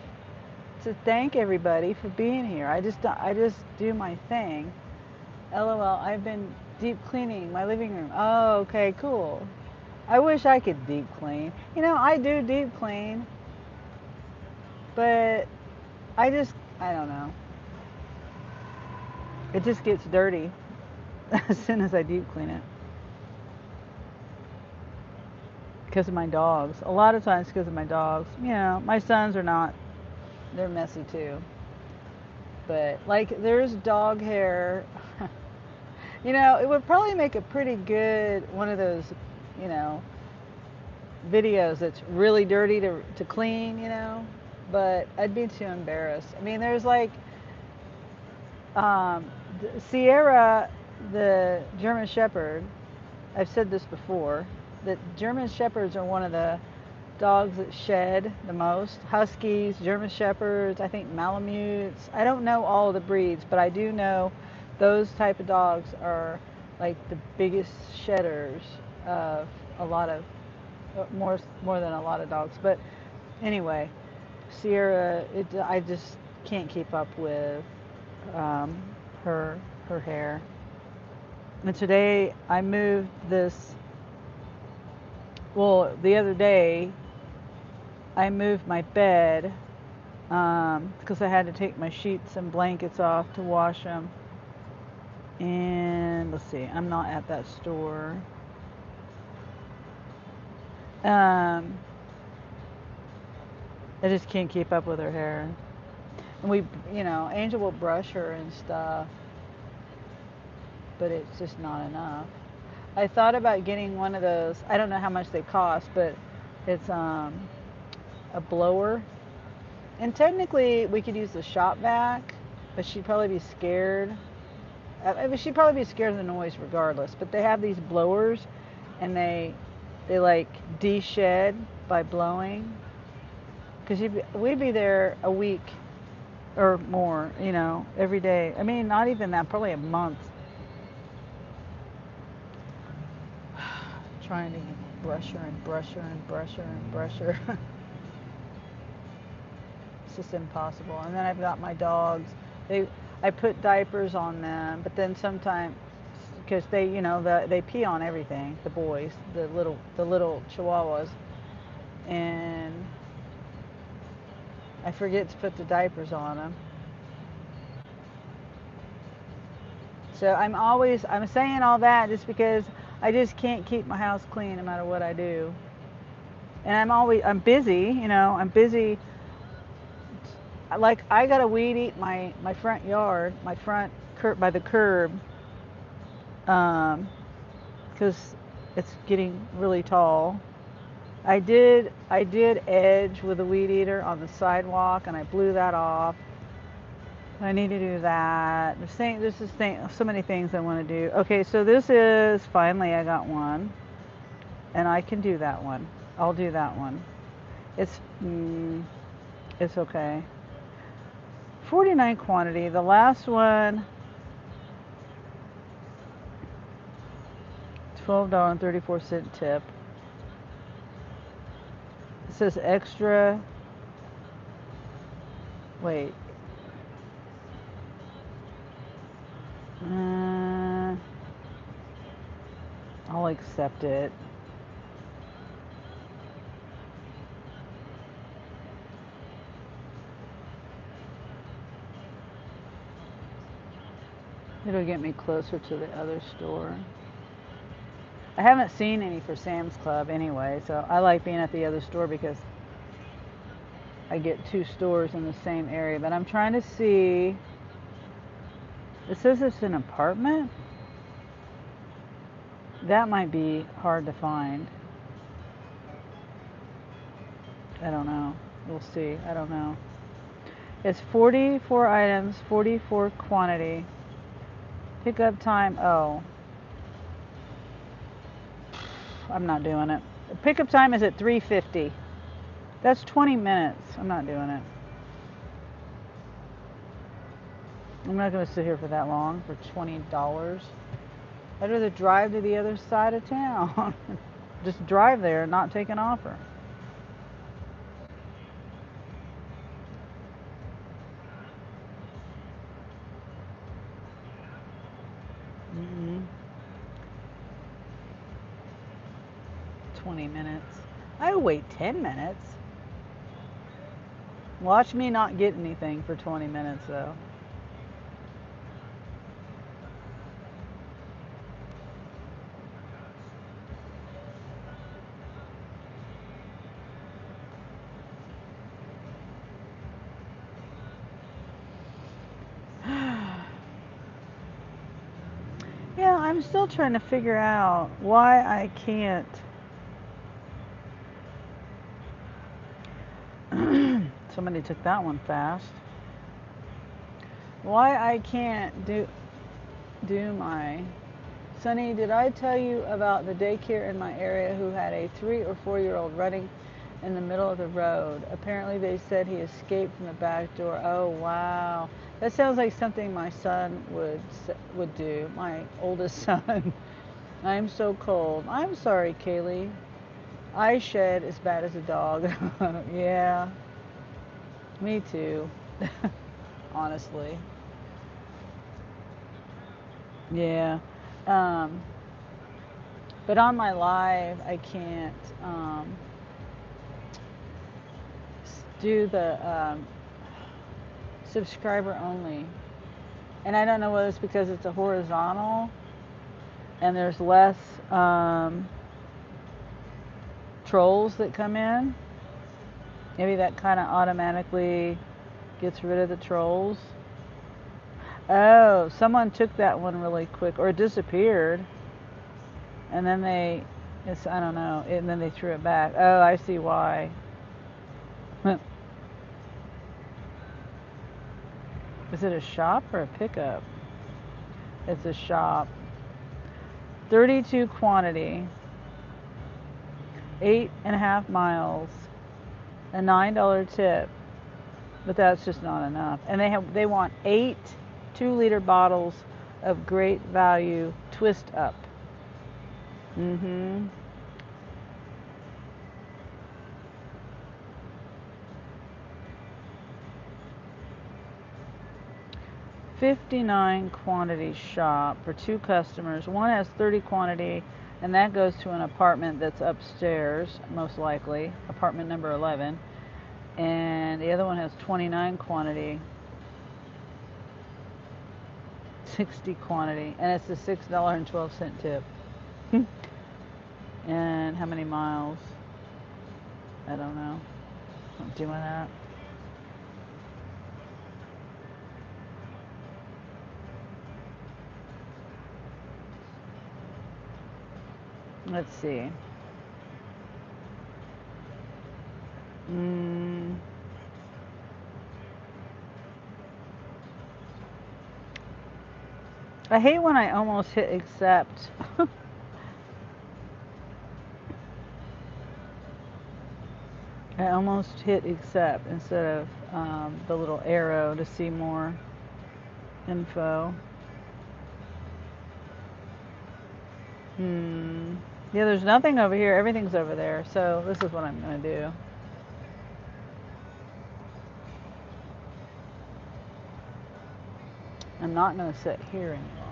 to thank everybody for being here. I just do my thing. LOL, I've been deep cleaning my living room. Oh, okay, cool. I wish I could deep clean. I do deep clean, but I don't know. It just gets dirty as soon as I deep clean it. Because of my dogs. A lot of times because of my dogs. My sons are not. They're messy too. But there's dog hair. It would probably make a pretty good one of those, videos that's really dirty to clean, But I'd be too embarrassed. I mean, there's Sierra, the German Shepherd. I've said this before. That German Shepherds are one of the dogs that shed the most. Huskies, German Shepherds, I think Malamutes. I don't know all of the breeds, but I do know those type of dogs are the biggest shedders of a lot of more than a lot of dogs. But anyway, Sierra, I just can't keep up with her hair. And today I moved this. Well, the other day, I moved my bed because I had to take my sheets and blankets off to wash them. And let's see, I'm not at that store. I just can't keep up with her hair. And Angel will brush her and stuff, but it's just not enough. I thought about getting one of those. I don't know how much they cost, but it's a blower. And technically, we could use the shop vac, but she'd probably be scared. She'd probably be scared of the noise regardless. But they have these blowers, and they de-shed by blowing. Because we'd be there a week or more, every day. I mean, not even that, probably a month. Trying to brush her and brush her and brush her and brush her. It's just impossible. And then I've got my dogs. I put diapers on them, but then sometimes because they pee on everything. The boys, the little chihuahuas, and I forget to put the diapers on them. So I'm saying all that just because I just can't keep my house clean no matter what I do. And I'm busy, I'm busy. I gotta weed eat my front yard, my front by the curb, because it's getting really tall. I did edge with a weed eater on the sidewalk, and I blew that off. I need to do that. So many things I want to do. Okay, so this is finally I got one, and I can do that one. I'll do that one. It's okay. 49 quantity. The last one $12.34 tip. It says extra. Wait. I'll accept it. It'll get me closer to the other store. I haven't seen any for Sam's Club anyway, so I like being at the other store because I get 2 stores in the same area. But I'm trying to see. It says it's an apartment. That might be hard to find. I don't know. We'll see. I don't know. It's 44 items, 44 quantity. Pickup time, oh. I'm not doing it. Pickup time is at 3:50. That's 20 minutes. I'm not doing it. I'm not going to sit here for that long for $20. I'd rather drive to the other side of town. Just drive there and not take an offer. Mm-hmm. 20 minutes. I would wait 10 minutes. Watch me not get anything for 20 minutes though. Yeah, I'm still trying to figure out why I can't. Somebody took that one fast. Why I can't do my. Sonny, did I tell you about the daycare in my area who had a 3 or 4-year-old running in the middle of the road? Apparently they said he escaped from the back door. Oh wow. That sounds like something my son would do. My oldest son. I'm so cold. I'm sorry, Kaylee. I shed as bad as a dog. Yeah. Me too. Honestly. Yeah. But on my live, I can't do the subscriber only. And I don't know whether it's because it's a horizontal and there's less trolls that come in. Maybe that kind of automatically gets rid of the trolls. Oh, someone took that one really quick, or it disappeared. And then I don't know, and then they threw it back. Oh, I see why. Is it a shop or a pickup? It's a shop. 32 quantity. 8.5 miles. A $9 tip. But that's just not enough. And they want 8 2-liter bottles of great value twist up. Mm-hmm. $59 quantity shop for 2 customers. One has 30 quantity, and that goes to an apartment that's upstairs, most likely, apartment number 11. And the other one has 29 quantity, 60 quantity, and it's a $6.12 tip. And how many miles? I don't know. I'm doing that. Let's see. I hate when I almost hit accept. I almost hit accept instead of the little arrow to see more info. Yeah, there's nothing over here. Everything's over there. So this is what I'm going to do. I'm not going to sit here any longer.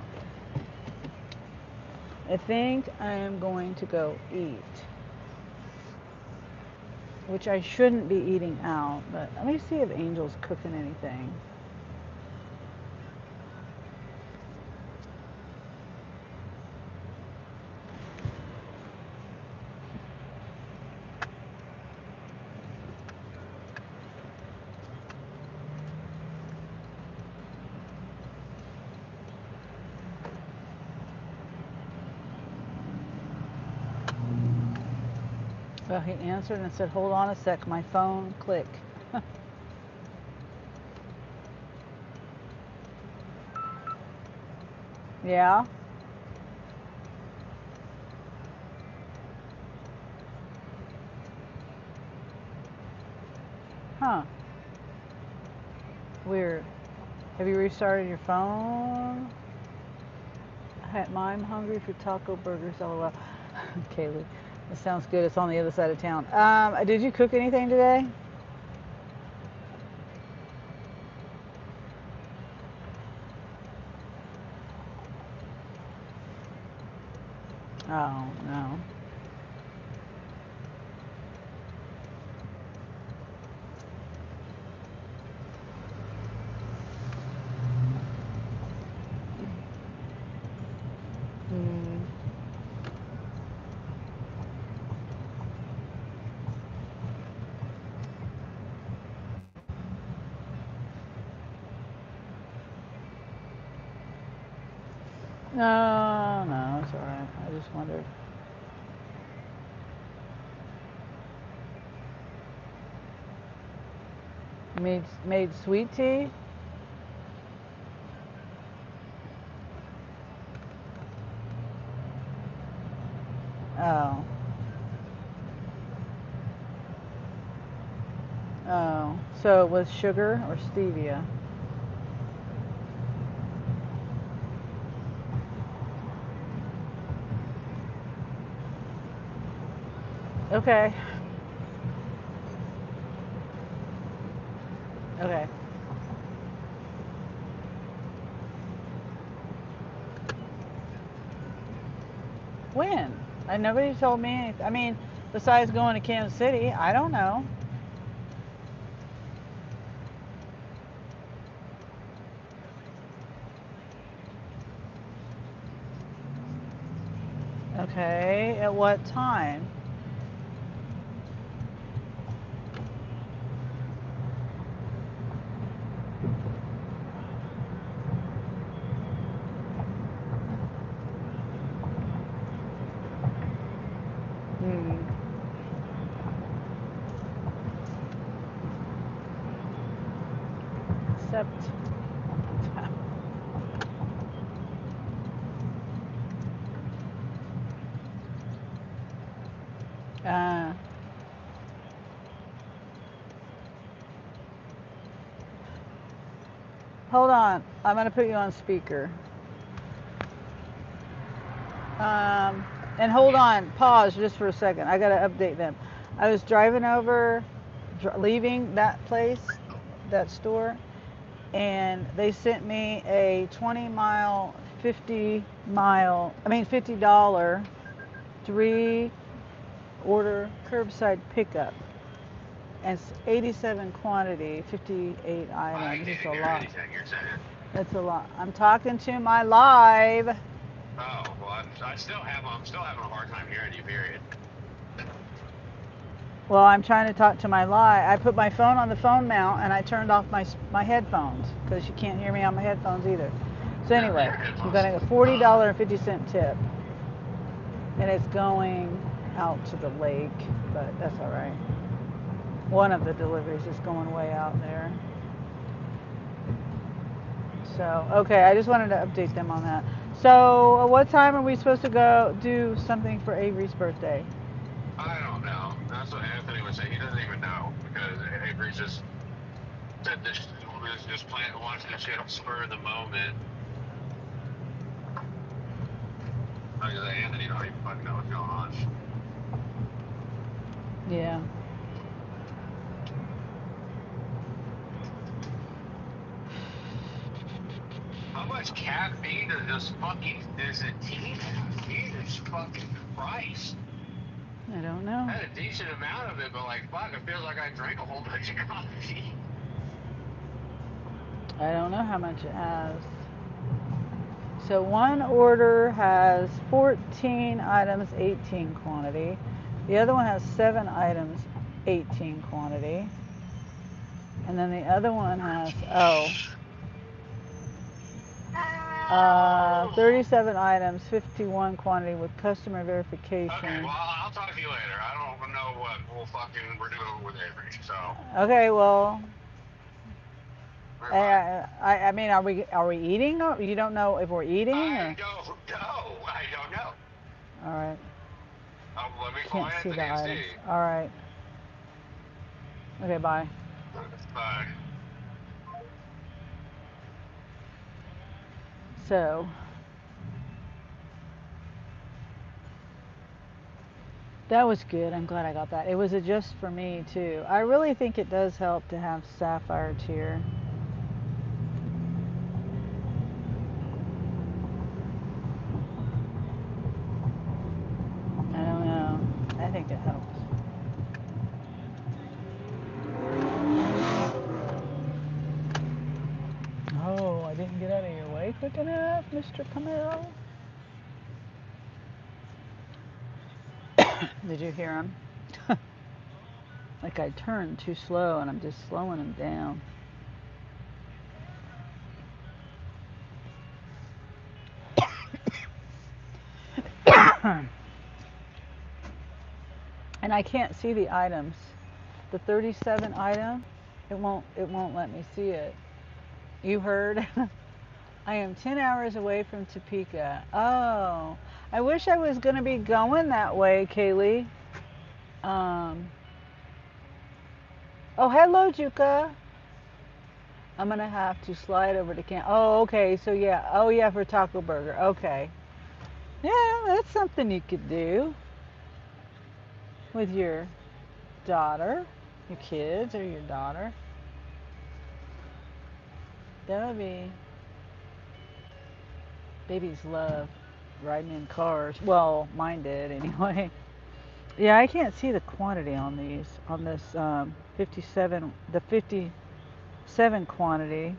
I think I am going to go eat. Which I shouldn't be eating out, but let me see if Angel's cooking anything. Well, he answered and said, hold on a sec, my phone, click. Yeah? Huh. Weird. Have you restarted your phone? I'm hungry for taco burgers, lol. Kaylee, that sounds good. It's on the other side of town. Did you cook anything today? Oh, no. Mm. No, no, it's all right. I just wondered. Made sweet tea? Oh. Oh. So it was sugar or stevia? Okay. Okay. When? Nobody told me anything. I mean, besides going to Kansas City, I don't know. Okay. At what time? Hmm. Except. Uh, hold on. I'm going to put you on speaker. And hold on. Pause just for a second. I got to update them. I was driving over, leaving that place, that store, and they sent me a 20-mile, $50 3 order curbside pickup. And it's 87 quantity, 58 items. It's a lot. That's a lot. I'm talking to my live. Oh, well, I'm still having a hard time hearing you, period. Well, I'm trying to talk to my live. I put my phone on the phone mount and I turned off my headphones because you can't hear me on my headphones either. So anyway, I'm getting a $40.50 tip, and it's going out to the lake, but that's all right. One of the deliveries is going way out there. So, okay, I just wanted to update them on that. So, what time are we supposed to go do something for Avery's birthday? I don't know. That's what Anthony would say. He doesn't even know because Avery just said this was just watching the channel spur of the moment. Like Anthony, fucking know what's going on. Yeah. How much caffeine does a tea have? Jesus fucking Christ. I don't know. I had a decent amount of it, but like, fuck, it feels like I drank a whole bunch of coffee. I don't know how much it has. So one order has 14 items, 18 quantity. The other one has 7 items, 18 quantity. And then the other one has, 37 items, 51 quantity with customer verification. Okay, well, I'll talk to you later. I don't know what we're doing with Avery, so. Okay, well, Bye. I mean, are we eating? You don't know if we're eating? I Or? don't know. I don't know. All right. Let me call Can't see Anthony the and see. items. All right. Okay, bye. Bye. So, that was good. I'm glad I got that. It was a just for me, too. I really think it does help to have sapphire tier. I don't know. I think it helps. Oh, I didn't get out of your way quick enough, Mr. Camaro. Did you hear him? Like I turned too slow and I'm just slowing him down. And I can't see the items. The 37 item, it won't let me see it. You heard? I am 10 hours away from Topeka. Oh, I wish I was going to be going that way, Kaylee. Oh, hello, Juka. I'm going to have to slide over to camp. Oh, okay. So, yeah. Oh, yeah, for Taco Burger. Okay. Yeah, that's something you could do with your daughter, your kids, or your daughter. That would be. Babies love riding in cars. Well, mine did anyway. Yeah, I can't see the quantity on these, on this 57, the 57 quantity.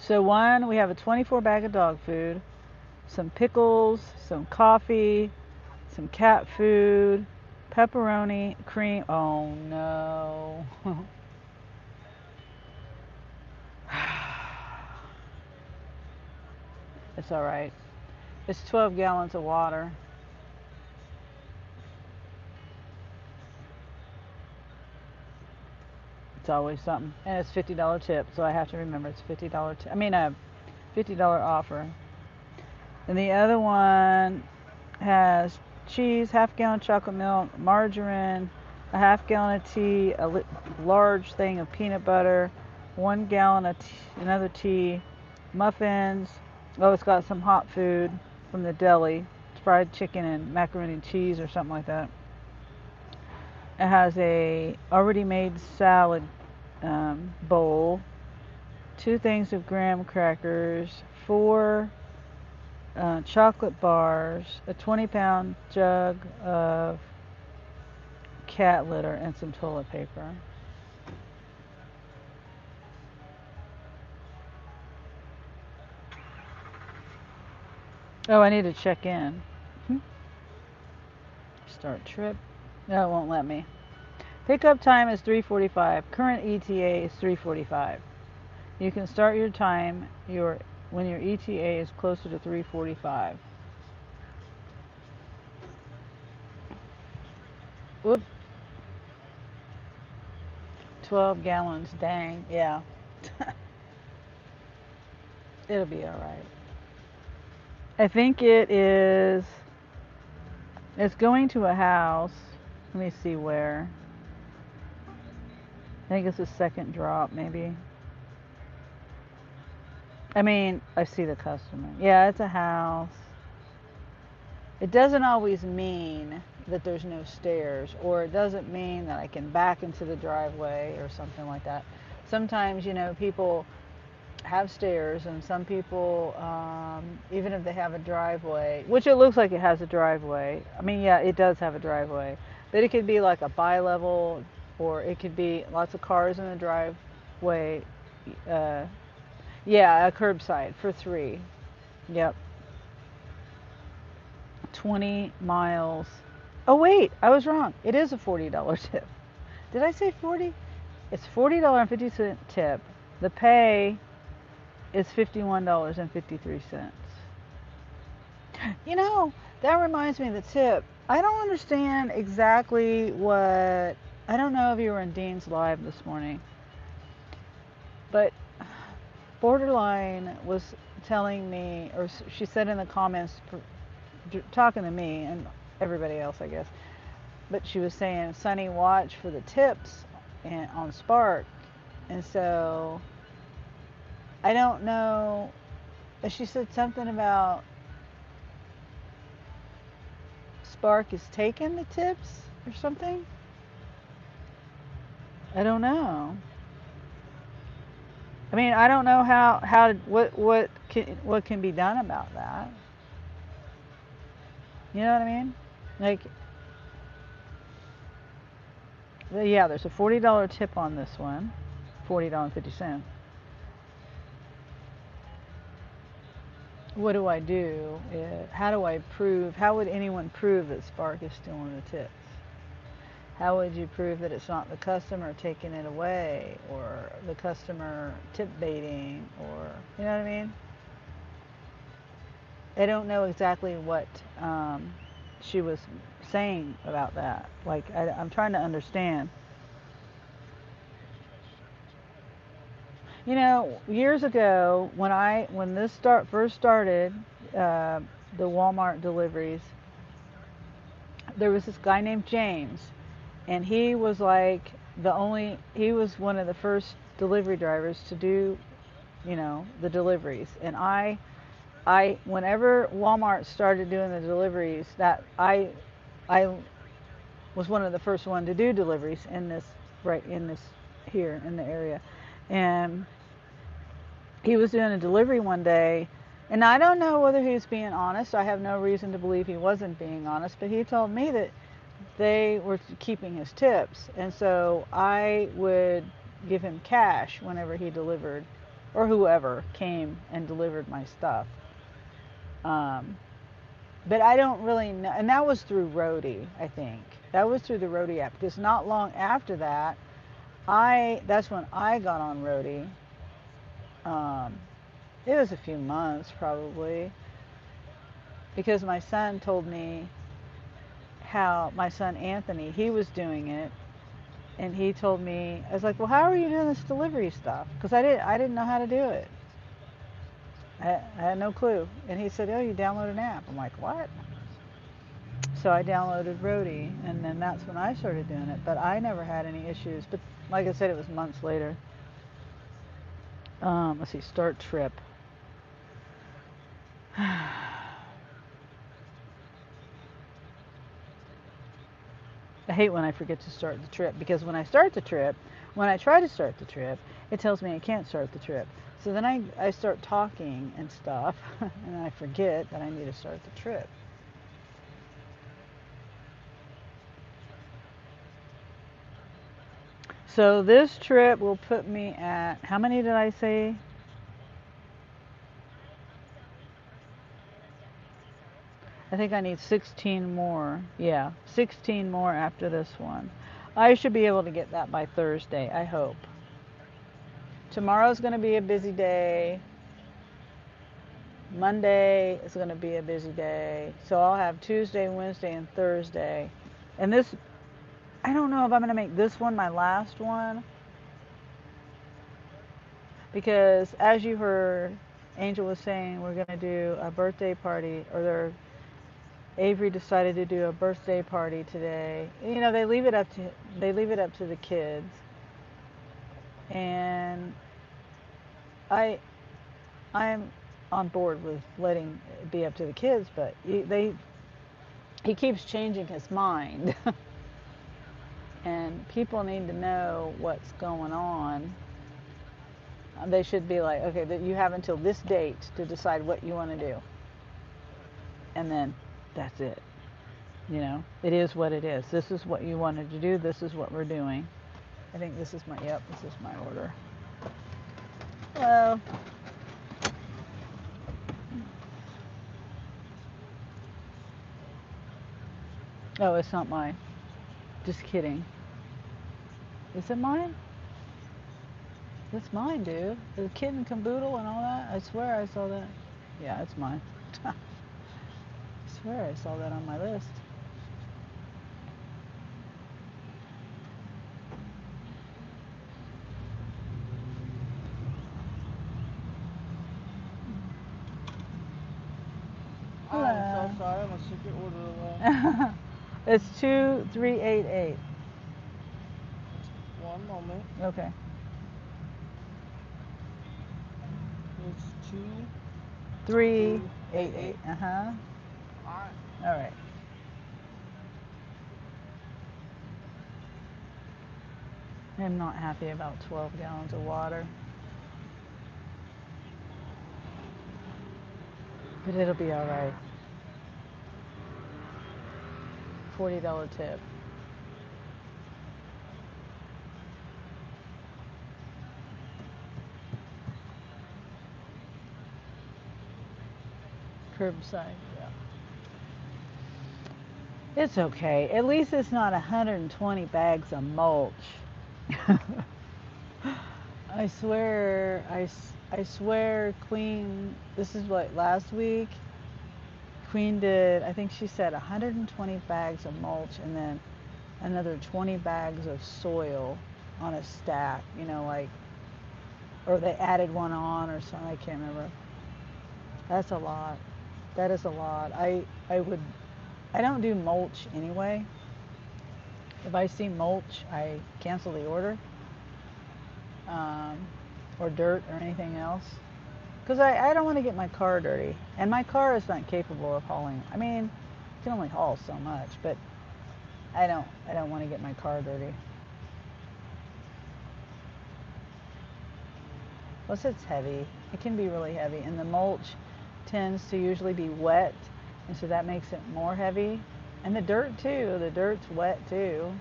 So one, we have a 24 bag of dog food, some pickles, some coffee, some cat food, pepperoni, cream. Oh no. It's all right. It's 12 gallons of water. It's always something. And it's $50 tip, so I have to remember it's $50 tip. I mean, a $50 offer. And the other one has cheese, half gallon chocolate milk, margarine, a half gallon of tea, a large thing of peanut butter, 1 gallon of another tea, muffins. Oh, it's got some hot food from the deli, fried chicken and macaroni and cheese or something like that. It has a already made salad bowl, 2 things of graham crackers, 4 chocolate bars, a 20-pound jug of cat litter, and some toilet paper. Oh, I need to check in. Start trip. No, it won't let me. Pickup time is 3:45. Current ETA is 3:45. You can start your time when your ETA is closer to 3:45. Whoop. 12 gallons. Dang. Yeah. It'll be all right. I think it's going to a house. Let me see where. I think it's the second drop, maybe. I mean, I see the customer. Yeah, it's a house. it doesn't always mean that there's no stairs, or it doesn't mean that I can back into the driveway or something like that. Sometimes, people have stairs, and some people, even if they have a driveway, which it looks like it has a driveway. I mean, yeah, it does have a driveway, but it could be like a bi-level, or it could be lots of cars in the driveway. Uh, yeah, a curbside for 3. Yep. 20 miles. Oh, wait, I was wrong. It is a $40 tip. Did I say 40? It's $40.50 tip. The pay is $51.53. That reminds me of the tip. I don't understand exactly what. I don't know if you were in Dean's Live this morning, but Borderline was telling me, or she said in the comments, talking to me and everybody else, I guess, but she was saying, Sonny, watch for the tips on Spark. And so I don't know. She said something about Spark is taking the tips or something. I don't know. I mean, I don't know what can be done about that. You know what I mean? Like, yeah, there's a $40 tip on this one, $40.50. What do I do? How do I prove? How would anyone prove that Spark is stealing the tips? How would you prove that it's not the customer taking it away, or the customer tip baiting, or, you know what I mean? I don't know exactly what she was saying about that. Like, I'm trying to understand. Years ago, when this first started, the Walmart deliveries, there was this guy named James, and he was like he was one of the first delivery drivers to do, the deliveries. And whenever Walmart started doing the deliveries, that I was one of the first one to do deliveries right in this here in the area. And he was doing a delivery one day, and I don't know whether he was being honest. I have no reason to believe he wasn't being honest, but he told me that they were keeping his tips, and so I would give him cash whenever he delivered, or whoever came and delivered my stuff. But I don't really know, and that was through Roadie, I think. That was through the Roadie app, because not long after that, that's when I got on Roadie. It was a few months probably, because my son told me how my son Anthony, he was doing it, and he told me, I was like, well, how are you doing this delivery stuff? Because I didn't know how to do it. I had no clue. And he said, oh, you download an app. I'm like, what? So I downloaded Roadie, and then that's when I started doing it. But I never had any issues. But like I said, it was months later. Let's see, start trip. I hate when I forget to start the trip, because when I try to start the trip, it tells me I can't start the trip. So then I start talking and stuff, and I forget that I need to start the trip. So this trip will put me at, how many did I say? I think I need 16 more. Yeah, 16 more after this one. I should be able to get that by Thursday, I hope. Tomorrow's going to be a busy day. Monday is going to be a busy day. So I'll have Tuesday, Wednesday, and Thursday. And this, I don't know if I'm going to make this one my last one. Because as you heard, Angel was saying we're going to do a birthday party, or Avery decided to do a birthday party today. They leave it up to the kids. And I'm on board with letting it be up to the kids, but he keeps changing his mind. And people need to know what's going on. They should be like, okay, that you have until this date to decide what you want to do. And then that's it. You know, it is what it is. This is what you wanted to do. This is what we're doing. I think this is my, yep, this is my order. Hello. Oh, it's not mine. Just kidding. Is it mine? It's mine, dude. The kitten caboodle and all that. I swear I saw that. Yeah, it's mine. I swear I saw that on my list. I'm Hello. so sorry. I'm a secret order away. It's 2388. One moment. Okay. It's 388. Uh-huh. Alright. All right. I'm not happy about 12 gallons of water. But it'll be all right. $40 tip. Curbside, yeah. It's okay. At least it's not 120 bags of mulch. I swear, I swear, Queen, this is what, last week? Queen did, I think she said 120 bags of mulch and then another 20 bags of soil on a stack, you know, like, or they added one on or something, I can't remember. That's a lot. That is a lot. I don't do mulch anyway. If I see mulch, I cancel the order. Or dirt or anything else. Because I don't want to get my car dirty. And my car is not capable of hauling. I mean, it can only haul so much, but I don't want to get my car dirty. Plus it's heavy. It can be really heavy. And the mulch tends to usually be wet. And so that makes it more heavy. And the dirt too. The dirt's wet too.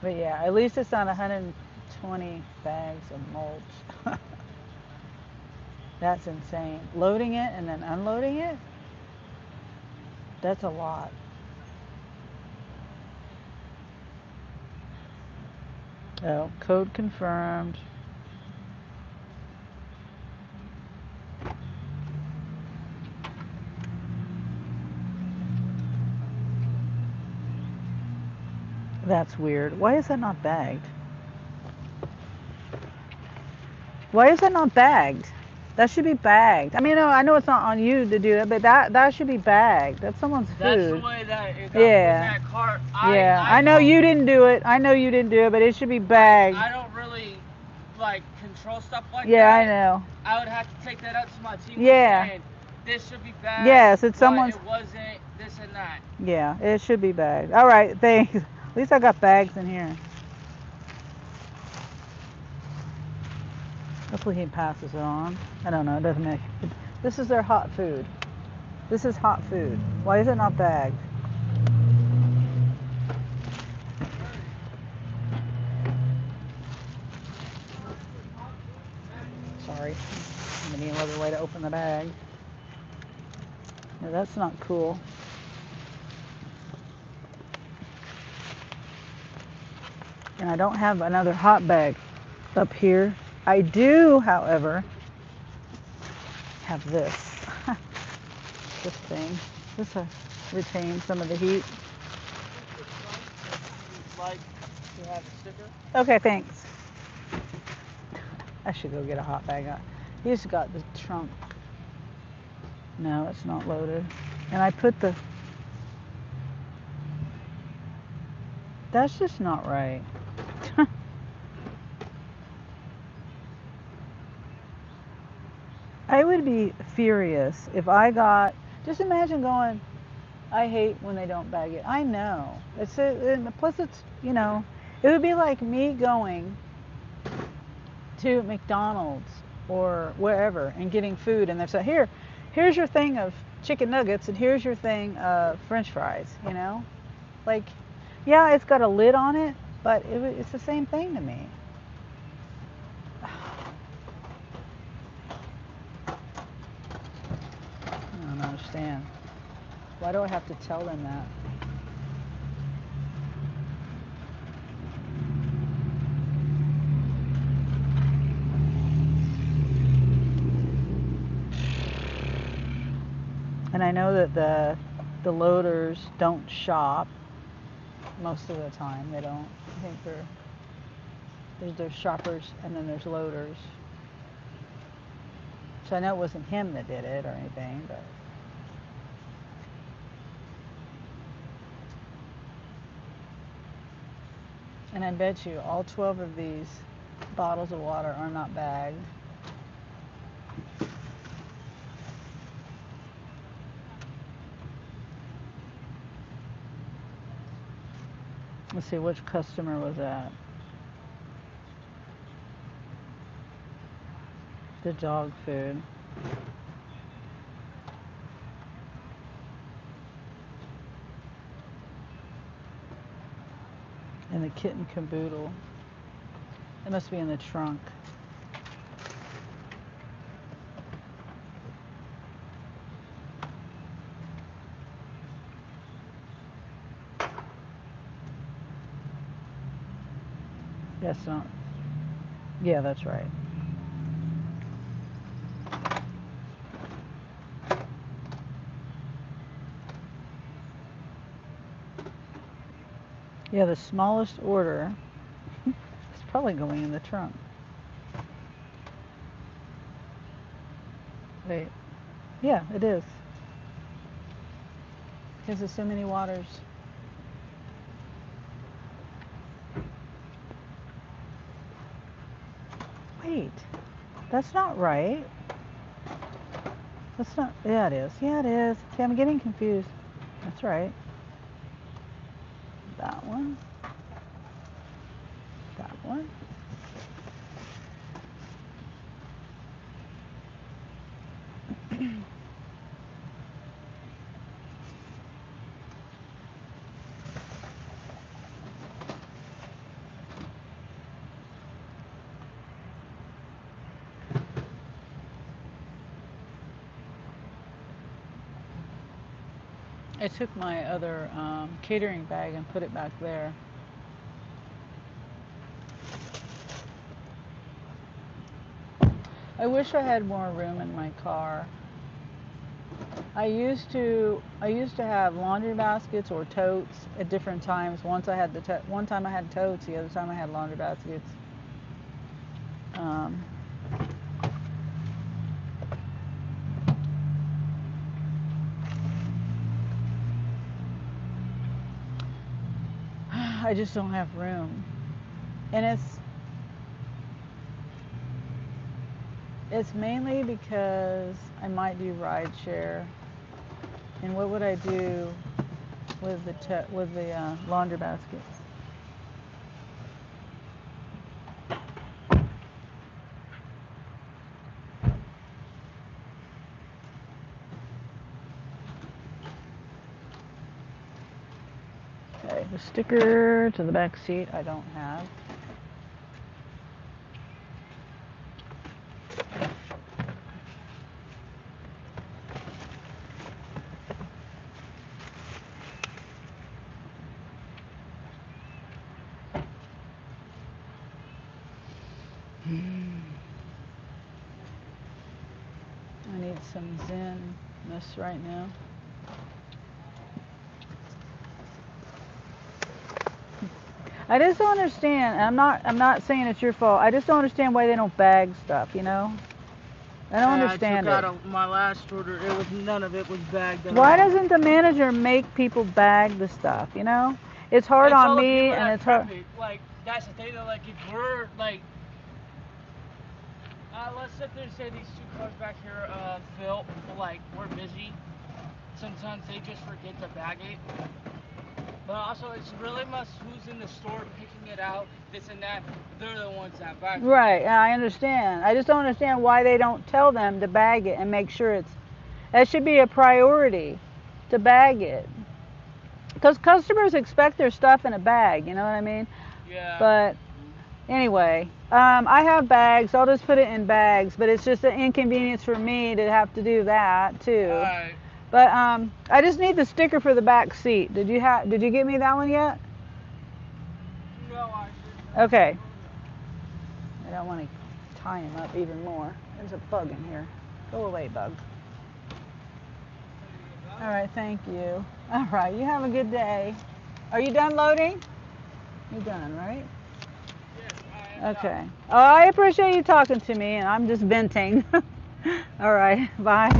But yeah, at least it's not 120 bags of mulch. That's insane. Loading it and then unloading it? That's a lot. Oh, code confirmed. That's weird. Why is that not bagged? Why is that not bagged? That should be bagged. I mean, no, I know it's not on you to do that, but that should be bagged. That's someone's food. That's the way that it got put Yeah. in that cart. Yeah, I know you didn't do it. I know you didn't do it, but it should be bagged. I don't really like control stuff like Yeah, that. I know. I would have to take that up to my team. Yeah. And this should be bagged. Yes, it's but someone's. It wasn't this and that. Yeah, it should be bagged. All right, thanks. At least I got bags in here. Hopefully he passes it on. I don't know. It doesn't make. This is their hot food. This is hot food. Why is it not bagged? Sorry. I'm gonna need another way to open the bag. No, that's not cool. And I don't have another hot bag up here. I do, however, have this. This thing. This retains some of the heat. Like to have a sticker. Okay, thanks. I should go get a hot bag. He's got the trunk. No, it's not loaded. And I put the... That's just not right. I would be furious if I got Just imagine going, I hate when they don't bag it. I know. Plus it's, it would be like me going to McDonald's or wherever and getting food and they're saying, here's your thing of chicken nuggets and here's your thing of French fries, Like, yeah, it's got a lid on it, but it's the same thing to me. I don't understand. Why do I have to tell them that? And I know that the loaders don't shop most of the time. They don't. I think there's shoppers and then there's loaders. So I know it wasn't him that did it or anything, but and I bet you all 12 of these bottles of water are not bagged. Let's see, which customer was that? The dog food. And the kitten caboodle. It must be in the trunk. That's not. Yeah, that's right. Yeah, the smallest order is probably going in the trunk. Wait. Yeah, it is. Because there's so many waters. Wait. That's not right. That's not. Yeah, it is. Yeah, it is. See, I'm getting confused. That's right. That one. That one. I took my other catering bag and put it back there. I wish I had more room in my car. I used to have laundry baskets or totes at different times. One time I had totes, the other time I had laundry baskets. I just don't have room, and it's mainly because I might do ride share. And what would I do with the laundry baskets? Okay, the sticker to the back seat I don't have. I need some Zen-ness right now. I just don't understand. I'm not saying it's your fault. I just don't understand why they don't bag stuff, I don't understand I took it. out my last order. None of it was bagged at Why all. doesn't the manager make people bag the stuff, It's hard It's on all the me people and that it's hard. prep it. Like, that's the thing though, like if we're like let's sit there and say these two cars back here, Phil, like we're busy. sometimes they just forget to bag it. But also, it's really much who's in the store picking it out, this and that. They're the ones that bag it. Right, I understand. I just don't understand why they don't tell them to bag it and make sure it's. That should be a priority, to bag it. Because customers expect their stuff in a bag, you know what I mean? Yeah. But anyway, I have bags. I'll just put it in bags. But it's just an inconvenience for me to have to do that too. Alright. But I just need the sticker for the back seat. Did you get me that one yet? No, I didn't. Okay. I don't want to tie him up even more. There's a bug in here. Go away, bug. All right, thank you. All right, you have a good day. Are you done loading? You're done, right? Yes, I am Okay. Oh, I appreciate you talking to me, and I'm just venting. All right, bye.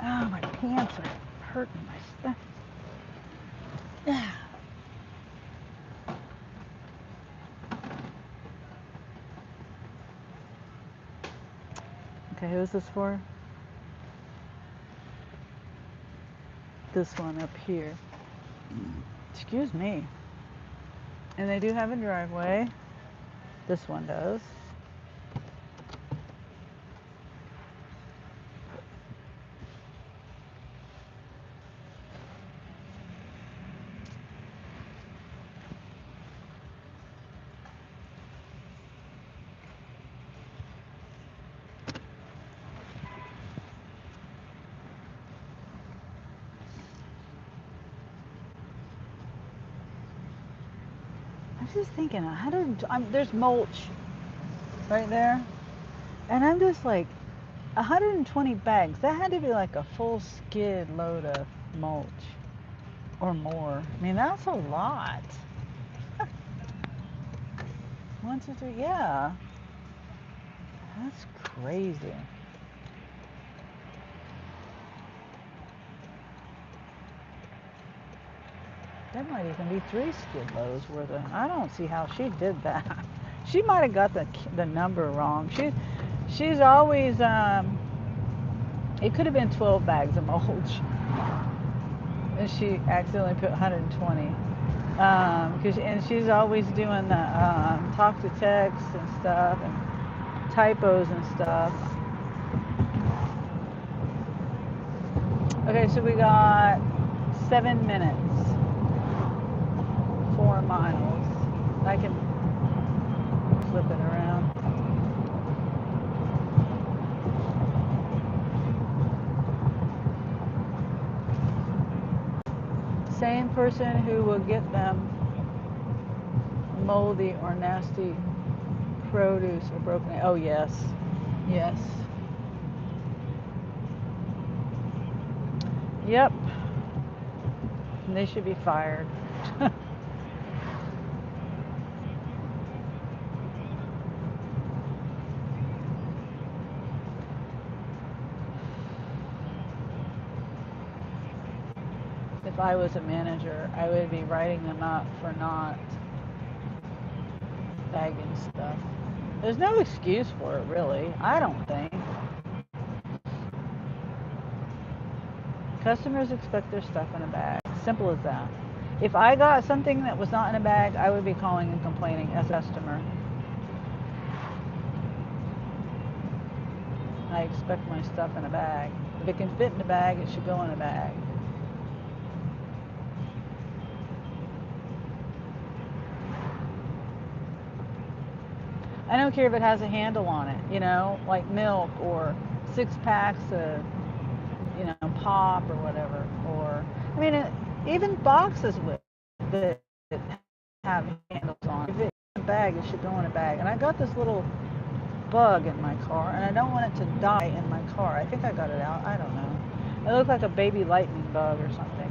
Oh, my pants are hurting my stuff. Okay, who's this for? This one up here. Excuse me. And they do have a driveway. This one does. I'm just thinking, there's mulch right there, and I'm just like, 120 bags. That had to be like a full skid load of mulch or more. I mean, that's a lot. 1, 2, 3, yeah. That's crazy. That might even be 3 skid loads worth of. I don't see how she did that. She might have got the number wrong. She's always it could have been 12 bags of mulch, and she accidentally put 120. And she's always doing the talk to text and stuff and typos and stuff. Okay, so we got 7 minutes. 4 miles. I can flip it around. Same person who will get them moldy or nasty produce or broken. Oh, yes. Yes. Yep. And they should be fired. If I was a manager, I would be writing them up for not bagging stuff. There's no excuse for it, really. I don't think. Customers expect their stuff in a bag. Simple as that. If I got something that was not in a bag, I would be calling and complaining as a customer. I expect my stuff in a bag. If it can fit in a bag, it should go in a bag. I don't care if it has a handle on it, like milk or 6 packs of, pop or whatever. Or, I mean, even boxes that have handles on it. If it's in a bag, it should go in a bag. And I got this little bug in my car, and I don't want it to die in my car. I think I got it out. I don't know. It looked like a baby lightning bug or something.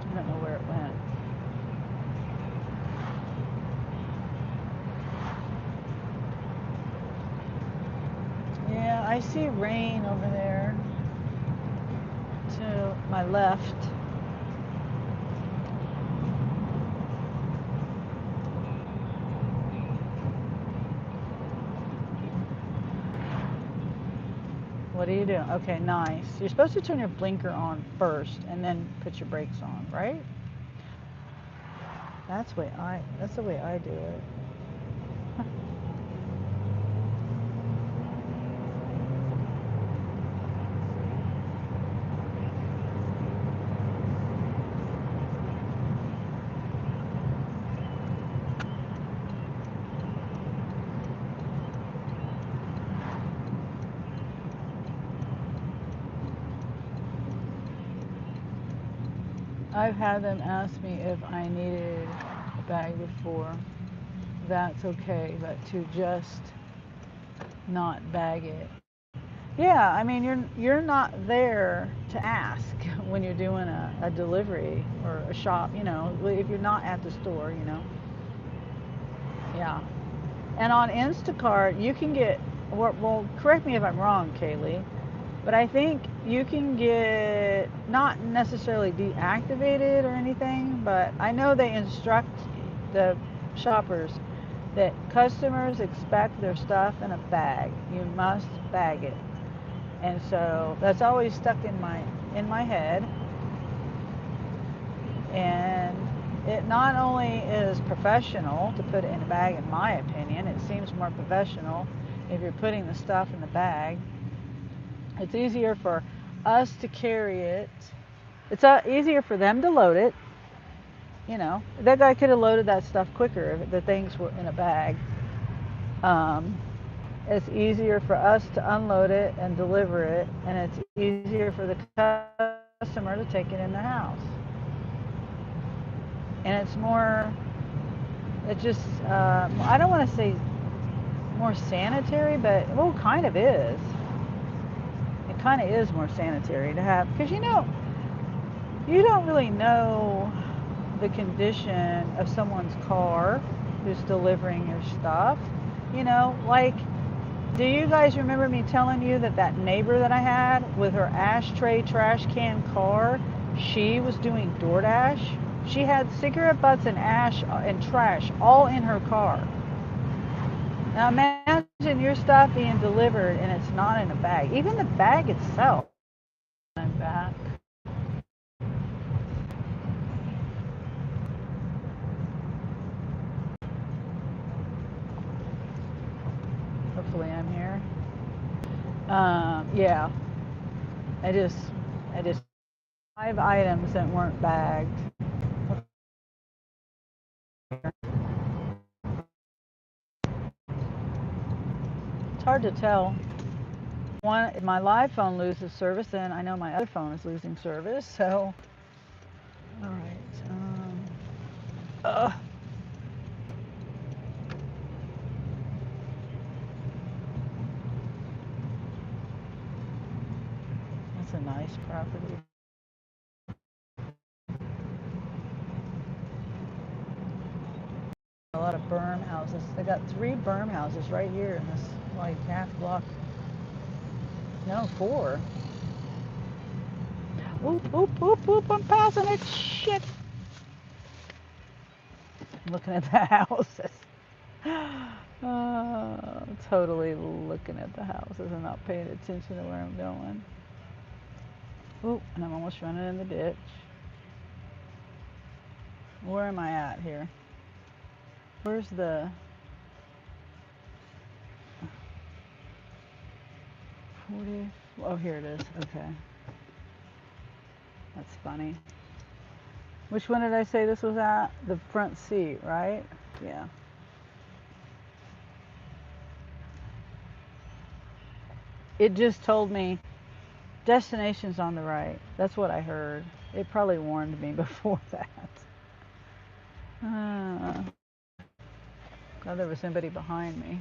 I don't know where it went. Yeah, I see rain over there to my left. What are you doing? Okay, nice. You're supposed to turn your blinker on first and then put your brakes on, right? That's the way I do it. I've had them ask me if I needed a bag before. That's okay, but to just not bag it. Yeah, I mean you're not there to ask when you're doing a delivery or a shop, if you're not at the store, Yeah. And on Instacart, you can get, well, correct me if I'm wrong, Kaylee, but I think you can get not necessarily deactivated or anything, but I know they instruct the shoppers that customers expect their stuff in a bag. You must bag it. And so that's always stuck in my head. And it not only is professional to put it in a bag, in my opinion, it seems more professional if you're putting the stuff in the bag. It's easier for us to carry it. It's easier for them to load it. That guy could have loaded that stuff quicker if the things were in a bag. It's easier for us to unload it and deliver it, and it's easier for the customer to take it in the house. And it's just, I don't want to say more sanitary, but, well, kind of is. It kind of is more sanitary to have, because you don't really know the condition of someone's car who's delivering your stuff. Like, do you guys remember me telling you that neighbor that I had with her ashtray trash can car, she was doing DoorDash? She had cigarette butts and ash and trash all in her car. Now imagine your stuff being delivered and it's not in a bag. Even the bag itself. I'm back. Hopefully I'm here. Yeah. I just 5 items that weren't bagged. It's hard to tell. If my live phone loses service, then I know my other phone is losing service. So, all right. That's a nice property. A lot of berm houses. They got 3 berm houses right here in this half block. No, 4. Oop, oop, oop, oop, I'm passing it. Shit. I'm looking at the houses. Totally looking at the houses and not paying attention to where I'm going. Oop, and I'm almost running in the ditch. Where am I at here? Where's the 40? Oh, here it is. Okay. That's funny. Which one did I say this was at? The front seat, right? Yeah. It just told me destination's on the right. That's what I heard. It probably warned me before that. Glad there was somebody behind me.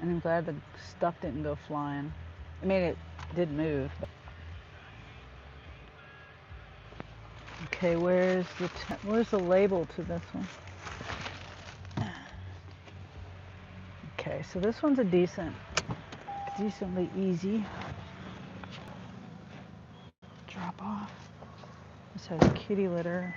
And I'm glad the stuff didn't go flying. I mean, it did move. Okay. Okay, where's the label to this one? Okay, so this one's a decently easy drop off. This has kitty litter.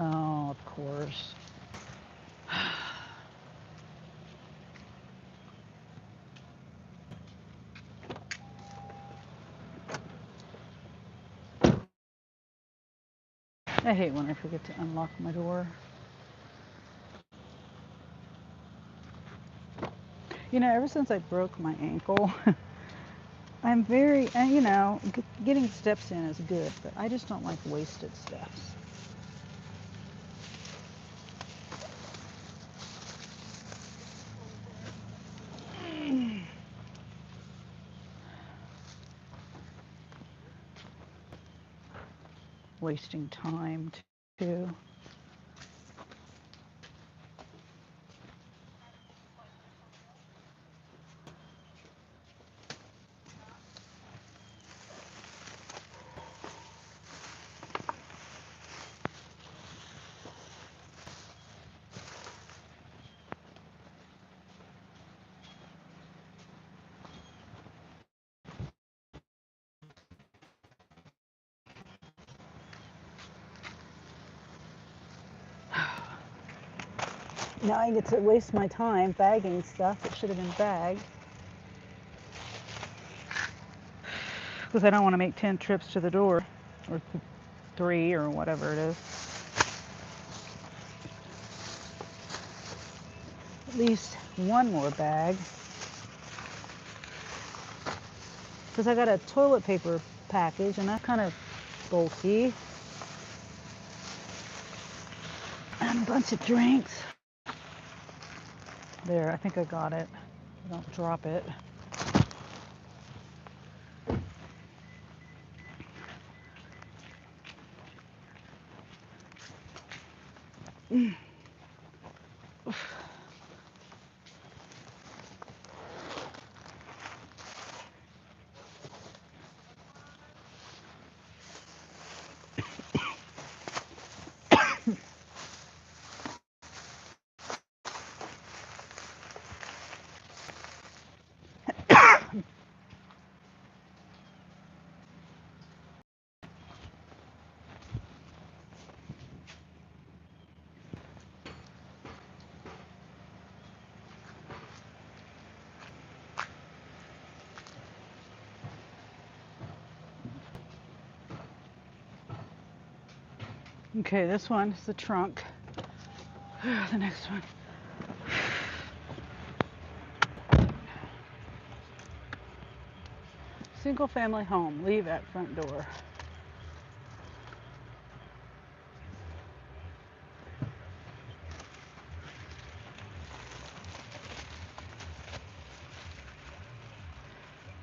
Oh, of course. I hate when I forget to unlock my door. You know, ever since I broke my ankle, I'm very, you know, getting steps in is good, but I just don't like wasted steps. Wasting time too. Now I get to waste my time bagging stuff that should have been bagged. Because I don't want to make 10 trips to the door, or 3 or whatever it is. At least one more bag. Because I got a toilet paper package and that's kind of bulky. And a bunch of drinks. There, I think I got it. Don't drop it. Okay, this one is the trunk. The next one. Single family home, leave at front door.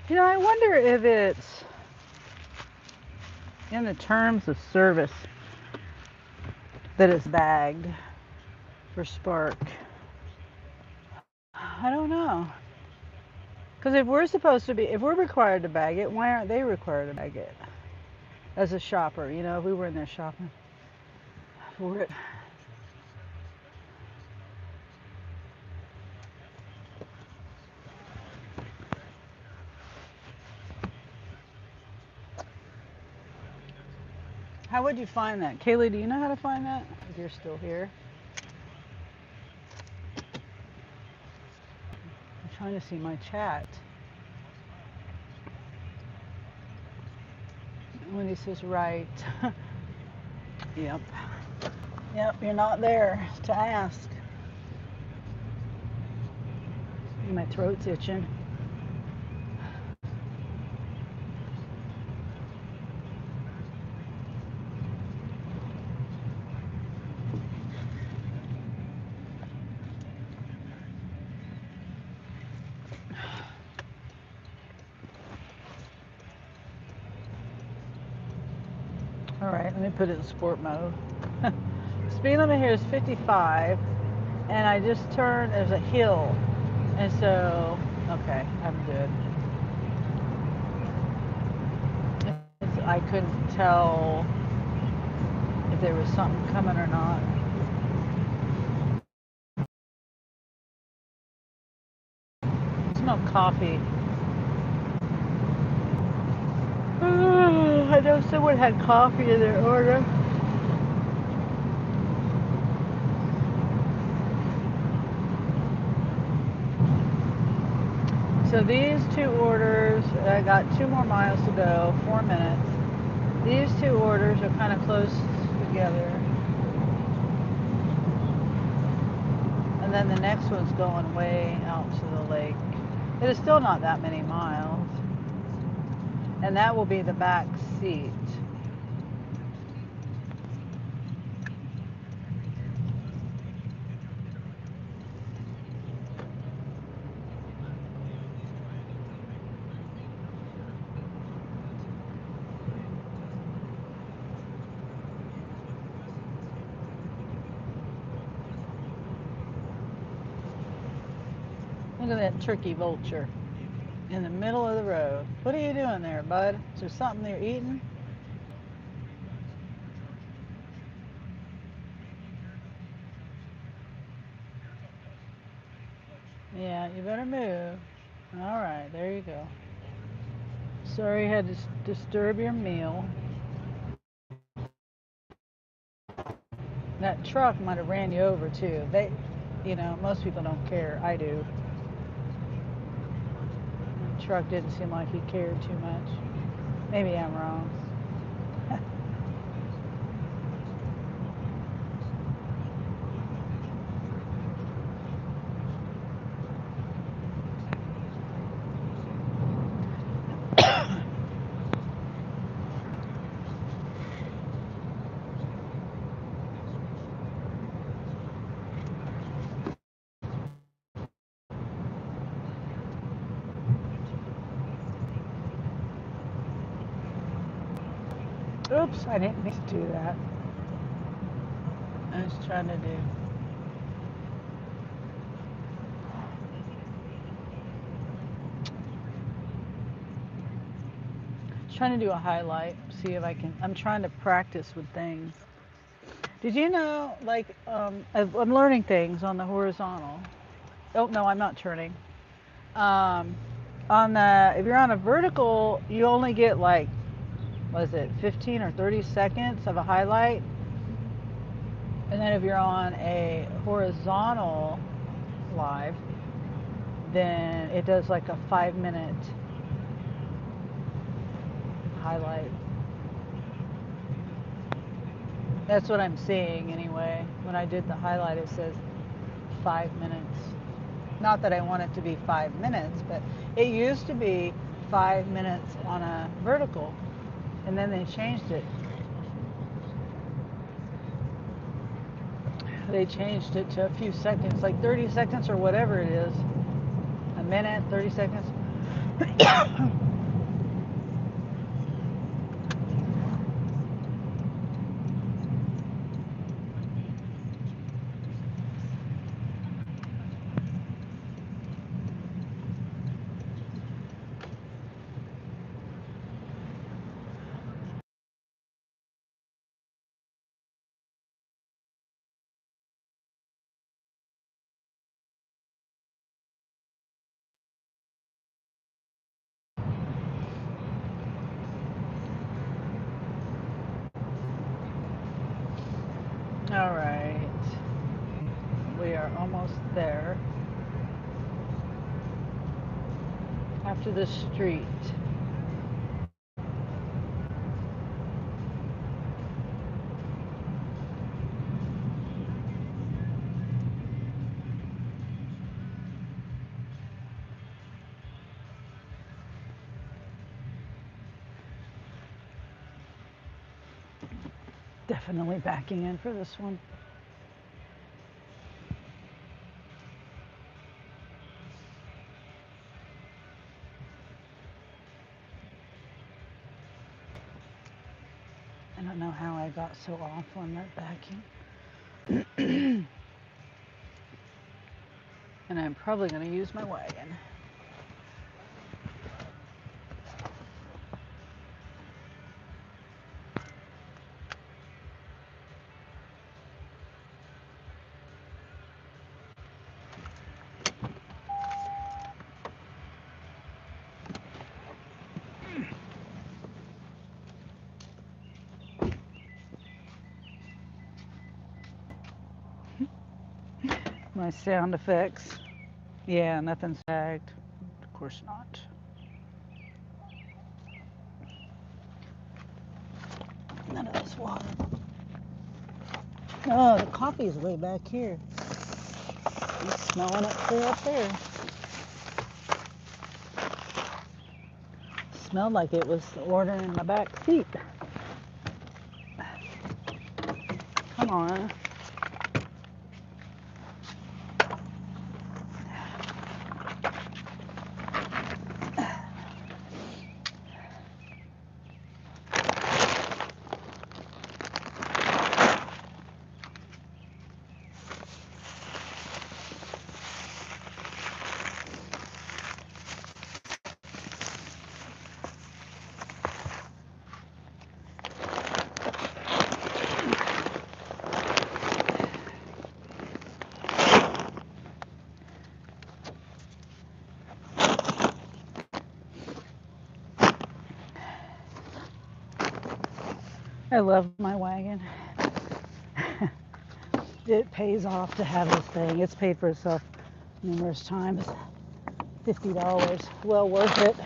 You know, I wonder if it's in the terms of service that it's bagged for Spark. I don't know. Because if we're required to bag it, why aren't they required to bag it? As a shopper, you know, if we were in there shopping for it. How would you find that? Kaylee, do you know how to find that? If you're still here. I'm trying to see my chat. When he says right. Yep. Yep, you're not there to ask. My throat's itching. All right, let me put it in sport mode. speed limit here is 55, and I just turned, there's a hill, and so, okay, I'm good. I couldn't tell if there was something coming or not. I smell coffee. I know someone had coffee in their order. So these two orders, I got 2 more miles to go, 4 minutes. These two orders are kind of close together. And then the next one's going way out to the lake. It is still not that many miles. And that will be the back seat. Look at that turkey vulture in the middle of the road. What are you doing there, bud? Is there something you're eating? Yeah, you better move. All right, there you go. Sorry I had to disturb your meal. That truck might have ran you over too. Most people don't care. I do. The truck didn't seem like he cared too much. Maybe I'm wrong. Oops, I didn't mean to do that. I was trying to do. Trying to do a highlight, see if I can. I'm trying to practice with things. Did you know, like, I'm learning things on the horizontal. Oh, no, I'm not turning. If you're on a vertical, you only get like, what is it, 15 or 30 seconds of a highlight. And then if you're on a horizontal live, then it does like a 5-minute highlight. That's what I'm seeing anyway. When I did the highlight, it says 5 minutes. Not that I want it to be 5 minutes, but it used to be 5 minutes on a vertical, and then they changed it. They changed it to a few seconds, like 30 seconds or whatever it is. A minute, 30 seconds. All right. We are almost there. After the street. Definitely backing in for this one. I don't know how I got so off on that backing. And I'm probably going to use my wagon. My sound effects. Yeah, nothing's tagged. Of course not. None of this water. Oh, the coffee's way back here. I'm smelling it clear up there. Smelled like it was ordering in the back seat. Come on. I love my wagon. It pays off to have this thing. It's paid for itself numerous times. $50, well worth it.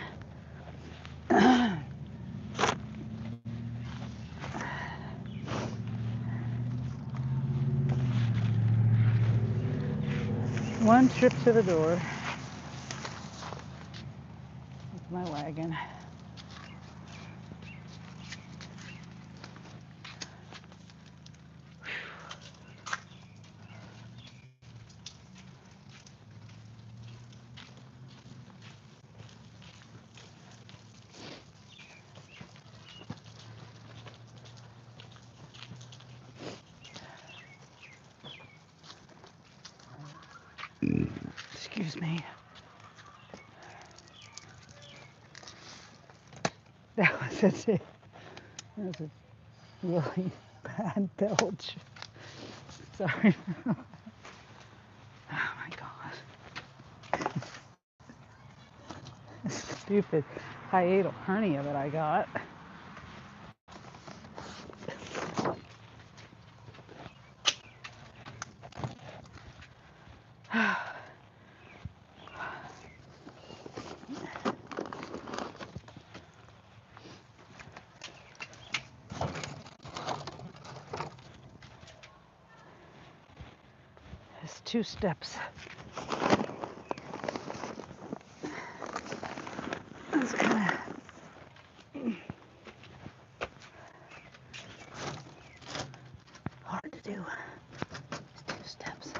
One trip to the door with my wagon. Excuse me. That was a really bad belch. Sorry. Oh my gosh. Stupid hiatal hernia that I got. It's 2 steps. That's kind of hard to do. It's 2 steps.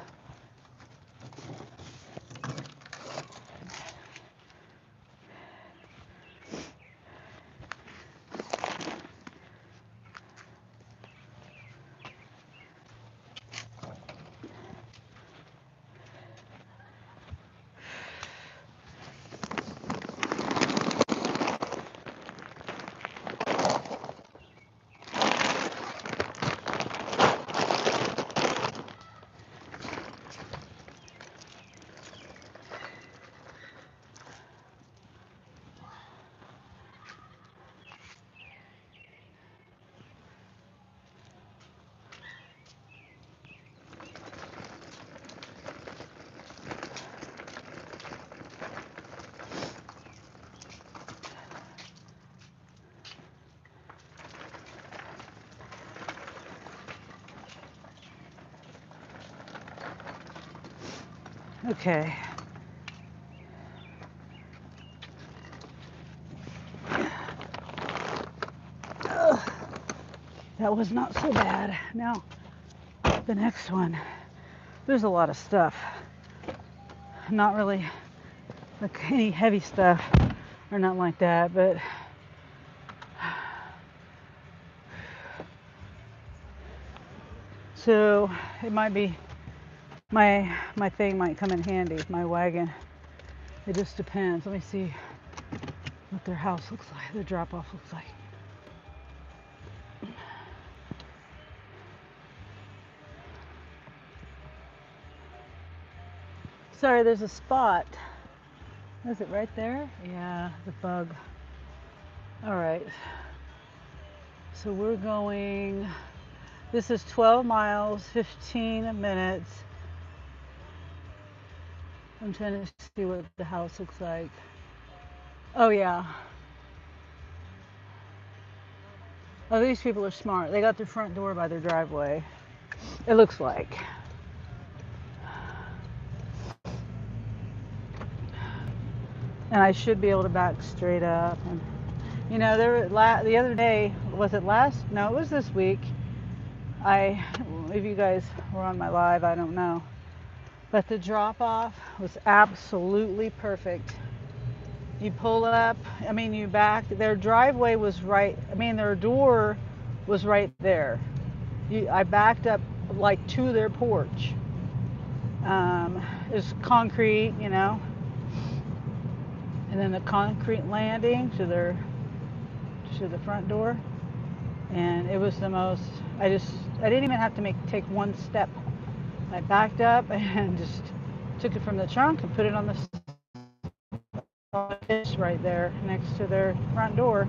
Okay. That was not so bad. Now, the next one. There's a lot of stuff. Not really like any heavy stuff or nothing like that, but so it might be my thing might come in handy, my wagon. It just depends. Let me see what their house looks like, their drop off looks like. Sorry, there's a spot. Is it right there? Yeah, the bug. All right. So we're going, this is 12 miles, 15 minutes. I'm trying to see what the house looks like. Oh yeah. Oh, these people are smart. They got their front door by their driveway. It looks like. And I should be able to back straight up. And you know, the other day, was it last? No, it was this week. If you guys were on my live, I don't know. But the drop off was absolutely perfect. You pull up, I mean, you back, their driveway was right, I mean, their door was right there. I backed up like to their porch. It's concrete, you know, and then the concrete landing to the front door. And it was the most, I didn't even have to take one step. I backed up and just took it from the trunk and put it on the ditch right there next to their front door.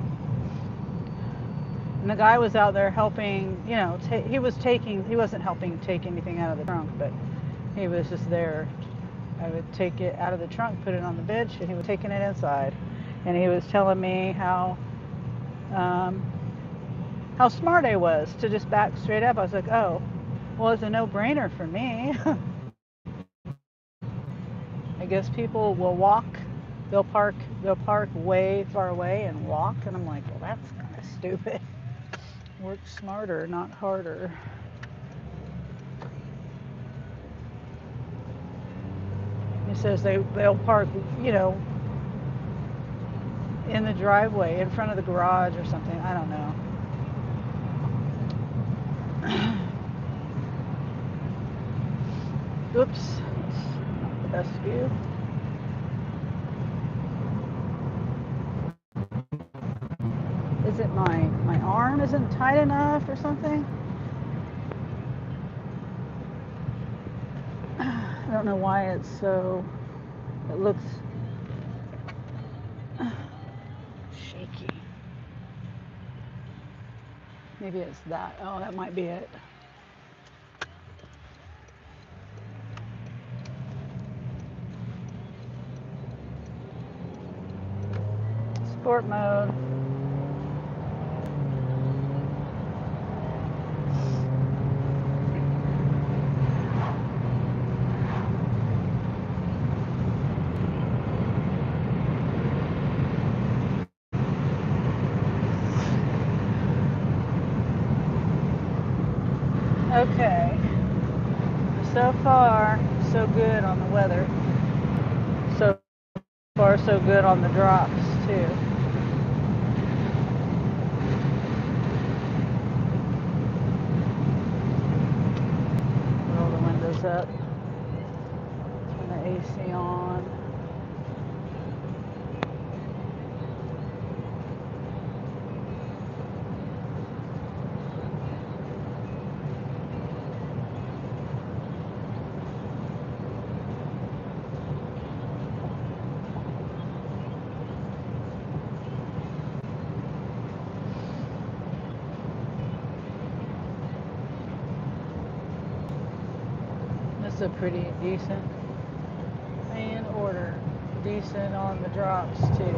And the guy was out there helping, you know, he wasn't helping take anything out of the trunk, but he was just there. I would take it out of the trunk, put it on the bench, and he was taking it inside. And he was telling me how smart I was to just back straight up. I was like, oh, well, it's a no-brainer for me. I guess people will walk. They'll park way far away and walk. And I'm like, well, that's kind of stupid. Work smarter, not harder. He says they'll park, you know, in the driveway, in front of the garage or something. I don't know. Oops, that's not the best view. Is it my arm isn't tight enough or something? I don't know why it looks shaky. Maybe it's that. Oh, that might be it. Sport mode. Okay. So far, so good on the weather. So far, so good on the drops, too. Roll the windows up. Turn the AC on. This is a pretty decent fan order. Decent on the drops too.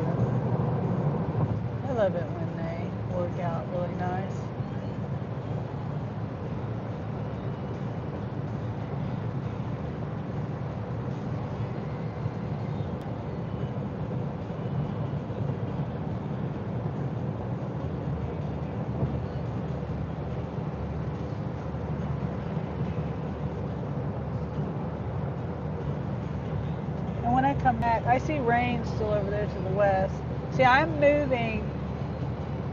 I love it when they work out really nice. And when I come back, I see rain still over there to the west. See, I'm moving,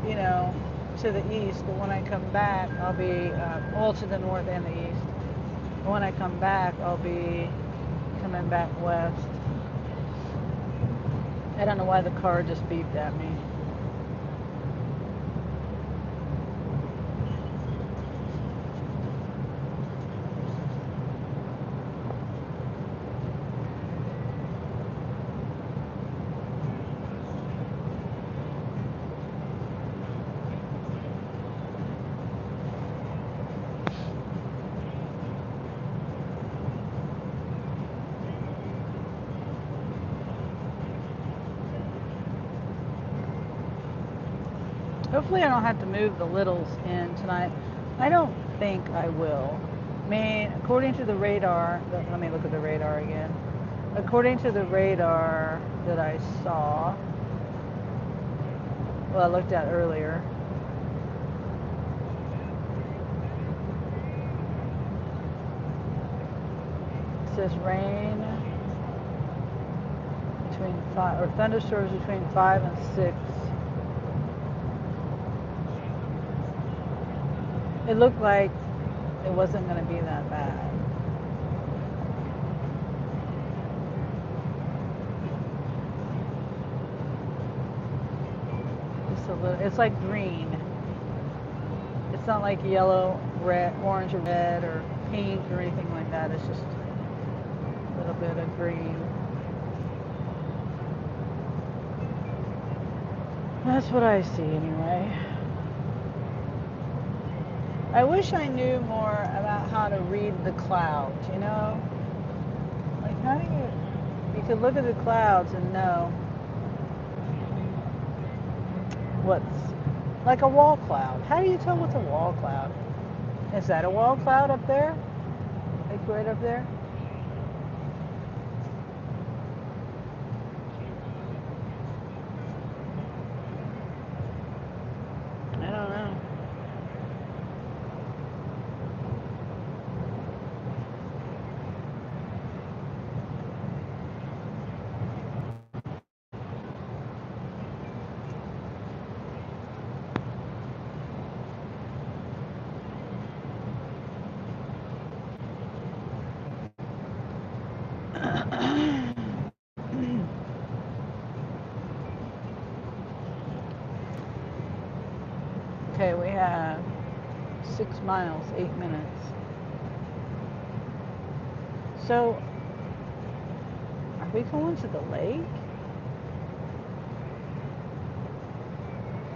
you know, to the east, but when I come back, I'll be all to the north and the east. When I come back, I'll be coming back west. I don't know why the car just beeped at me. Hopefully I don't have to move the littles in tonight. I don't think I will. I mean, according to the radar, let me look at the radar again. According to the radar that I saw, well, I looked at earlier, it says rain between 5, or thunderstorms between 5 and 6. It looked like it wasn't going to be that bad. Just a little, it's like green. It's not like yellow, red, orange or red or pink or anything like that. It's just a little bit of green. That's what I see anyway. I wish I knew more about how to read the clouds, you know? Like how do you could look at the clouds and know what's like a wall cloud. How do you tell what's a wall cloud? Is that a wall cloud up there? Like right up there? I don't know. Okay, we have 6 miles, 8 minutes. So, are we going to the lake?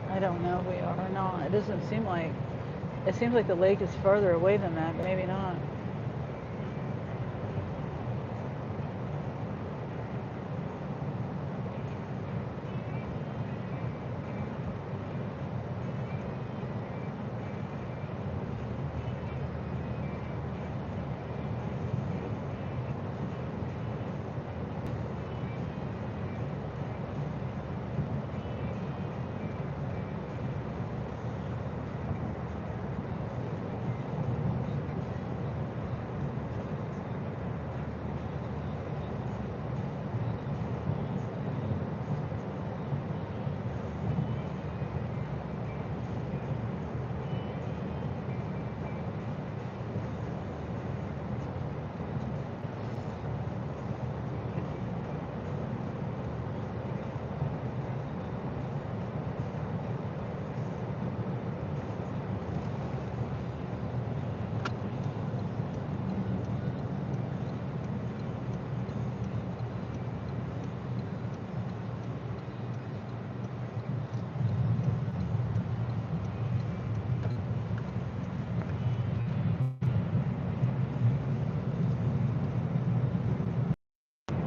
I don't know if we are or not. It doesn't seem like, it seems like the lake is further away than that, but maybe not.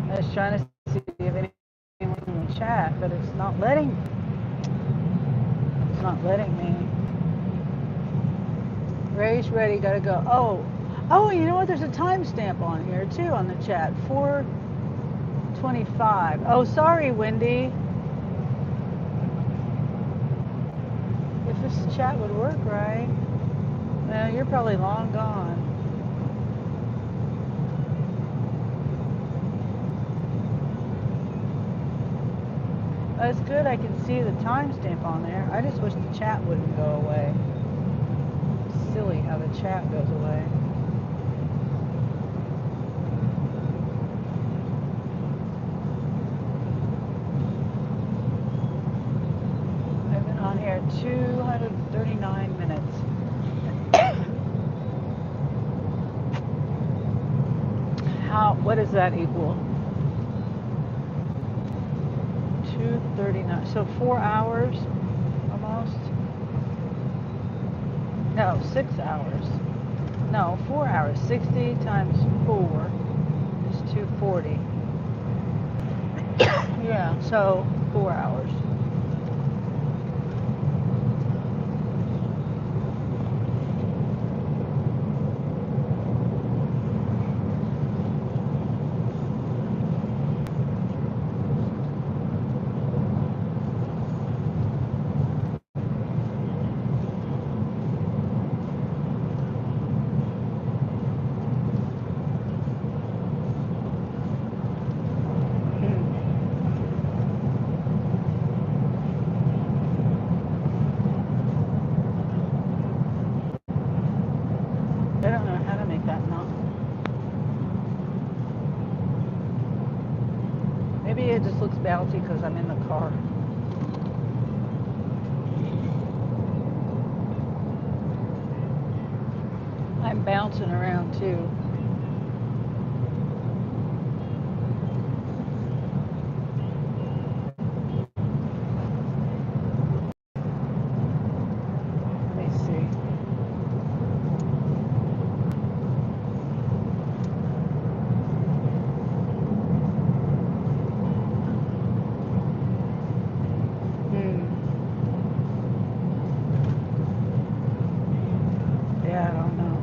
I was trying to see if anyone in the chat, but it's not letting me. Ray's ready, gotta go. Oh, you know what? There's a timestamp on here too on the chat. 4:25. Oh, sorry, Wendy. If this chat would work right. Well, you're probably long gone. That's good. I can see the timestamp on there. I just wish the chat wouldn't go away. It's silly how the chat goes away. here, 239 minutes. What does that equal? 239, so 4 hours almost. No, 6 hours. No, 4 hours. 60 times 4 is 240. Yeah, so 4 hours. I don't know how to make that knot. Maybe it just looks bouncy because I'm in the car. I'm bouncing around too. Let me see. Yeah, I don't know.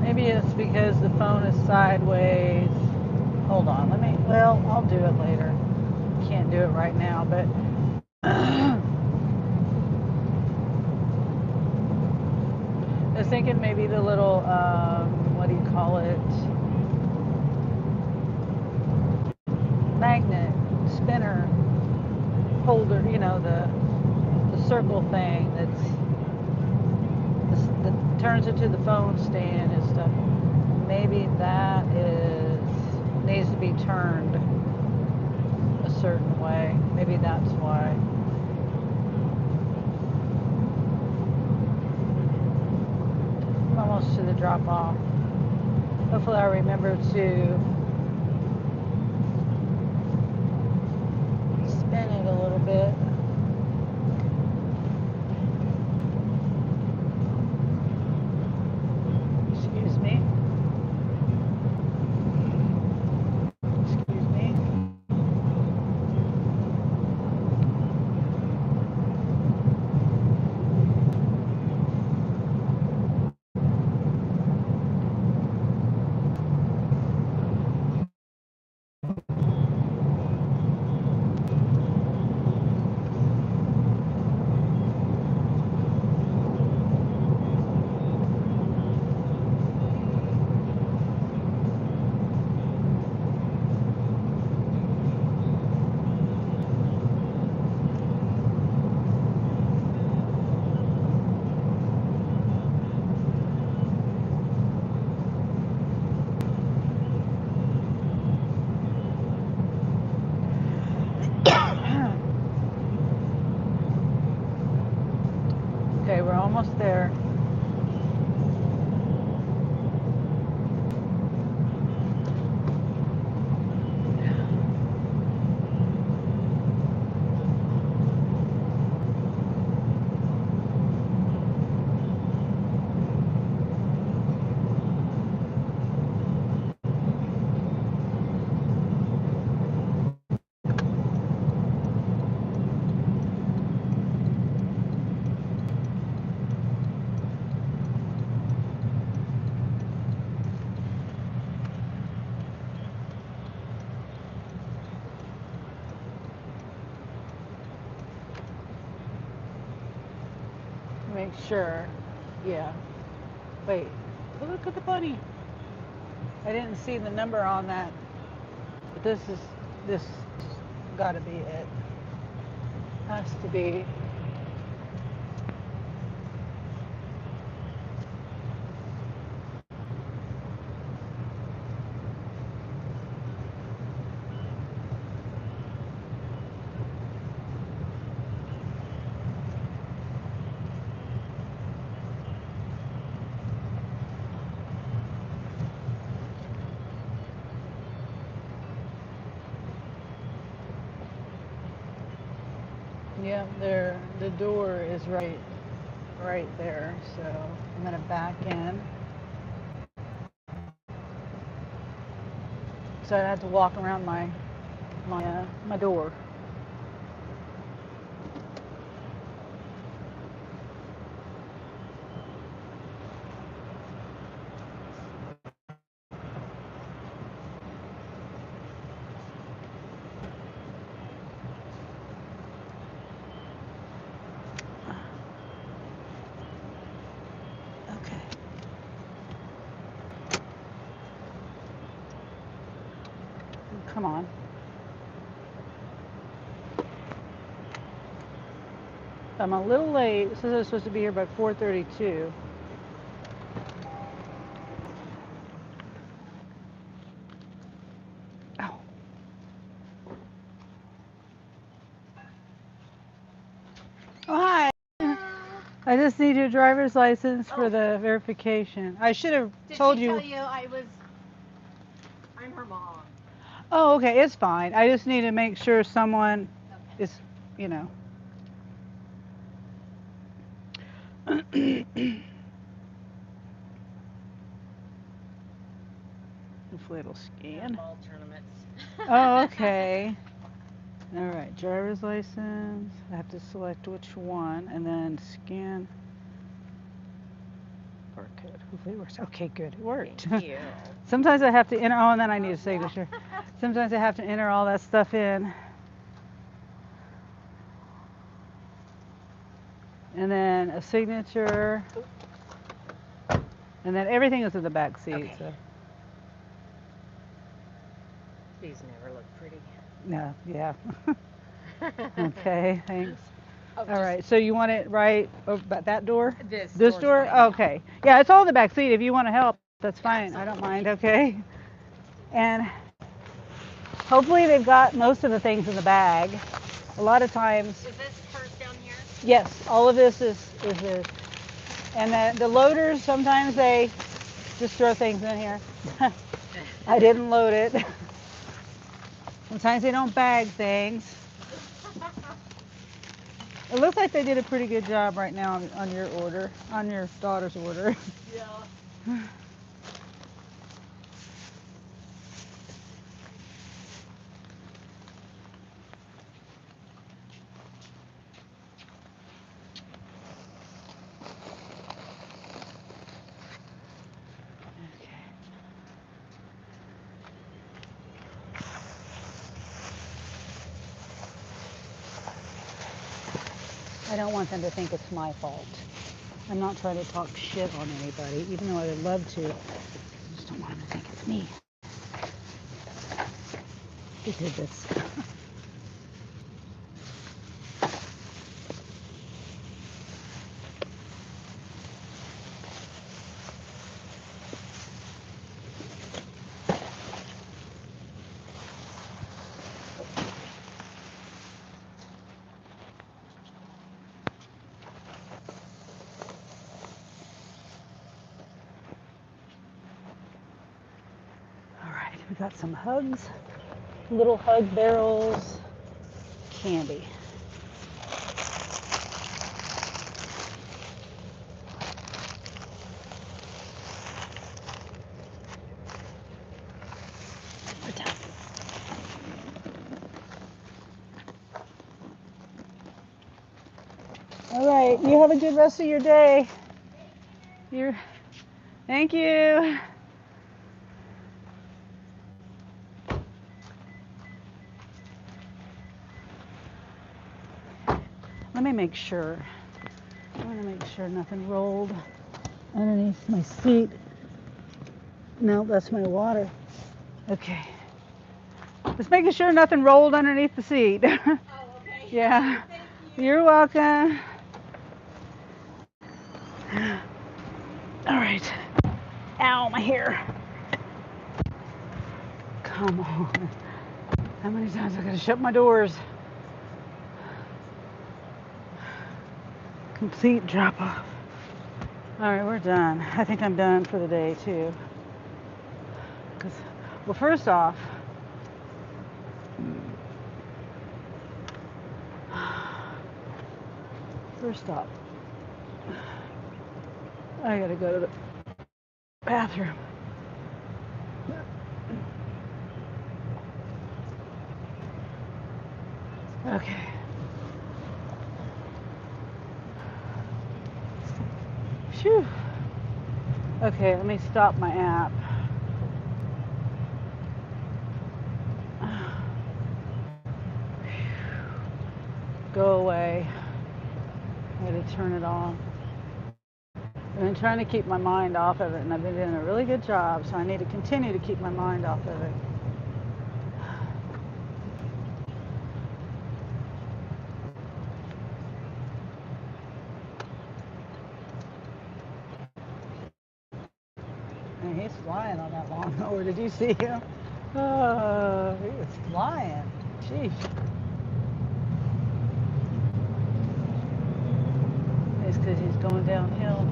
Maybe it's because the phone is sideways. Hold on, well, I'll do it later. Can't do it right now, but I was thinking maybe the little, what do you call it? Magnet, spinner, holder, the circle thing that turns into the phone stand and stuff. Maybe that needs to be turned a certain way. Maybe that's why. I'm almost to the drop off. Hopefully I remember to spin it a little bit. Excuse me. Excuse me. Okay, we're almost there. Make sure. Yeah. Wait. Look at the bunny. I didn't see the number on that. But this got to be it. Has to be. Yeah, there. The door is right there. So I'm gonna back in. So I had to walk around my door. Okay. Come on. I'm a little late. It says I was supposed to be here by 4:32. Oh. Oh, hi. I just need your driver's license for the verification. I should have told you. Did she tell you I'm her mom? Oh, okay. It's fine. I just need to make sure someone is, you know. Hopefully it'll scan. Ball tournaments. Oh, okay. All right, driver's license. I have to select which one and then scan barcode. Hopefully it works. Okay, good. It worked. Thank you. Sometimes I have to enter. Oh, and then I need a signature. Sometimes I have to enter all that stuff in. And then a signature. And then everything is in the back seat. Okay. So. These never look pretty. No, yeah. Okay, thanks. Oh, All right, so you want it right about that door? This This door's door? fine, yeah. Okay. Yeah, it's all in the back seat. If you want to help, that's fine. I don't Absolutely. mind, okay? And hopefully they've got most of the things in the bag. A lot of times, Is this purse down here? yes, all of this is this. And the loaders, sometimes they just throw things in here. I didn't load it. Sometimes they don't bag things. It looks like they did a pretty good job right now on your order, on your daughter's order. Yeah. I don't want them to think it's my fault. I'm not trying to talk shit on anybody, even though I would love to. I just don't want them to think it's me. Who did this? All right, we got some hugs, little hug barrels, candy. All right, you have a good rest of your day. Thank you. Let me make sure. I want to make sure nothing rolled underneath my seat. No, that's my water. Okay. Just making sure nothing rolled underneath the seat. Oh, okay. Yeah. Thank you. You're welcome. All right. Ow, my hair. Come on. How many times I gotta shut my doors? Complete drop off. All right, we're done. I think I'm done for the day too. Well, first off, I gotta go to the bathroom. Okay. Phew. Okay, let me stop my app. Go away. I had to turn it off. I've been trying to keep my mind off of it, and I've been doing a really good job, so I need to continue to keep my mind off of it. And he's flying on that lawnmower. Did you see him? Oh, he was flying. Sheesh. It's because he's going downhill.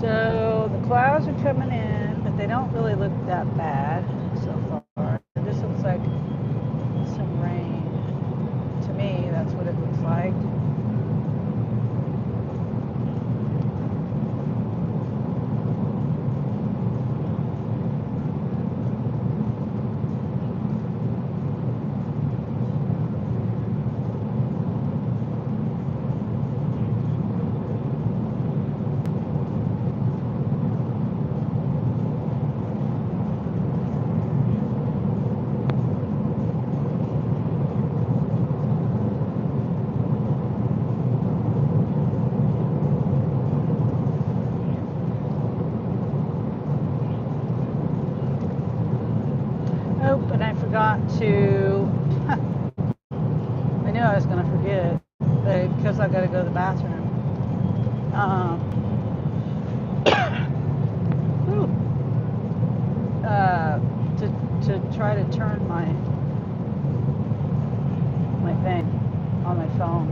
So the clouds are coming in, but they don't really look that bad so far. It just looks like some rain. To me, that's what it looks like. Oh, and I forgot to. I knew I was going to forget, but because I got to go to the bathroom. To try to turn my thing on my phone.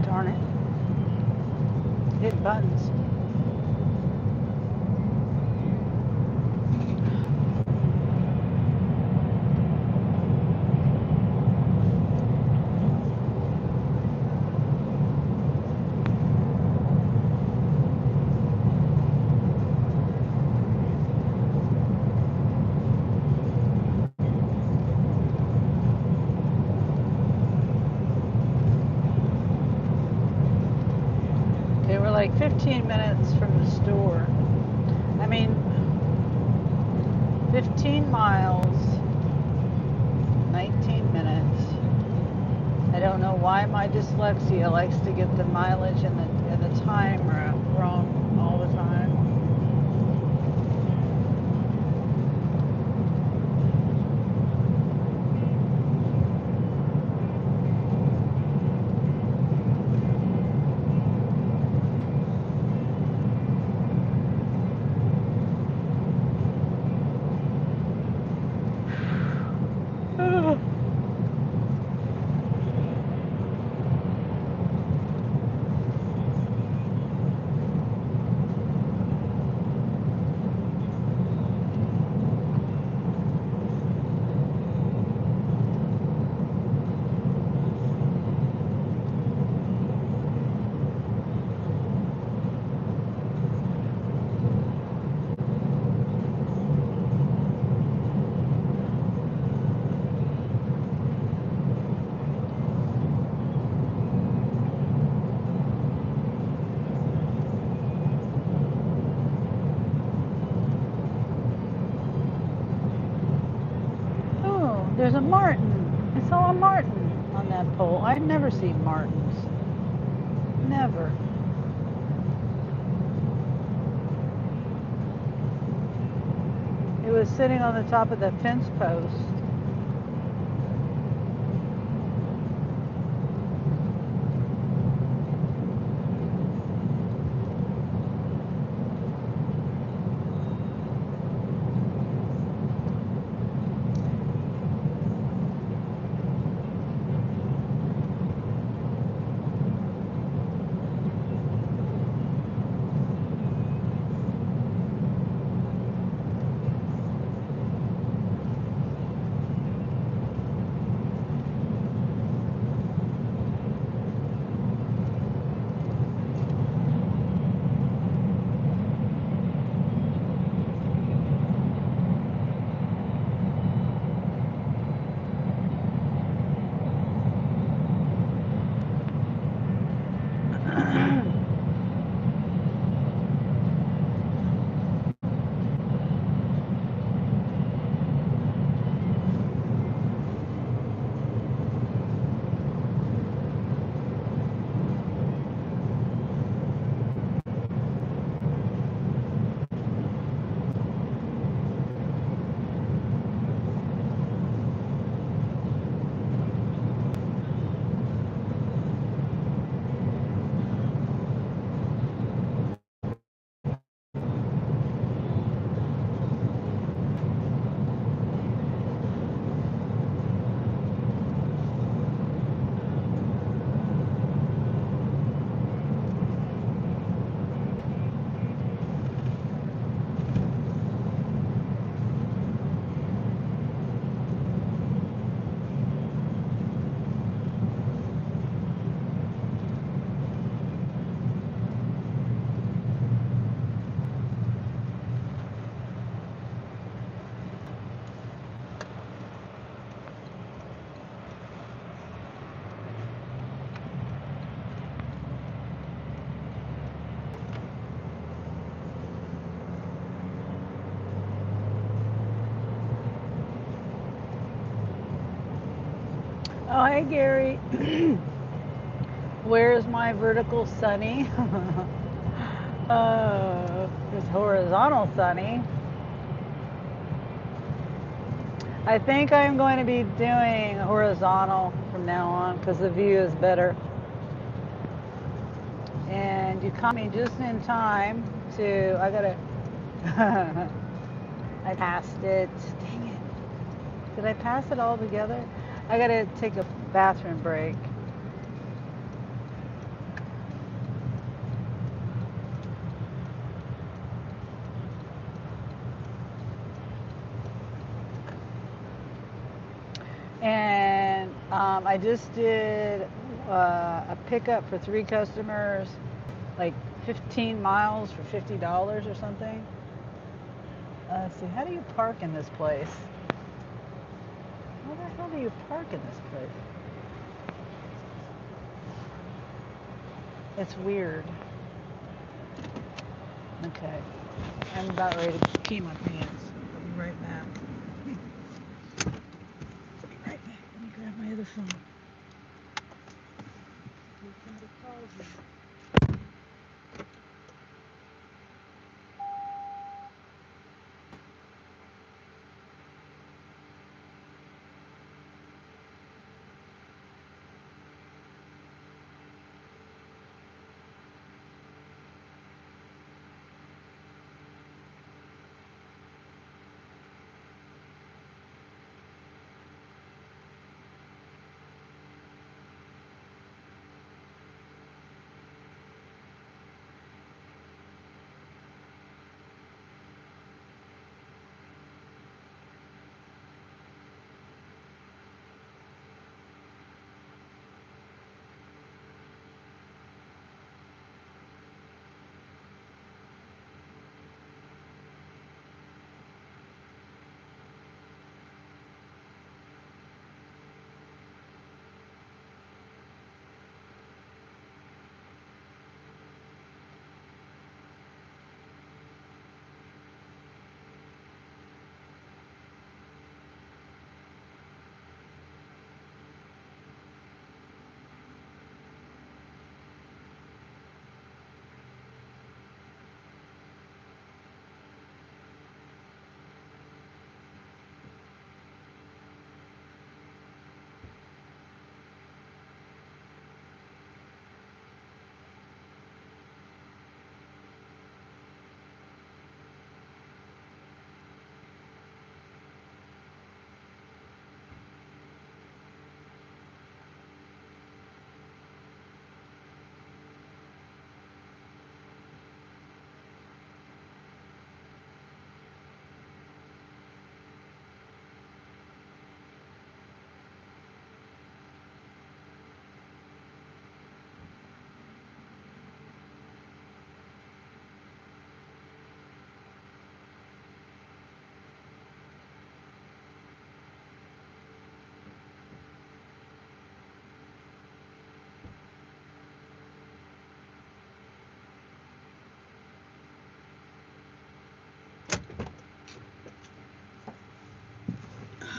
Darn it. Hit buttons. They were like 15 minutes from the store. I mean, 15 miles, 19 minutes. I don't know why my dyslexia likes to get the mileage and the time wrong all the time. There's a martin. I saw a martin on that pole. I'd never seen martins. Never. It was sitting on the top of the fence post. Oh, hey, Gary. Where's my vertical sunny? It's horizontal sunny. I think I'm going to be doing horizontal from now on because the view is better. And you caught me just in time to, I passed it. Dang it. Did I pass it all together? I gotta take a bathroom break. And I just did a pickup for 3 customers, like 15 miles for $50 or something. Let's see, how do you park in this place? How the hell do you park in this place? It's weird. Okay, I'm about ready to pee my pants. I'll be right back. I'll be right back. Let me grab my other phone. In case somebody calls me.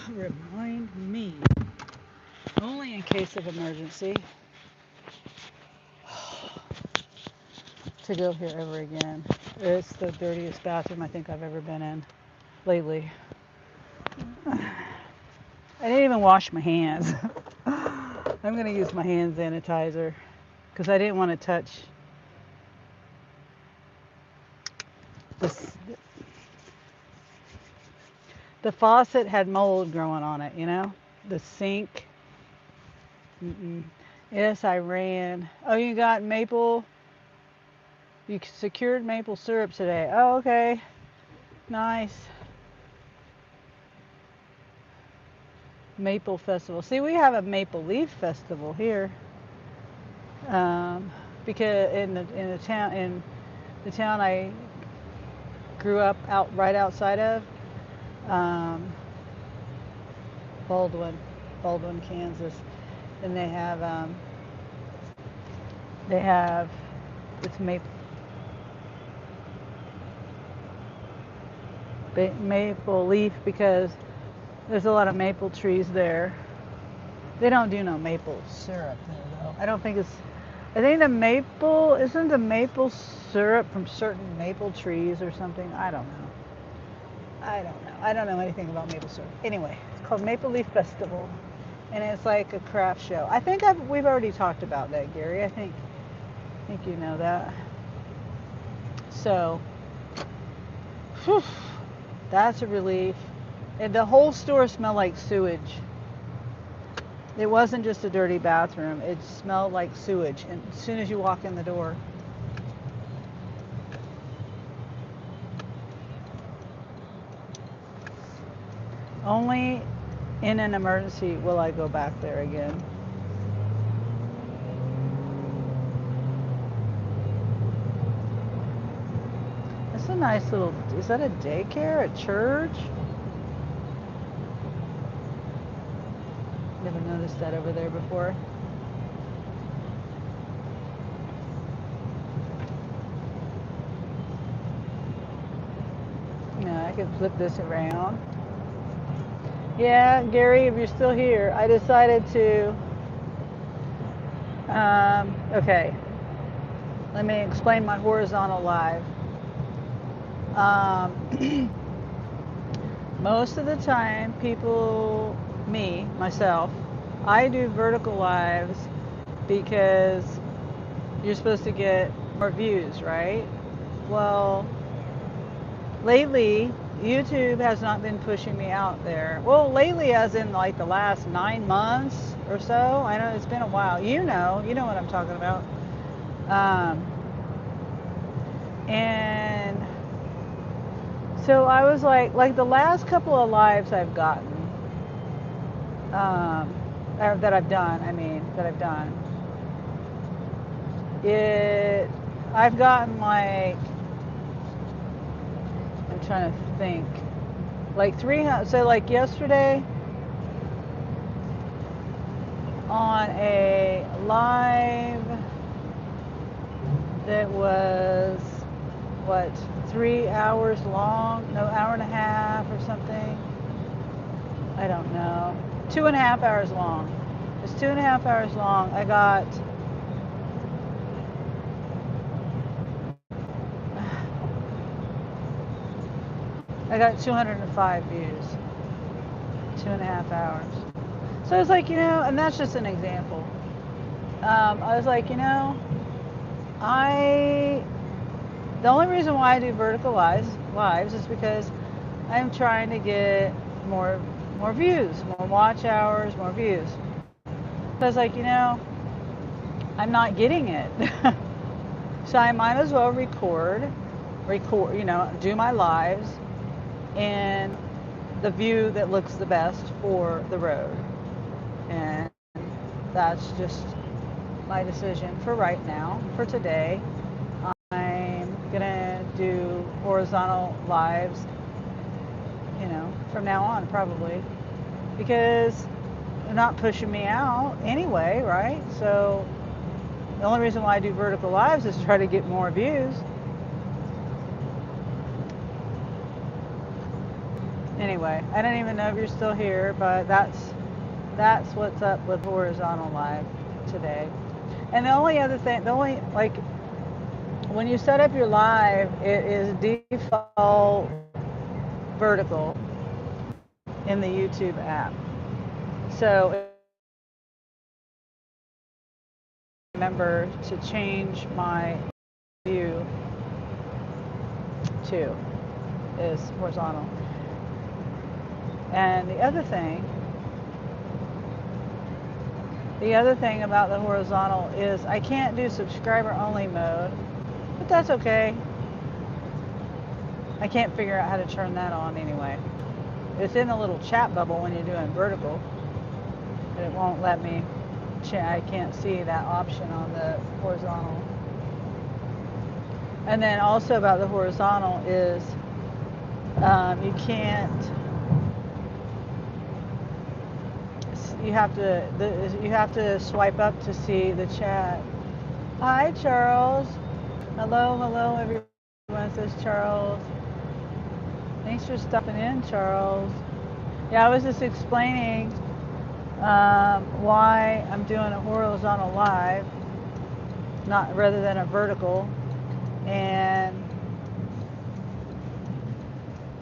Remind me. Only in case of emergency. To go here ever again. It's the dirtiest bathroom I think I've ever been in lately. I didn't even wash my hands. I'm going to use my hand sanitizer because I didn't want to touch this. The faucet had mold growing on it, you know? The sink. Mm-mm. Yes, I ran. Oh, you got maple? You secured maple syrup today. Oh, okay. Nice. Maple festival. See, we have a maple leaf festival here. Because in the town I grew up right outside of, um, Baldwin, Kansas, and they have it's maple leaf because there's a lot of maple trees there. They don't do no maple syrup there though. I think isn't the maple syrup from certain maple trees or something? I don't know. I don't know anything about maple syrup. Anyway, it's called Maple Leaf Festival, and it's like a craft show. I think we've already talked about that, Gary. I think you know that. So, whew, that's a relief. And the whole store smelled like sewage. It wasn't just a dirty bathroom. It smelled like sewage. And as soon as you walk in the door. Only in an emergency will I go back there again. That's a nice little, is that a daycare, a church? Never noticed that over there before. I could flip this around. Yeah, Gary, if you're still here, I decided to, okay, let me explain my horizontal live. Most of the time, myself, I do vertical lives because you're supposed to get more views, right? Well, lately, YouTube has not been pushing me out there. Well, lately as in like the last 9 months or so. I know it's been a while. You know what I'm talking about. And so I was like the last couple of lives I've gotten, that I've done, I've gotten like, I'm trying to think, like 300, so like yesterday on a live that was, 3 hours long, no, hour and a half or something, I don't know, 2.5 hours long. It's 2.5 hours long. I got 205 views, 2.5 hours. So I was like, and that's just an example. I was like, the only reason why I do vertical lives is because I'm trying to get more views, more watch hours, more views. So I was like, I'm not getting it. So I might as well record, do my lives in the view that looks the best for the road. And that's just my decision for right now, for today. I'm gonna do horizontal lives, from now on probably, because they're not pushing me out anyway, right? So the only reason why I do vertical lives is to try to get more views. Anyway, I don't even know if you're still here, but that's what's up with horizontal live today. And the only other thing, the only like when you set up your live, it is default vertical in the YouTube app. So remember to change my view to is horizontal. And the other thing about the horizontal is I can't do subscriber only mode, but that's okay. I can't figure out how to turn that on anyway. It's in the little chat bubble when you're doing vertical, but it won't let me. I can't see that option on the horizontal. And then also about the horizontal is you can't. You have to swipe up to see the chat. Hi, Charles. Hello, everyone. Says Charles. Thanks for stopping in, Charles. Yeah, I was just explaining why I'm doing a horizontal live, not rather than a vertical, and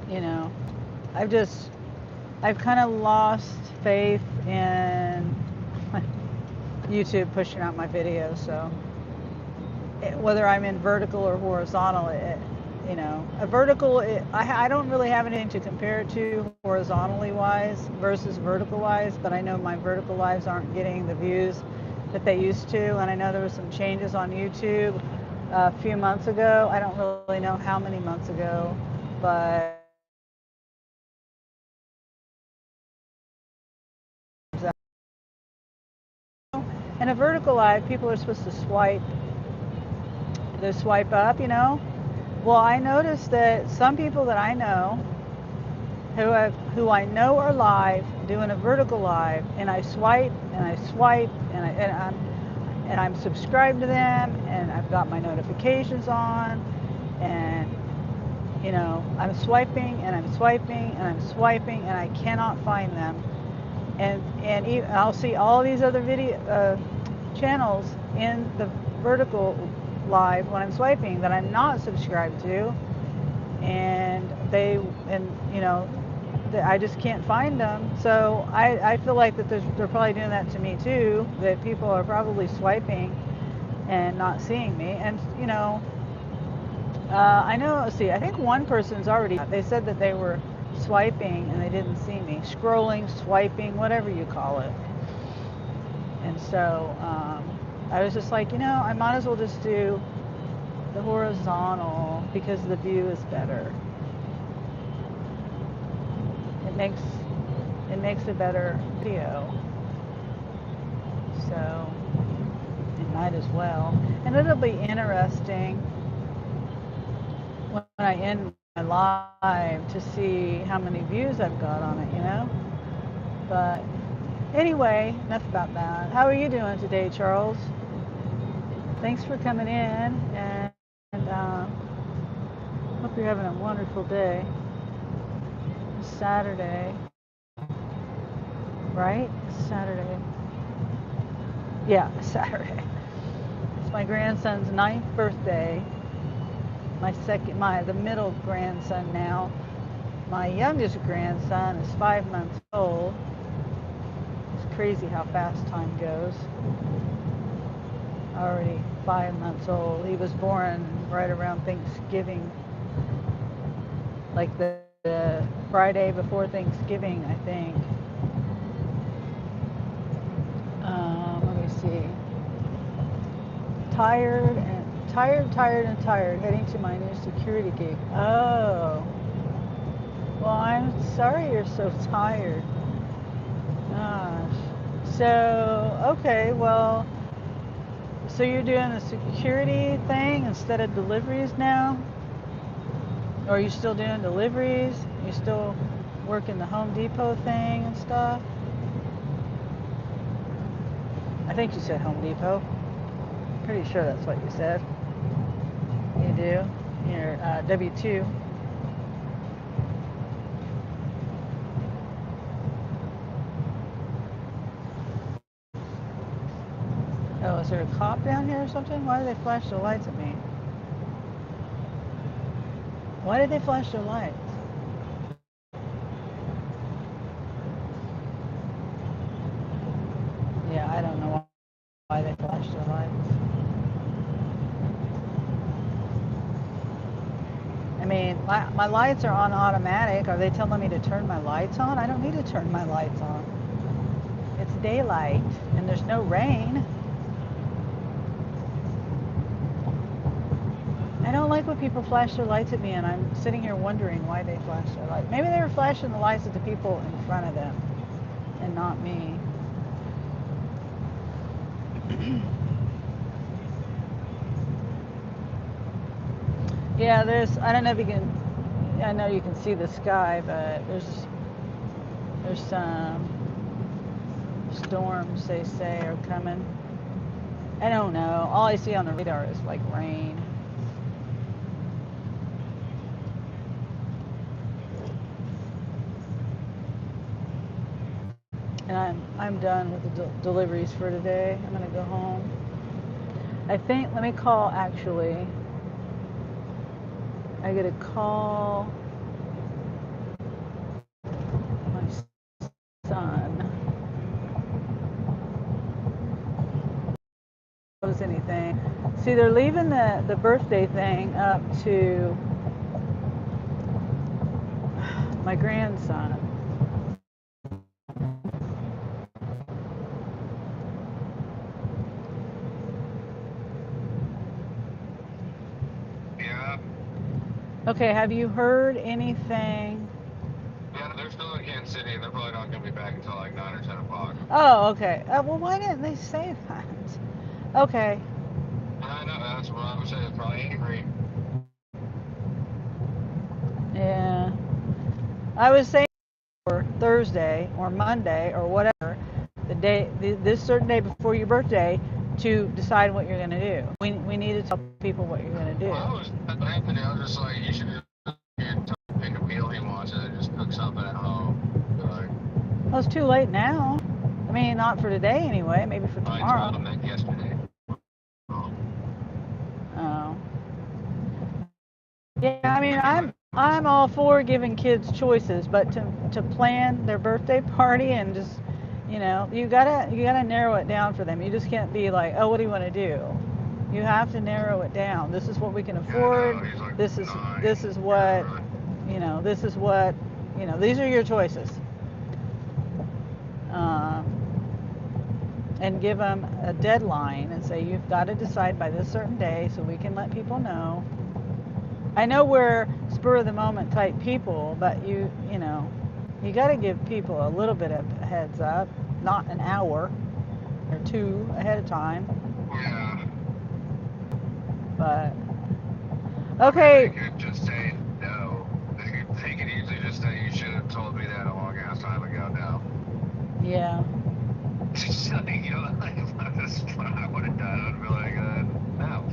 you know, I've kind of lost faith in YouTube pushing out my videos. So whether I'm in vertical or horizontal, a vertical, I don't really have anything to compare it to horizontally wise versus vertical wise, but I know my vertical lives aren't getting the views that they used to, and I know there were some changes on YouTube a few months ago. I don't really know how many months ago, but in a vertical live, people are supposed to swipe up, Well, I noticed that some people that I know who I know are live doing a vertical live, and I swipe and I swipe and I'm subscribed to them, and I've got my notifications on, and I'm swiping and I'm swiping and I'm swiping, and I cannot find them, and even, I'll see all these other video channels in the vertical live when I'm swiping that I'm not subscribed to, and I just can't find them. So I feel like that they're probably doing that to me too, that people are probably swiping and not seeing me. And I know, see, I think one person's already, they said that they were swiping and they didn't see me, scrolling, swiping, whatever you call it. And so I was just like, I might as well just do the horizontal because the view is better. It makes a better video. So it might as well. And it'll be interesting when I end my live to see how many views I've got on it, But anyway, enough about that. How are you doing today, Charles? Thanks for coming in, and hope you're having a wonderful day. It's Saturday, right? Saturday. Yeah, Saturday. It's my grandson's 9th birthday. The middle grandson now. My youngest grandson is 5 months old. It's crazy how fast time goes. Already 5 months old. He was born right around Thanksgiving, like the Friday before Thanksgiving, I think. Let me see. Tired, heading to my new security gig. Oh. Well, I'm sorry you're so tired. Gosh. So, okay, well, so you're doing the security thing instead of deliveries now? Or are you still doing deliveries? You still working the Home Depot thing and stuff? I think you said Home Depot. Pretty sure that's what you said. You do? Your W-2. Is there a cop down here or something? Why do they flash their lights at me? Why did they flash their lights? Yeah, I don't know why they flashed their lights. I mean, my lights are on automatic. Are they telling me to turn my lights on? I don't need to turn my lights on. It's daylight and there's no rain. I don't like when people flash their lights at me and I'm sitting here wondering why they flash their lights. Maybe they were flashing the lights at the people in front of them and not me. Yeah, I don't know if you can, I know you can see the sky, but there's some storms they say are coming. I don't know. All I see on the radar is like rain. And I'm done with the deliveries for today. I'm gonna go home. I think, let me call actually. I get a call my son. Knows anything. See, they're leaving the birthday thing up to my grandson. Yeah. Okay, have you heard anything? Yeah, they're still in Kansas City, and they're probably not going to be back until like 9 or 10 o'clock. Oh, okay. Well, why didn't they say that? Okay. I know, that's what I was saying. It's probably angry. Yeah. I was saying for Thursday or Monday or whatever, this certain day before your birthday, to decide what you're going to do. We need to tell people what you're going to do. Well, I was just like, you should just pick a meal he wants and then just cook something at home. Like, Well, it's too late now. I mean, not for today anyway. Maybe for I tomorrow. told him that yesterday. Oh. Yeah, I mean, I'm all for giving kids choices, but to plan their birthday party and just, you gotta narrow it down for them. You just can't be like, oh, what do you want to do? You have to narrow it down. This is what we can afford. Yeah, no, like this is 9. this is what, this is what, these are your choices. And give them a deadline and say you've got to decide by this certain day so we can let people know. I know we're spur of the moment type people, but you got to give people a little bit of a heads up, not an hour or two ahead of time. Yeah. But okay. I mean, they could just say no. They could easily just say you should have told me that a long ass time ago now. Yeah. Just like, like if that's what I would have done, I would be like, no.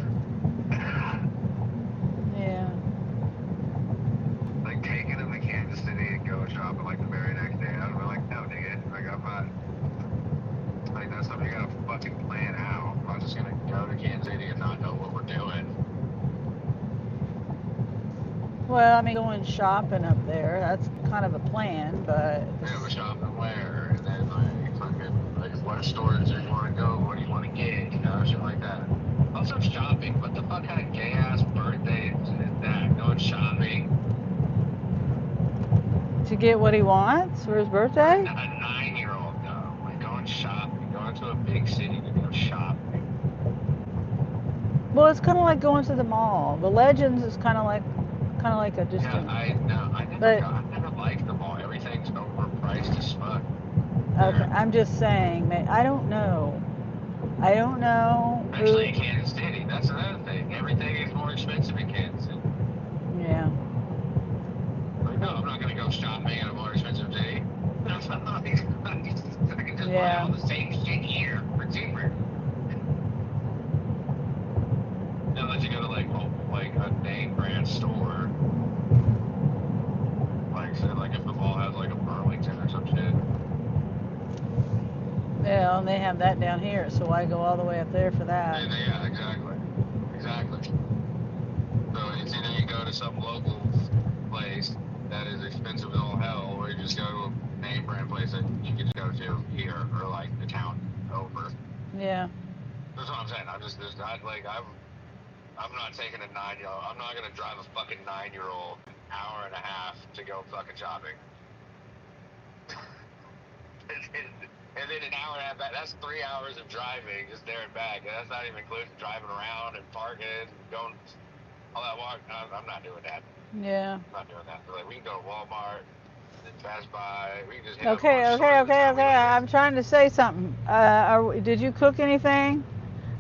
Yeah. Like taking them to Kansas City and go shopping like the very next day, I would be like, no, nigga. Like, I'm not. Like, that's something you gotta fucking plan out. I'm not just gonna go to Kansas City and not know what we're doing. Well, I mean, going shopping up there, that's kind of a plan, but. Yeah, but shopping where? And then, like, fucking, like, what stores do you want to go? What do you want to get? Shit like that. Also, shopping. What the fuck kind of gay ass birthday is that? Going shopping? To get what he wants for his birthday? A 9-year-old, no. Like, going shopping. Going to a big city to go shopping. Well, it's kind of like going to the mall. The Legends is kind of like a just. Yeah, I know. I never liked the mall. Everything's overpriced as fuck. Okay, I'm just saying, man. I don't know. Especially in Kansas City. That's another thing. Everything is more expensive in Kansas City. Yeah. Like, no, I'm not going to go shopping in a more expensive city. I can just buy all the same shit here for cheaper. Unless you go to like a name brand store. Like, say, like if the mall has like a Burlington or some shit. Yeah. and they have that down here, so why go all the way up there for that? Yeah, exactly. Exactly. So it's either you go to some local place that is expensive as all hell, or you just go to a name brand place that you can just go to here or like the town over. Yeah. That's what I'm saying. There's not like I'm not taking a 9-year-old. I'm not gonna drive a fucking 9-year-old an hour and a half to go fucking shopping. And then an hour and a half back. That's 3 hours of driving just there and back. And that's not even including driving around and parking and going all that walk. I'm not doing that. Yeah. I'm not doing that. Like, we can go to Walmart and then Best Buy. We can just hit up a Okay, bunch of okay, stores in the okay, town we okay. live in. I'm trying to say something. Did you cook anything?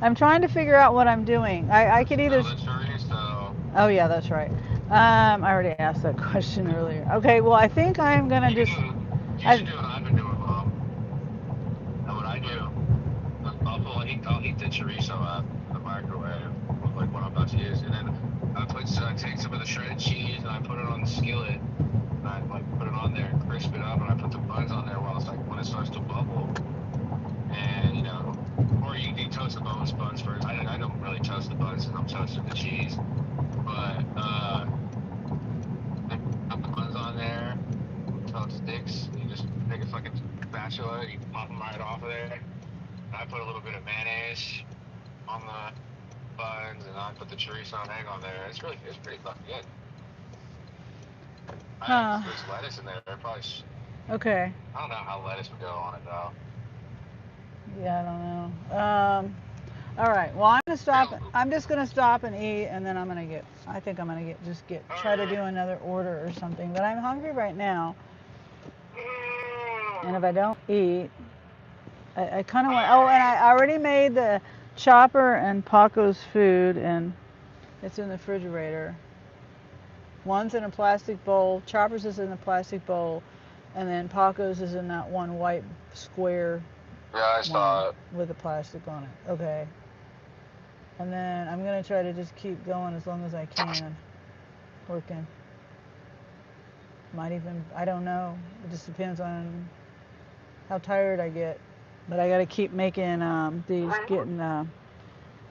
I'm trying to figure out what I'm doing. I could either. No, that's chorizo. Oh yeah, that's right. I already asked that question earlier. Okay, well I think I'm gonna You just. should do what I've been doing, Mom. And what I do, I'll heat the chorizo up in the microwave, like what I'm about to use, and then I take some of the shredded cheese and I put it on the skillet, and I like put it on there and crisp it up, and I put the buns on there while it's like when it starts to bubble, and or you can toast the boneless buns first. I don't really toast the buns because I'm toasting the cheese, but I put the buns on there until it sticks. You just take a fucking spatula, you pop them right off of there. I put a little bit of mayonnaise on the buns, and I put the chorizo and egg on there. It's pretty fucking good. Huh. There's lettuce in there. Probably. Okay. I don't know how lettuce would go on it though. Yeah, I don't know. All right. Well, I'm gonna stop. I'm just gonna stop and eat, and then I think I'm gonna try to do another order or something. But I'm hungry right now, and if I don't eat, I kind of want. Oh, and I already made the Chopper and Paco's food, and it's in the refrigerator. One's in a plastic bowl. Chopper's is in a plastic bowl, and then Paco's is in that one white square Yeah, I saw it. with the plastic on it. Okay. And then I'm gonna try to just keep going as long as I can, working. I don't know. It just depends on how tired I get. But I gotta keep making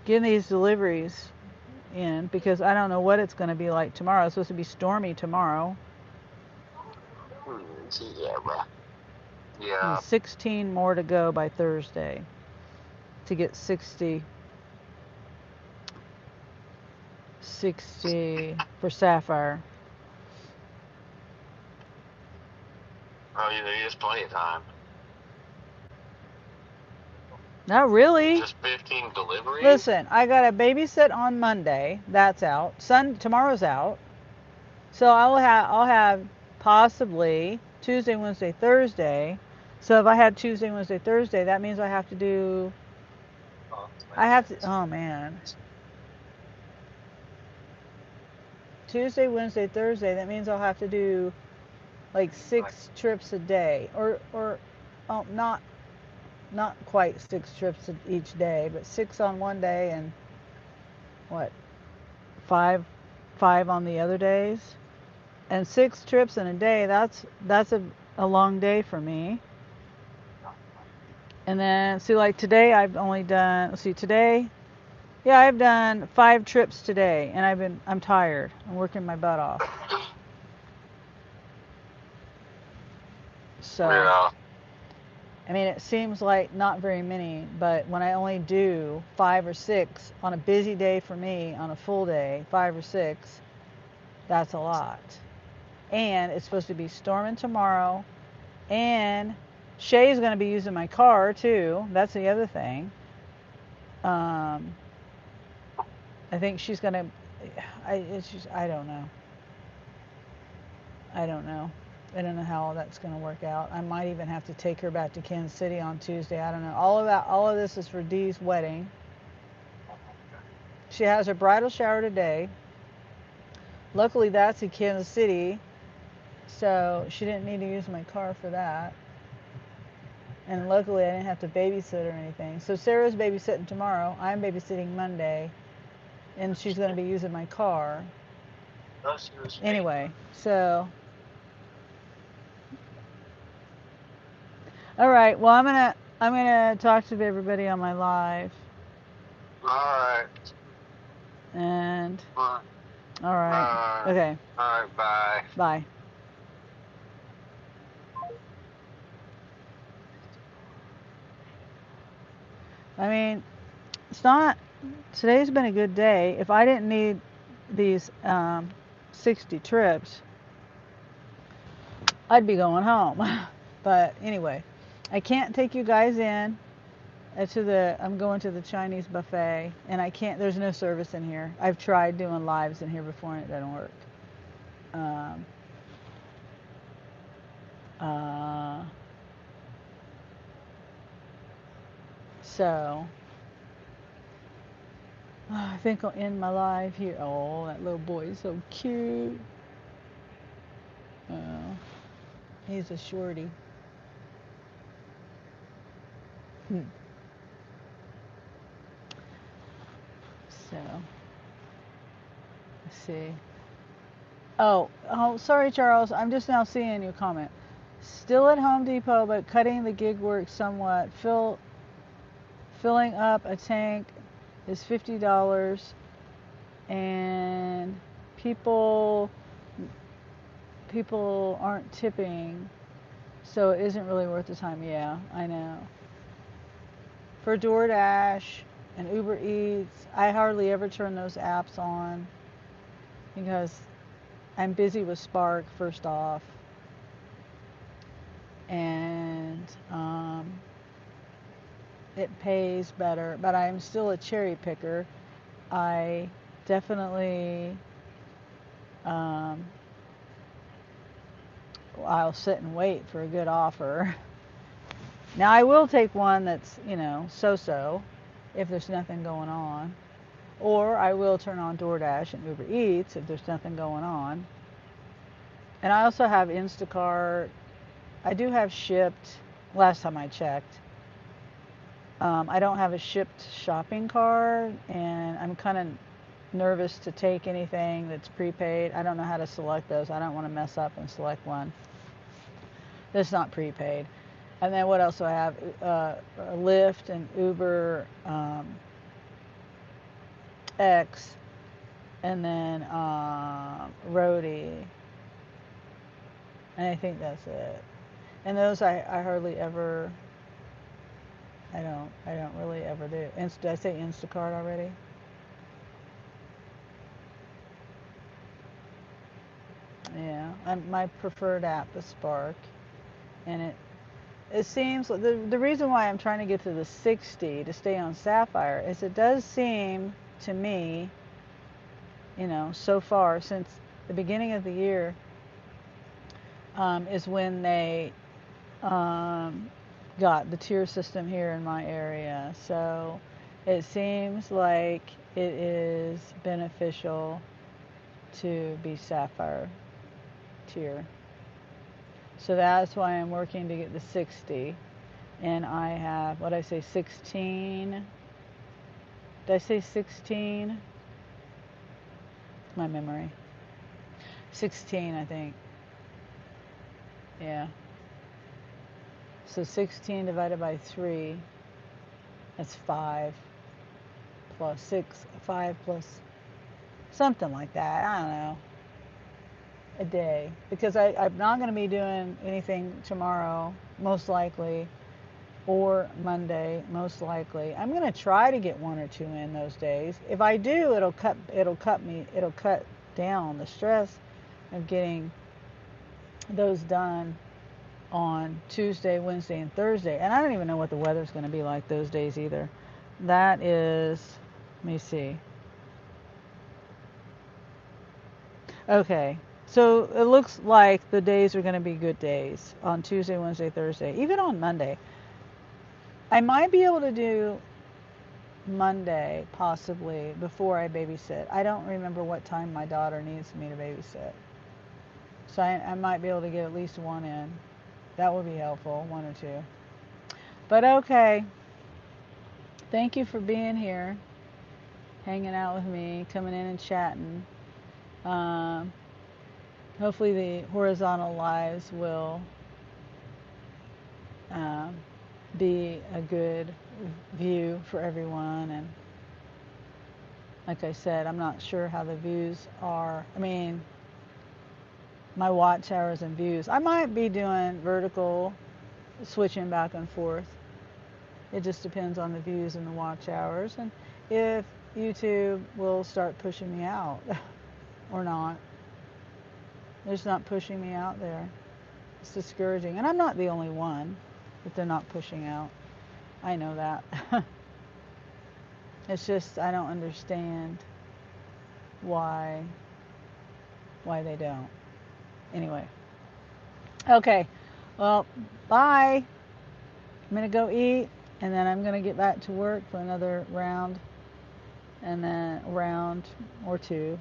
getting these deliveries in because I don't know what it's gonna be like tomorrow. It's supposed to be stormy tomorrow. Yeah, bro. Yeah. And 16 more to go by Thursday to get 60 for Sapphire. Oh, there's plenty of time. Not really. Just 15 deliveries? Listen, I got a babysit on Monday. That's out. Tomorrow's out. So I'll have possibly Tuesday, Wednesday, Thursday. So if I had Tuesday, Wednesday, Thursday, that means I have to do. Oh man. Tuesday, Wednesday, Thursday. That means I'll have to do like 6 trips a day, or not quite 6 trips each day, but 6 on one day and what, 5 on the other days, and 6 trips in a day. That's a long day for me. And then see, like today I've only done. Let's see, today, yeah, I've done 5 trips today, and I'm tired. I'm working my butt off. So. Yeah. I mean, it seems like not very many, but when I only do 5 or 6 on a busy day for me, on a full day, 5 or 6, that's a lot. And it's supposed to be storming tomorrow, and Shay's going to be using my car too. That's the other thing. I think she's going to. I don't know. I don't know. I don't know how all that's going to work out. I might even have to take her back to Kansas City on Tuesday. I don't know. All of this is for Dee's wedding. She has her bridal shower today. Luckily, that's in Kansas City, so she didn't need to use my car for that. And luckily, I didn't have to babysit or anything. So Sarah's babysitting tomorrow. I'm babysitting Monday, and she's going to be using my car. Anyway, so. All right, well, I'm going to I'm gonna talk to everybody on my live. Alright. And Alright. all right. Okay. Alright, bye. Bye. I mean, it's not. Today's been a good day. If I didn't need these 60 trips, I'd be going home. But anyway, I can't take you guys in I'm going to the Chinese buffet, and I can't. There's no service in here. I've tried doing lives in here before, and it doesn't work. Um, uh, so I think I'll end my live here. Oh, that little boy is so cute. Oh, he's a shorty. So, let's see. Oh, sorry, Charles. I'm just now seeing your comment. Still at Home Depot, but cutting the gig work somewhat. Filling up a tank is $50, and people aren't tipping, so it isn't really worth the time. Yeah, I know. For DoorDash and Uber Eats, I hardly ever turn those apps on because I'm busy with Spark first off, and it pays better, but I'm still a cherry picker. I definitely I'll sit and wait for a good offer. Now I will take one that's, so-so if there's nothing going on. Or I will turn on DoorDash and Uber Eats if there's nothing going on. And I also have Instacart. I do have Shipped, last time I checked. I don't have a Shipped shopping cart, and I'm kind of nervous to take anything that's prepaid. I don't know how to select those. I don't want to mess up and select one that's not prepaid. And then what else do I have? Lyft and Uber X, and then Roadie, and I think that's it. And those I hardly ever. I don't really ever do. Did I say Instacart already? Yeah, my preferred app is Spark, and it seems the reason why I'm trying to get to the 60 to stay on Sapphire is it does seem to me, so far since the beginning of the year, is when they got the tier system here in my area. So it seems like it is beneficial to be Sapphire tier. So that's why I'm working to get the 60. And I have, what did I say, 16? Did I say 16? My memory. 16, I think. Yeah. So 16 divided by 3, that's 5 plus 6, 5 plus something like that. I don't know. A day. Because I'm not going to be doing anything tomorrow, most likely, or Monday, most likely. I'm going to try to get 1 or 2 in those days. If I do, it'll cut down the stress of getting those done on Tuesday, Wednesday, and Thursday. And I don't even know what the weather's going to be like those days either. That is, let me see. Okay, so it looks like the days are going to be good days on Tuesday, Wednesday, Thursday, even on Monday. I might be able to do Monday, possibly, before I babysit. I don't remember what time my daughter needs me to babysit. So I might be able to get at least 1 in. That would be helpful, 1 or 2. But okay. Thank you for being here, hanging out with me, coming in and chatting. Hopefully the horizontal lives will be a good view for everyone. And like I said, I'm not sure how the views are. I mean, my watch hours and views. I might be doing vertical, switching back and forth. It just depends on the views and the watch hours, and if YouTube will start pushing me out or not. They're just not pushing me out there. It's discouraging. And I'm not the only one that they're not pushing out. I know that. It's just I don't understand why they don't. Anyway. Okay. Well, bye. I'm going to go eat, and then I'm going to get back to work for another round, and then a round or two.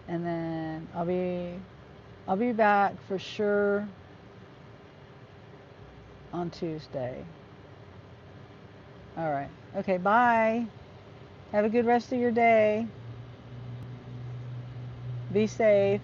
And then I'll be back for sure on Tuesday. All right. Okay, bye. Have a good rest of your day. Be safe.